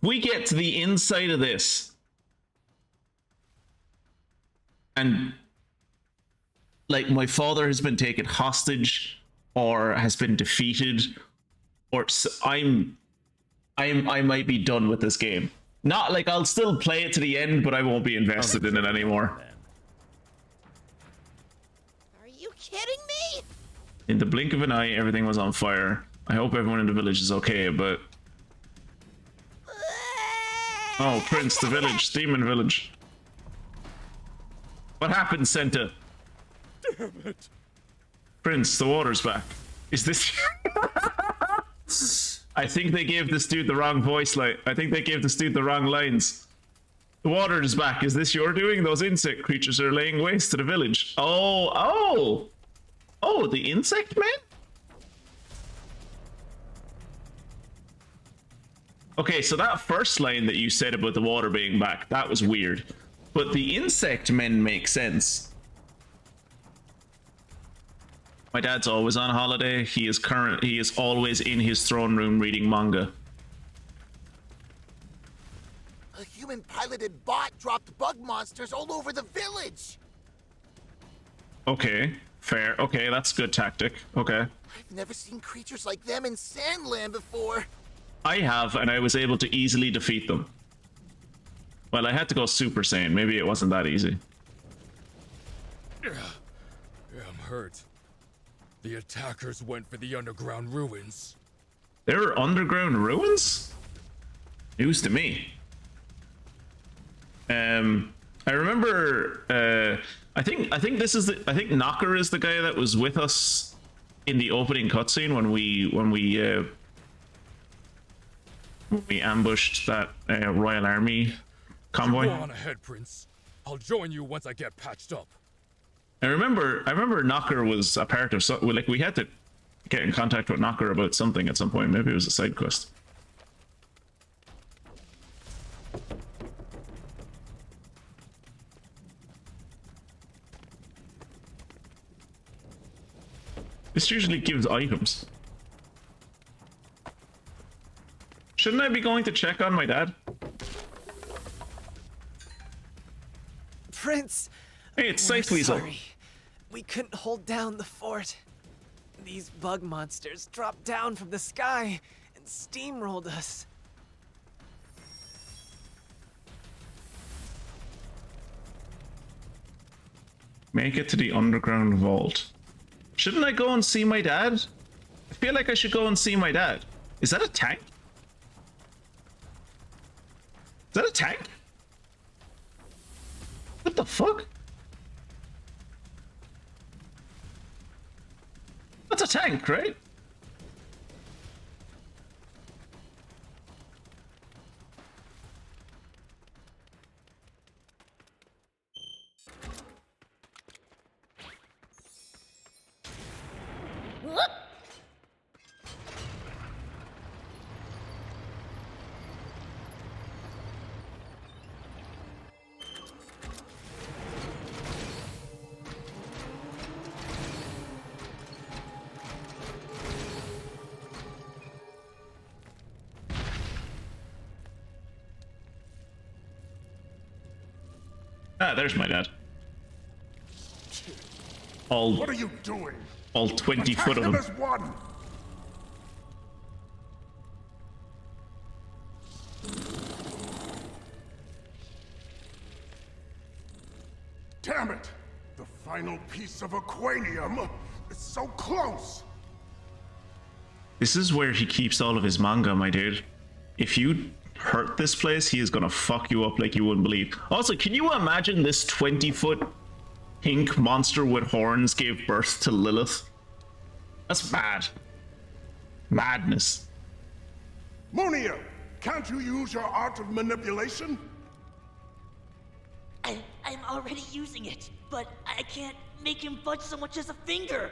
We get to the inside of this, and like my father has been taken hostage, or has been defeated, or I might be done with this game. Not like I'll still play it to the end, but I won't be invested in it anymore. Are you kidding me? In the blink of an eye, everything was on fire. I hope everyone in the village is okay, but... Oh, Prince, the village. Demon village. What happened, Senta? Damn it. Prince, the water's back. Is this... I think they gave this dude the wrong voice line. I think they gave this dude the wrong lines. The water is back. Is this your doing? Those insect creatures are laying waste to the village. Oh, the insect man? Okay, so that first line that you said about the water being back, that was weird. But the insect men make sense. My dad's always on holiday. He is always in his throne room reading manga. A human-piloted bot dropped bug monsters all over the village. Okay, fair. Okay, that's good tactic. Okay. I've never seen creatures like them in SandLand before. I have, and I was able to easily defeat them. Well, I had to go Super Saiyan. Maybe it wasn't that easy. Yeah, I'm hurt. The attackers went for the underground ruins. There are underground ruins? News to me. I remember. I think this is the. I think Knocker is the guy that was with us in the opening cutscene when we ambushed that Royal Army convoy. Go on ahead, Prince. I'll join you once I get patched up. I remember Knocker was a part of something. Like we had to get in contact with Knocker about something at some point. Maybe it was a side quest. This usually gives items. Shouldn't I be going to check on my dad? Prince! Hey, it's Safe Weasel. Sorry. We couldn't hold down the fort. These bug monsters dropped down from the sky and steamrolled us. Make it to the underground vault. Shouldn't I go and see my dad? I feel like I should go and see my dad. Is that a tank? Is that a tank? What the fuck? That's a tank, right? Ah, there's my dad. What are you doing? All 20 foot of him him. as one. Damn it! The final piece of aquanium is so close. This is where he keeps all of his manga, my dude. If you hurt this place, he is gonna fuck you up like you wouldn't believe. Also, can you imagine this 20-foot pink monster with horns gave birth to Lilith? That's mad. Madness. Monia, can't you use your art of manipulation? I'm already using it, but I can't make him budge so much as a finger.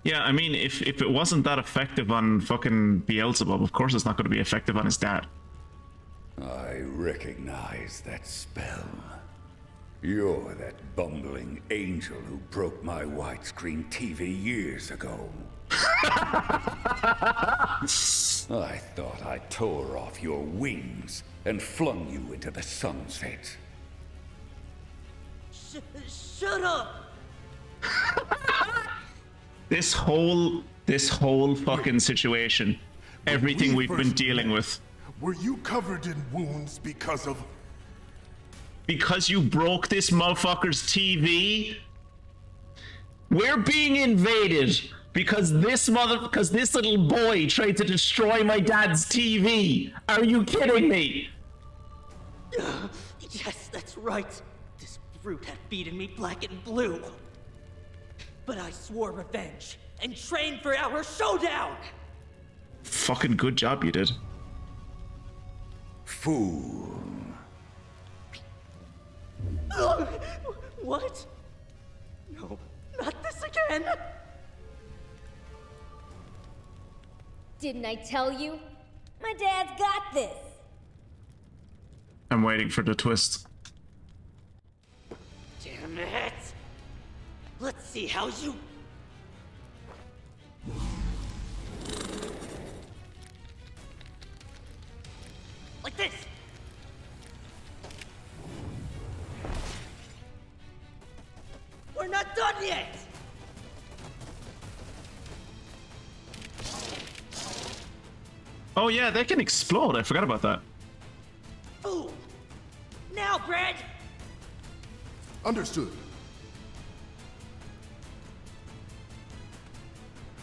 Yeah, I mean, if it wasn't that effective on fucking Beelzebub, of course it's not going to be effective on his dad. I recognize that spell. You're that bumbling angel who broke my widescreen TV years ago. I thought I tore off your wings and flung you into the sunset. Shut up! This whole fucking situation, everything we've been dealing with. Were you covered in wounds because of... Because you broke this motherfucker's TV? We're being invaded because this little boy tried to destroy my dad's TV. Are you kidding me? Yes, that's right. This brute had beaten me black and blue. But I swore revenge and trained for our showdown. Fucking good job you did. Fool. What? No, not this again. Didn't I tell you? My dad's got this. I'm waiting for the twist. Damn it. Let's see how you... Like this. We're not done yet! Oh yeah, they can explode. I forgot about that. Ooh. Now, Brad! Understood.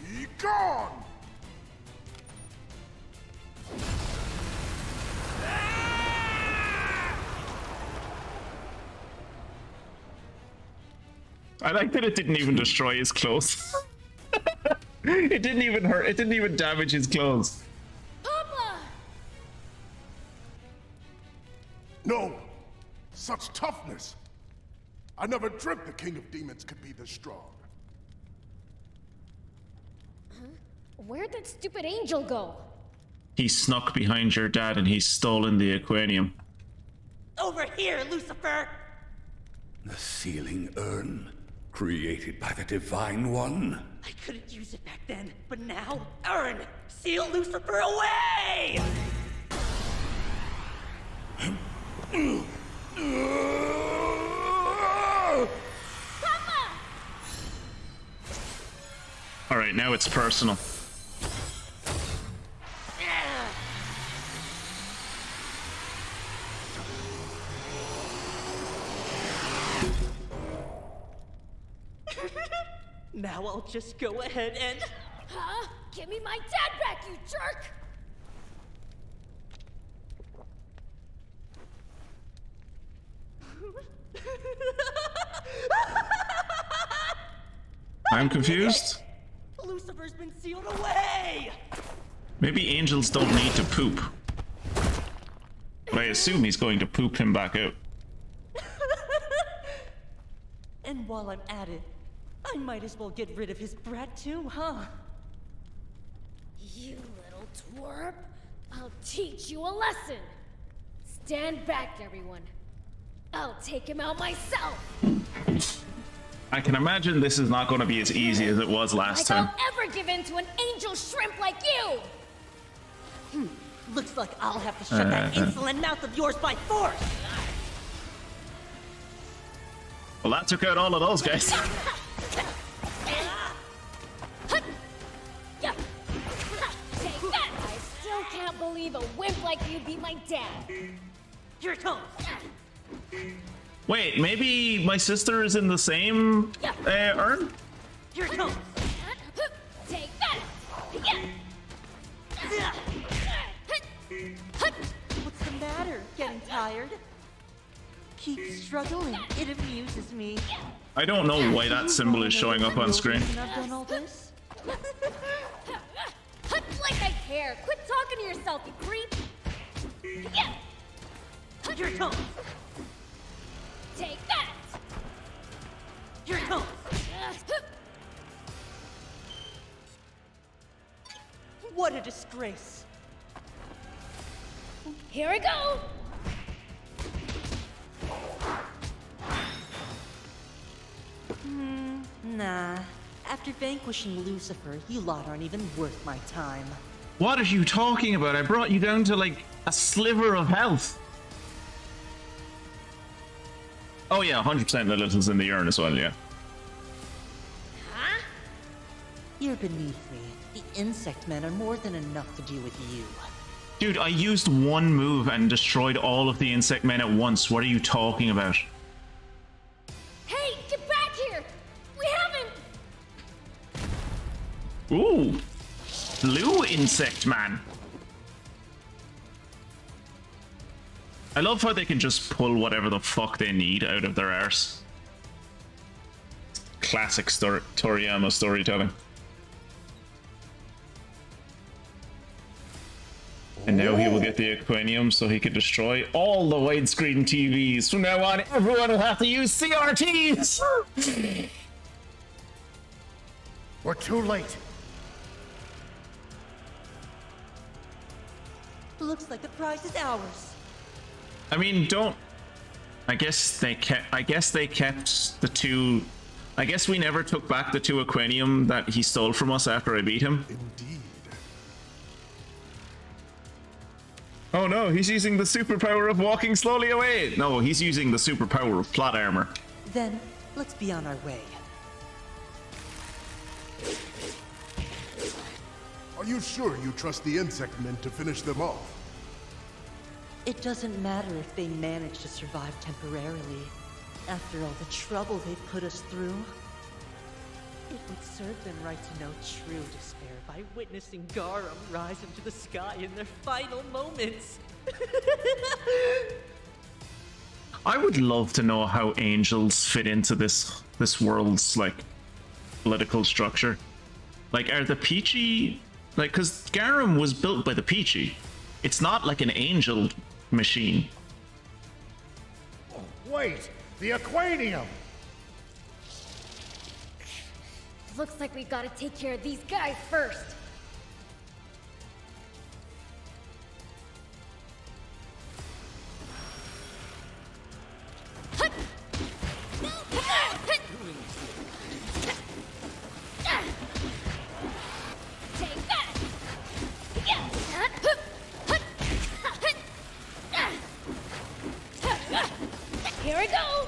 Be gone! I like that it didn't even destroy his clothes. It didn't even hurt. It didn't even damage his clothes. Papa! No! Such toughness! I never dreamt the King of Demons could be this strong. Huh? Where'd that stupid angel go? He snuck behind your dad and he's stolen the aquanium. Over here, Lucifer! The sealing urn, created by the Divine One. I couldn't use it back then, but now, Urn! Seal Lucifer away! Papa! Alright, now it's personal. Now I'll just go ahead and... Huh? Give me my dad back, you jerk! I'm confused. Lucifer's been sealed away! Maybe angels don't need to poop. But I assume he's going to poop him back out. And while I'm at it, I might as well get rid of his brat too, huh? You little twerp! I'll teach you a lesson! Stand back, everyone. I'll take him out myself! I can imagine this is not going to be as easy as it was last time. I'll ever give in to an angel shrimp like you! Looks like I'll have to shut that insolent mouth of yours by force! Well, that took out all of those guys. I still can't believe a wimp like you beat my dad. Here it comes! Wait, maybe my sister is in the same urn? Here it comes! Take that! What's the matter? Getting tired? Keep struggling. It amuses me. I don't know why that symbol is showing up on screen. I've done all this? Like I care! Quit talking to yourself, you creep! Here it comes! Take that! Here it comes! What a disgrace! Here we go! Nah. After vanquishing Lucifer, you lot aren't even worth my time. What are you talking about? I brought you down to like a sliver of health. Oh yeah, 100% Lilith's in the urn as well, yeah. Huh? You're beneath me. The insect men are more than enough to do with you. Dude, I used one move and destroyed all of the insect men at once. What are you talking about? Hey, get back here! We haven't... Ooh, blue insect man. I love how they can just pull whatever the fuck they need out of their arse. Classic Toriyama storytelling. And now he will get the Aquanium so he can destroy all the widescreen TVs. From now on, everyone will have to use CRTs! We're too late. Looks like the prize is ours. I mean, don't... I guess they kept the two... I guess we never took back the two Aquanium that he stole from us after I beat him. Indeed. Oh no, he's using the superpower of walking slowly away. No, he's using the superpower of plot armor. Then, let's be on our way. Are you sure you trust the insect men to finish them off? It doesn't matter if they manage to survive temporarily. After all the trouble they've put us through, it would serve them right to know true despair by witnessing Garum rise into the sky in their final moments. I would love to know how angels fit into this world's like political structure. Like, are the Peachy, like, because Garum was built by the Peachy. It's not like an angel machine. Oh, wait, the Aquanium. Looks like we gotta take care of these guys first. Take that! Here we go!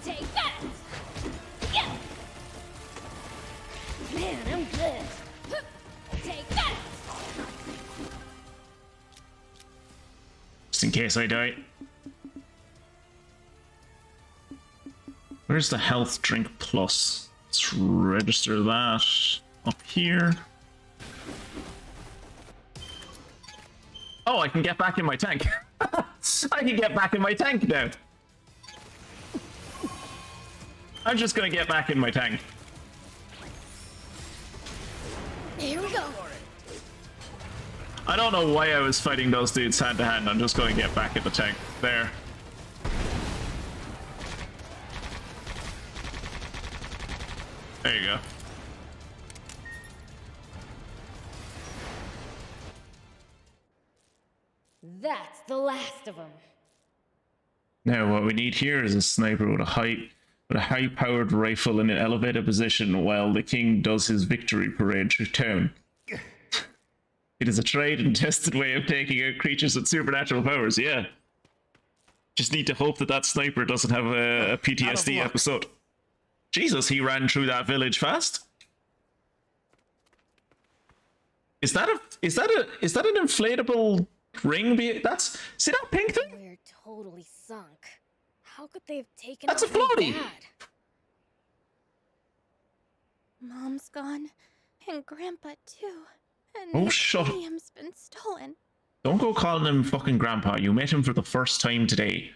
Take that! Yeah! Man, I'm good. Take that! Just in case I die. Where's the health drink plus? Let's register that up here. Oh, I can get back in my tank. I can get back in my tank now. I'm just gonna get back in my tank. Here we go. I don't know why I was fighting those dudes hand to hand. I'm just gonna get back in the tank. There. There you go. That's the last of them. Now what we need here is a sniper with a high-powered rifle in an elevated position while the king does his victory parade through town. It is a tried and tested way of taking out creatures with supernatural powers, yeah. Just need to hope that that sniper doesn't have a PTSD episode. Jesus, he ran through that village fast. Is that an inflatable ring? See that pink thing? We're totally sunk. How could they have taken That's a out my floaty. dad? Mom's gone, and Grandpa too. And Oh, the shut up. aquarium's been stolen. Don't go calling him fucking grandpa. You met him for the first time today.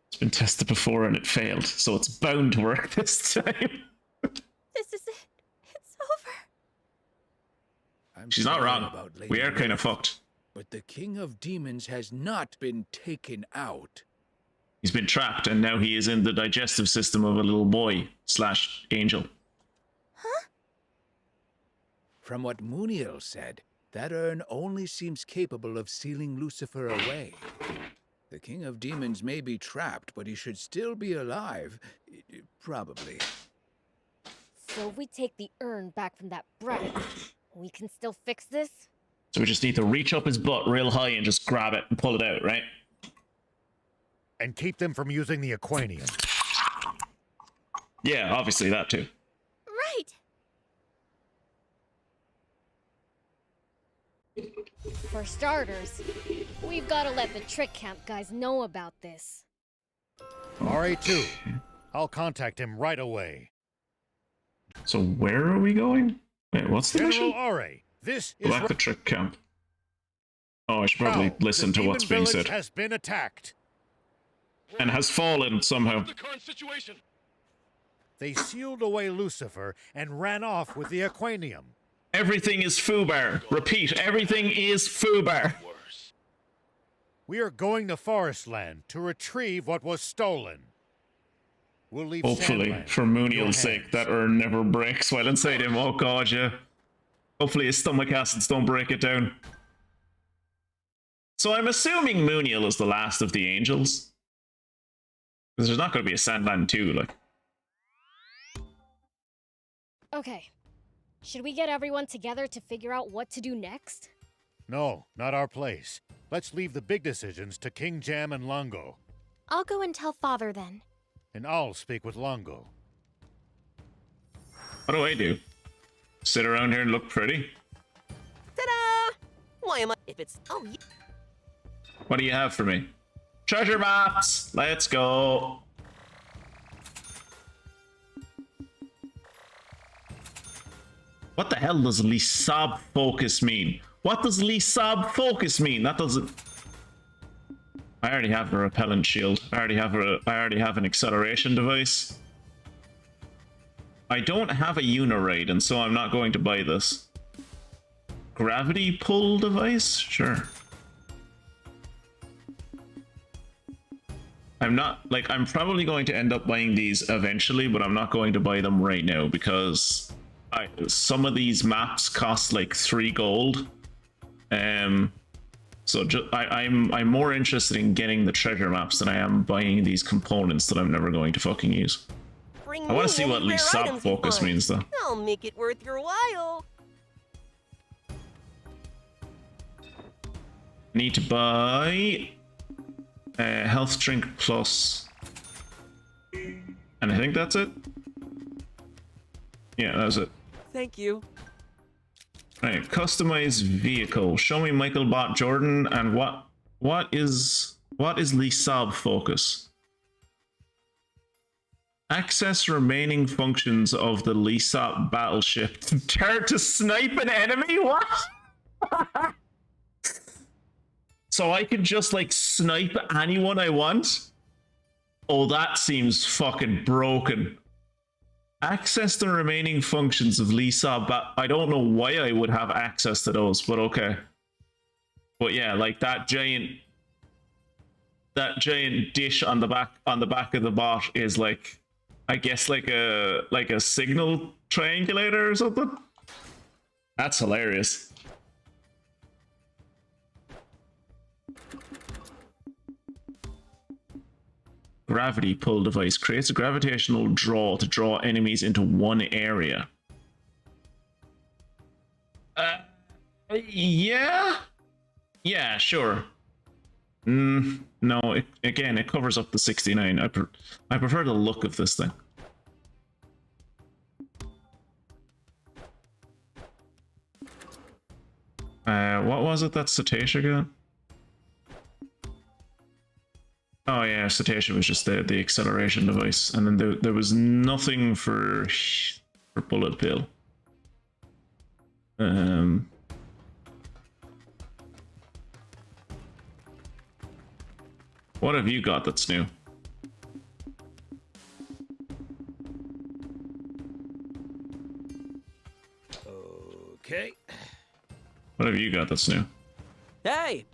It's been tested before and it failed, so it's bound to work this time. This is it. It's over. She's not sorry wrong. about Lady We are kind of Lilith, fucked. But the King of Demons has not been taken out. He's been trapped, and now he is in the digestive system of a little boy / angel. From what Muniel said, that urn only seems capable of sealing Lucifer away. The King of Demons may be trapped, but he should still be alive. Probably. So if we take the urn back from that brat, we can still fix this? So we just need to reach up his butt real high and just grab it and pull it out, right? And keep them from using the Aquanium. Yeah, obviously that too. Right. For starters, we've got to let the Trick Camp guys know about this. RA2. I'll contact him right away. So where are we going? Wait, what's the General mission? RA, this is... Back the trick camp. Oh, I should probably Now, listen the to what's demon being village said. has been attacked. And has fallen somehow. They sealed away Lucifer and ran off with the Aquanium. Everything is Fubar. Repeat, everything is Fubar. We are going to ForestLand to retrieve what was stolen. We'll leave Hopefully, SandLand for in your Muniel's sake, hands. that urn never breaks while inside him. Oh god, yeah. Hopefully his stomach acids don't break it down. So I'm assuming Muniel is the last of the angels. Because there's not going to be a SandLand 2, like. Okay. Should we get everyone together to figure out what to do next? No, not our place. Let's leave the big decisions to King Jam and Longo. I'll go and tell Father then. And I'll speak with Longo. What do I do? Sit around here and look pretty? Ta-da! Why am I... If it's... Oh, yeah. What do you have for me? Treasure maps! Let's go! What the hell does Lisab focus mean? What does Lisab focus mean? That doesn't... I already have a repellent shield. I already have an acceleration device. I don't have a Uniraid, and so I'm not going to buy this. Gravity pull device? Sure. I'm not, like, I'm probably going to end up buying these eventually, but I'm not going to buy them right now because some of these maps cost like 3 gold. So I'm more interested in getting the treasure maps than I am buying these components that I'm never going to fucking use. Bring I want me to see any what rare Lisab items you focus find. means though. I'll make it worth your while. Need to buy health drink plus, and I think that's it. Yeah, that's it. Thank you. Right, customize vehicle. Show me Michael Bot Jordan and what is Lisab focus? Access remaining functions of the Lisab battleship. Dare to snipe an enemy? What? So I can just like snipe anyone I want? Oh, that seems fucking broken. Access the remaining functions of Lisab. I don't know why I would have access to those, but okay. But yeah, like that giant dish on the back of the bot is like, I guess like a signal triangulator or something. That's hilarious. Gravity pull device creates a gravitational draw to draw enemies into one area. Yeah, sure. No, it covers up the 69. I prefer the look of this thing. What was it that Cetacean got? Oh yeah, Cetacean was just the acceleration device, and then there was nothing for Bullet Bill. What have you got that's new? Okay. What have you got that's new? Hey!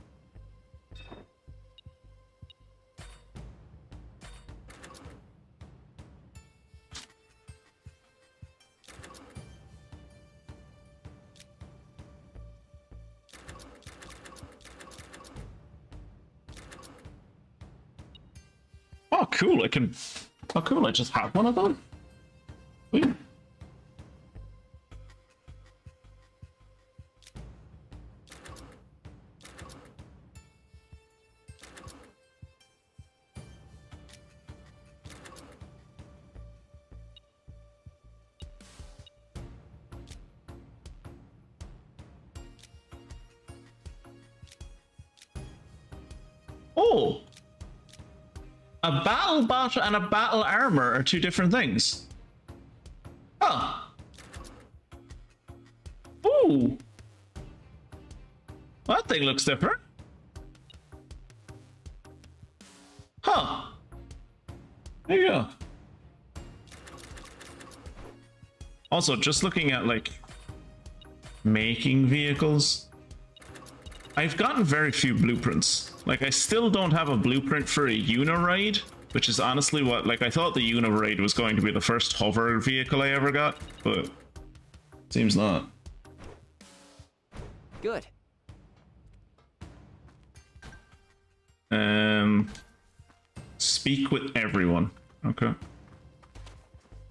Oh, cool! Oh, cool! I just have one of them. Sweet. Oh! A battle bot and a battle armor are two different things. Huh. Ooh. That thing looks different. Huh. There you go. Also, just looking at, like, making vehicles, I've gotten very few blueprints. Like, I still don't have a blueprint for a Uniride, which is honestly what, like, I thought the Uniride was going to be the first hover vehicle I ever got, but seems not. Good. Speak with everyone. Okay.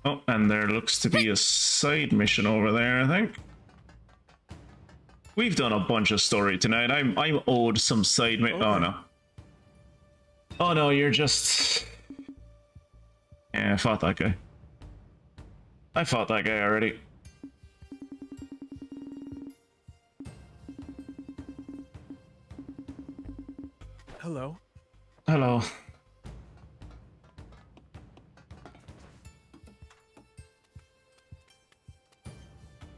Oh, and there looks to be a side mission over there, I think. We've done a bunch of story tonight. I'm owed some side mission. Oh no. Oh no, you're just... Yeah, I fought that guy. I fought that guy already. Hello. Hello.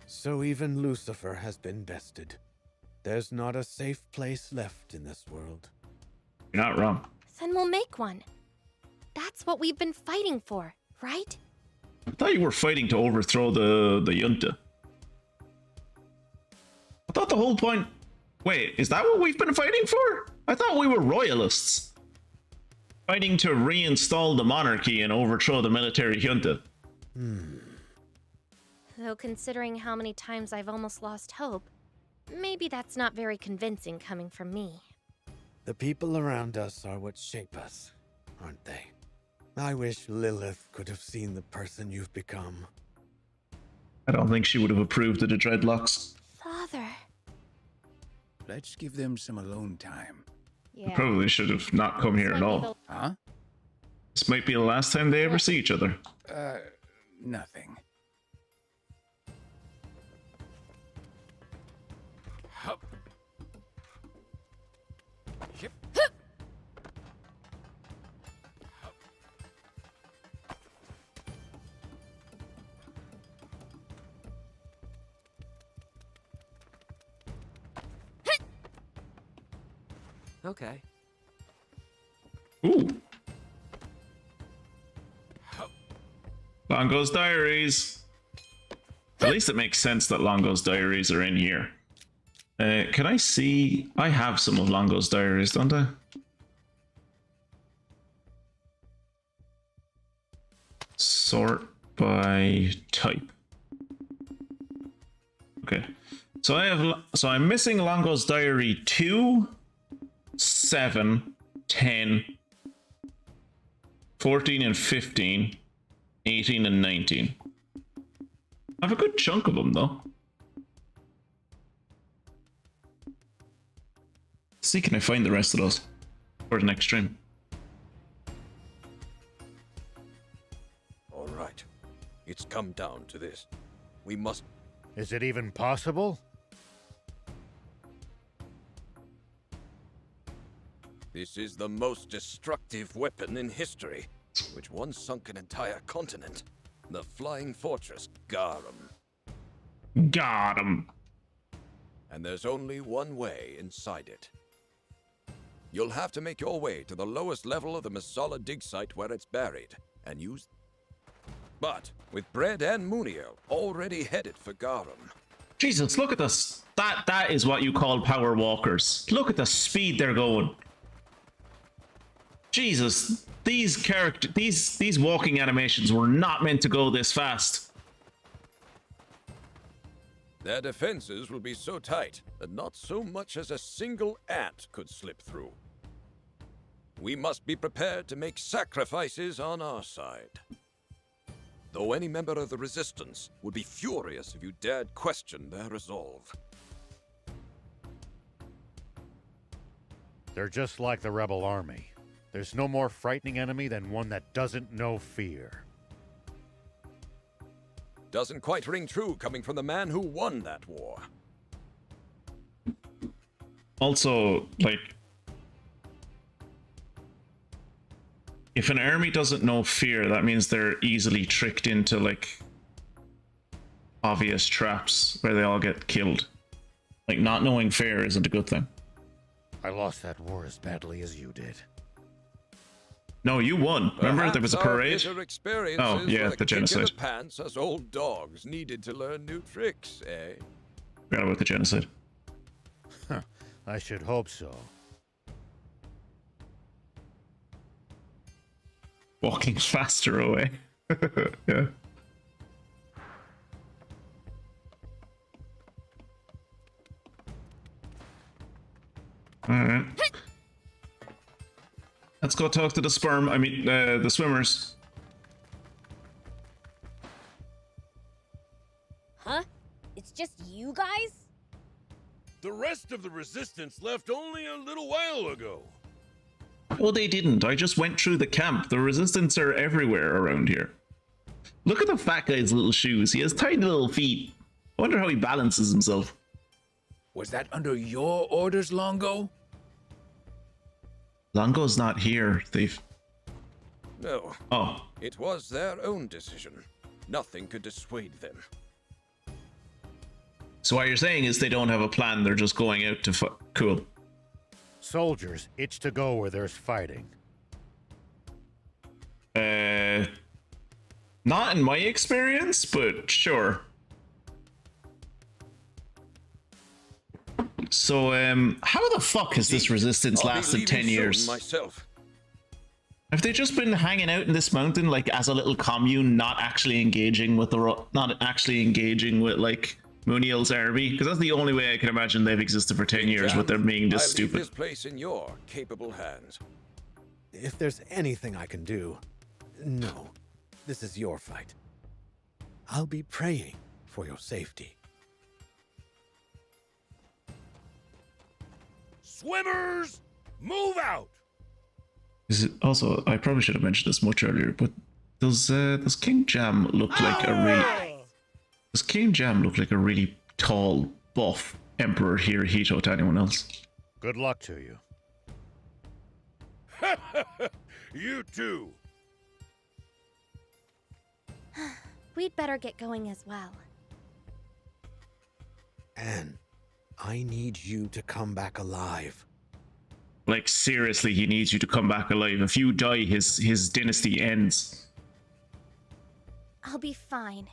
So even Lucifer has been bested. There's not a safe place left in this world. You're not wrong. Then we'll make one. That's what we've been fighting for, right? I thought you were fighting to overthrow the junta. I thought the whole point... Wait, is that what we've been fighting for? I thought we were royalists. Fighting to reinstall the monarchy and overthrow the military junta. Though considering how many times I've almost lost hope, maybe that's not very convincing coming from me. The people around us are what shape us, aren't they? I wish Lilith could have seen the person you've become. I don't think she would have approved of the dreadlocks. Father. Let's give them some alone time. They probably should have not come here at all. Huh? This might be the last time they ever see each other. Nothing. Okay. Ooh. Longo's diaries. At least it makes sense that Longo's diaries are in here. Can I see? I have some of Longo's diaries, don't I? Sort by type. Okay. So I'm missing Longo's diary 2, 7, 10, 14 and 15, 18 and 19. I have a good chunk of them though. See, can I find the rest of those for the next stream? All right. It's come down to this. We must... Is it even possible? This is the most destructive weapon in history, which once sunk an entire continent. The flying fortress, Garum. Got him. And there's only one way inside it. You'll have to make your way to the lowest level of the Masala dig site where it's buried, and use... But, with Bread and Muniel already headed for Garum. Jesus, look at this. That is what you call power walkers. Look at the speed they're going. Jesus, these walking animations were not meant to go this fast. Their defenses will be so tight that not so much as a single ant could slip through. We must be prepared to make sacrifices on our side. Though any member of the Resistance would be furious if you dared question their resolve. They're just like the rebel army. There's no more frightening enemy than one that doesn't know fear. Doesn't quite ring true coming from the man who won that war. Also, like... if an army doesn't know fear, that means they're easily tricked into like obvious traps where they all get killed. Like not knowing fear isn't a good thing. I lost that war as badly as you did. No, you won. Remember there was a parade? Oh yeah, the kick in genocide. the pants as old dogs needed to learn new tricks, eh? Forgot about the genocide. Huh, I should hope so. Walking faster away. Yeah. Alright. Let's go talk to the sperm. I mean, the swimmers. Huh? It's just you guys? The rest of the resistance left only a little while ago. Oh, they didn't. I just went through the camp. The resistance are everywhere around here. Look at the fat guy's little shoes. He has tiny little feet. I wonder how he balances himself. Was that under your orders, Longo? Longo's not here. They've... No. Oh. It was their own decision. Nothing could dissuade them. So what you're saying is they don't have a plan. They're just going out to cool. Soldiers itch to go where there's fighting. Not in my experience, but sure. So, how the fuck has this resistance lasted 10 years? Myself. Have they just been hanging out in this mountain, like, as a little commune, not actually engaging with like, Muniel's army? Because that's the only way I can imagine they've existed for 10 years with them being this stupid. This place in your capable hands. If there's anything I can do, no. This is your fight. I'll be praying for your safety. Swimmers, move out! Is it also? I probably should have mentioned this much earlier, but does King Jam look like a really? Does King Jam look like a really tall, buff Emperor Hirohito to anyone else? Good luck to you. You too. We'd better get going as well. Anne, I need you to come back alive. Like, seriously, he needs you to come back alive. If you die, his dynasty ends. I'll be fine.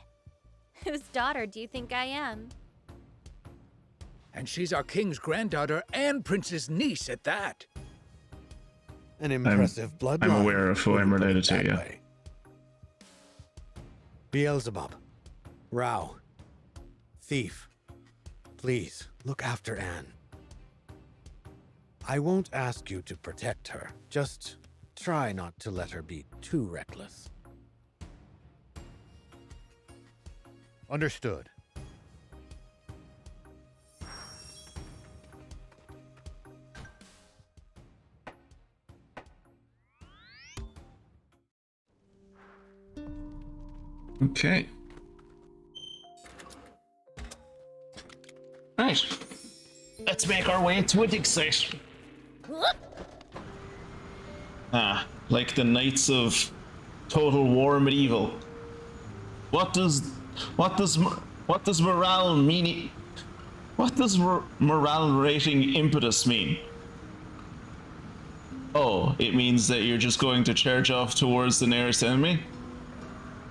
Whose daughter do you think I am? And she's our king's granddaughter and prince's niece at that. An impressive bloodline. I'm aware of who I'm related to, yeah. Beelzebub, Rao, Thief, please look after Anne. I won't ask you to protect her. Just try not to let her be too reckless. Understood. Okay. Right. Let's make our way to a dig site. Ah, like the Knights of Total War Medieval. What does morale mean? What does morale rating impetus mean? Oh, it means that you're just going to charge off towards the nearest enemy?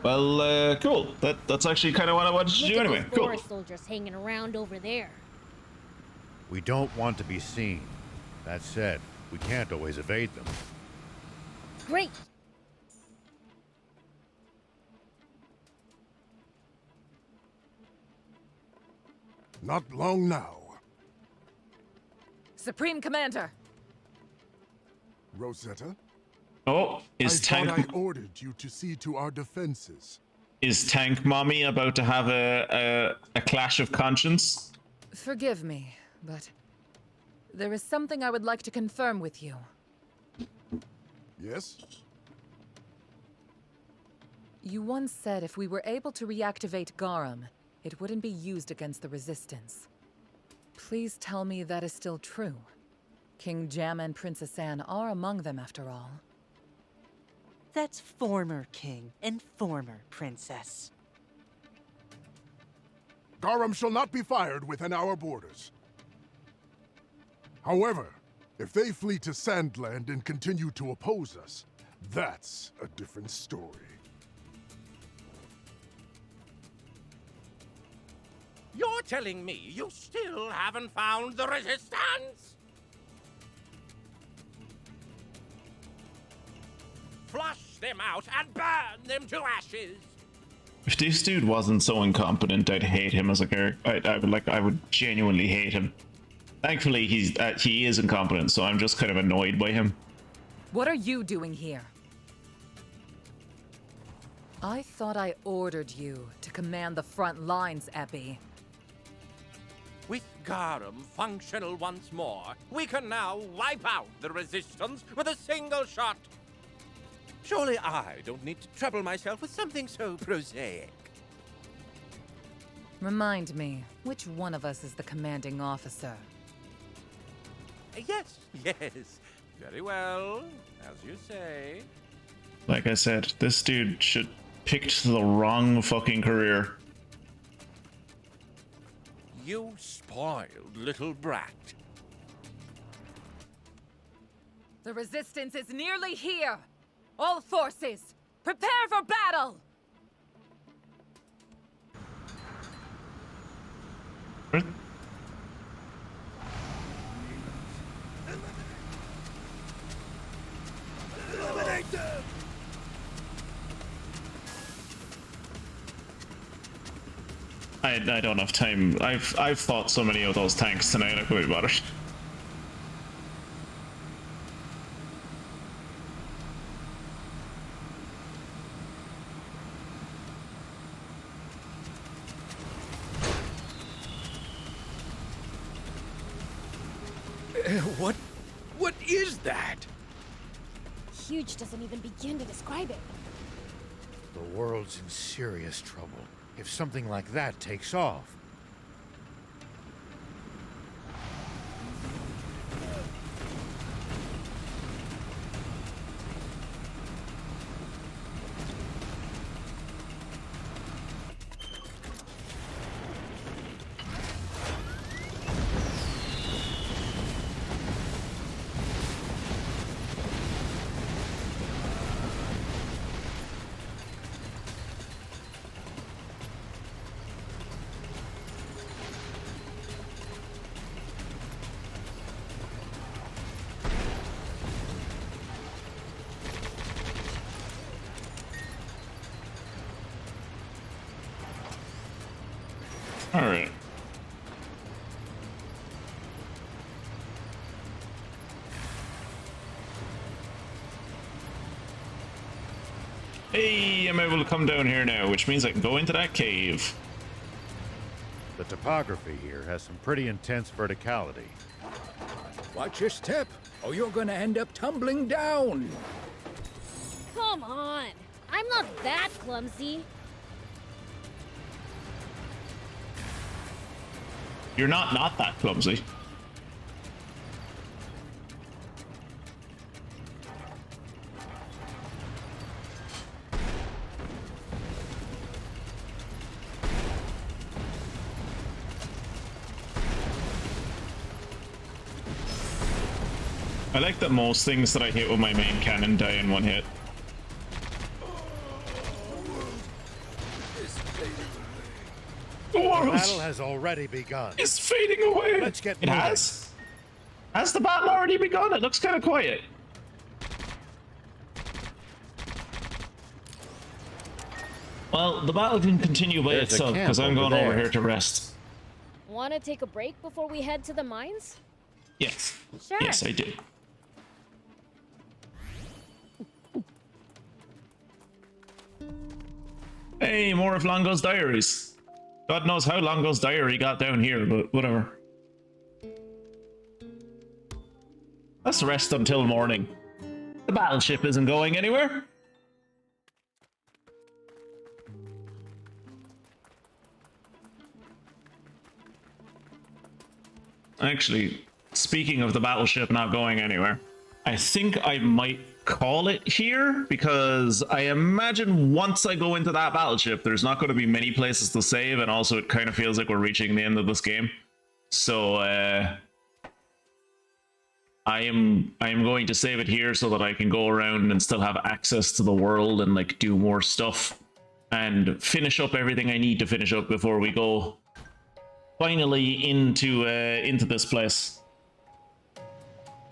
Well, cool. That's actually kind of what I wanted to do anyway. Cool. Forest soldiers hanging around over there. We don't want to be seen. That said, we can't always evade them. Great. Not long now. Supreme Commander. Rosetta? Oh, is Tank... I ordered you to see to our defenses. Is Tank Mommy about to have a clash of conscience? Forgive me, but there is something I would like to confirm with you. Yes? You once said if we were able to reactivate Garum, it wouldn't be used against the Resistance. Please tell me that is still true. King Jam and Princess Anne are among them after all. That's former king and former princess. Garum shall not be fired within our borders. However, if they flee to SandLand and continue to oppose us, that's a different story. You're telling me you still haven't found the resistance? Flush them out and burn them to ashes! If this dude wasn't so incompetent, I'd hate him as a character. I would genuinely hate him. Thankfully, he is incompetent, so I'm just kind of annoyed by him. What are you doing here? I thought I ordered you to command the front lines, Epi. With Garum functional once more, we can now wipe out the resistance with a single shot. Surely I don't need to trouble myself with something so prosaic. Remind me, which one of us is the commanding officer? Yes, very well, as you say. Like I said, this dude should picked the wrong fucking career. You spoiled little brat. The resistance is nearly here! All forces, prepare for battle! Eliminate them! I don't have time. I've fought so many of those tanks tonight, I couldn't be bothered. What is that? Huge doesn't even begin to describe it. The world's in serious trouble if something like that takes off. All right. Hey, I'm able to come down here now, which means I can go into that cave. The topography here has some pretty intense verticality. Watch your step, or you're gonna end up tumbling down. Come on! I'm not that clumsy. You're not that clumsy. I like that most things that I hit with my main cannon die in one hit. The battle has already begun. It's fading away. Let's get moving. It has? Has the battle already begun? It looks kind of quiet. Well, the battle can continue by itself because I'm going over here to rest. Want to take a break before we head to the mines? Yes. Sure. Yes, I do. Hey, more of Longo's diaries. God knows how Longo's diary got down here, but whatever. Let's rest until morning. The battleship isn't going anywhere. Actually, speaking of the battleship not going anywhere, I think I might call it here, because I imagine once I go into that battleship, there's not going to be many places to save, and also it kind of feels like we're reaching the end of this game. So I am going to save it here so that I can go around and still have access to the world and like do more stuff and finish up everything I need to finish up before we go finally into this place.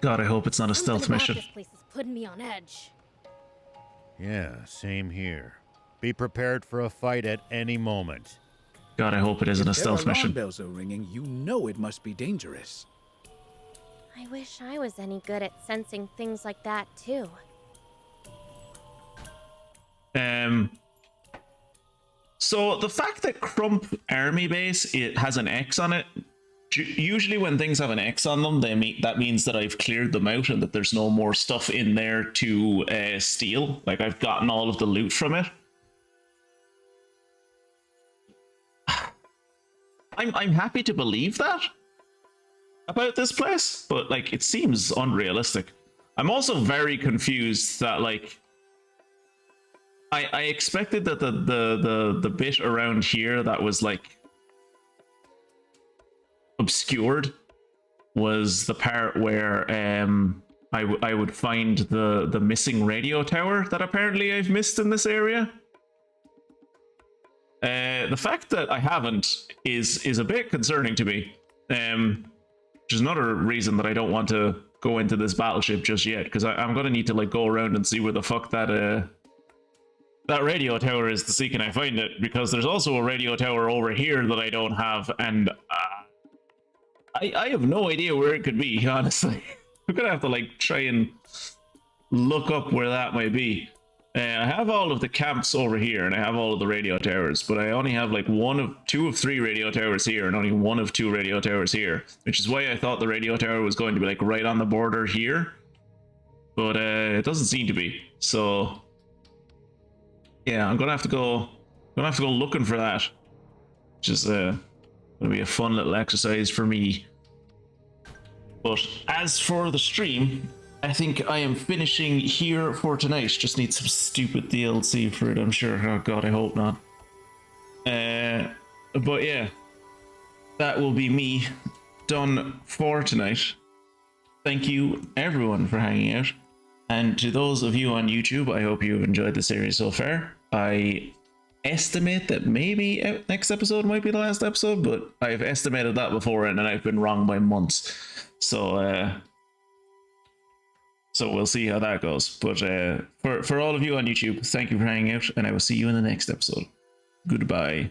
God, I hope it's not a stealth mission. This place is putting me on edge. Yeah, same here. Be prepared for a fight at any moment. God, I hope it isn't a stealth mission. If alarm bells are ringing, you know it must be dangerous. I wish I was any good at sensing things like that, too. So the fact that Crump Army Base, it has an X on it, usually when things have an X on them, that means that I've cleared them out and that there's no more stuff in there to steal. Like, I've gotten all of the loot from it. I'm happy to believe that about this place, but like, it seems unrealistic. I'm also very confused that like I expected that the bit around here that was like obscured was the part where I would find the missing radio tower that apparently I've missed in this area. The fact that I haven't is a bit concerning to me. Which is another reason that I don't want to go into this battleship just yet, because I'm gonna need to like go around and see where the fuck that radio tower is to see can I find it, because there's also a radio tower over here that I don't have, and I have no idea where it could be, honestly. I'm gonna have to like try and look up where that might be. I have all of the camps over here, and I have all of the radio towers, but I only have like two of three radio towers here, and only one of two radio towers here, which is why I thought the radio tower was going to be like right on the border here, but it doesn't seem to be. So yeah, I'm gonna have to go looking for that, which is gonna be a fun little exercise for me. But as for the stream, I think I am finishing here for tonight. Just need some stupid DLC for it, I'm sure. Oh god, I hope not. But yeah, that will be me done for tonight. Thank you everyone for hanging out. And to those of you on YouTube, I hope you've enjoyed the series so far. I estimate that maybe next episode might be the last episode, but I've estimated that before and I've been wrong by months. So we'll see how that goes. But for all of you on YouTube, thank you for hanging out, and I will see you in the next episode. Goodbye.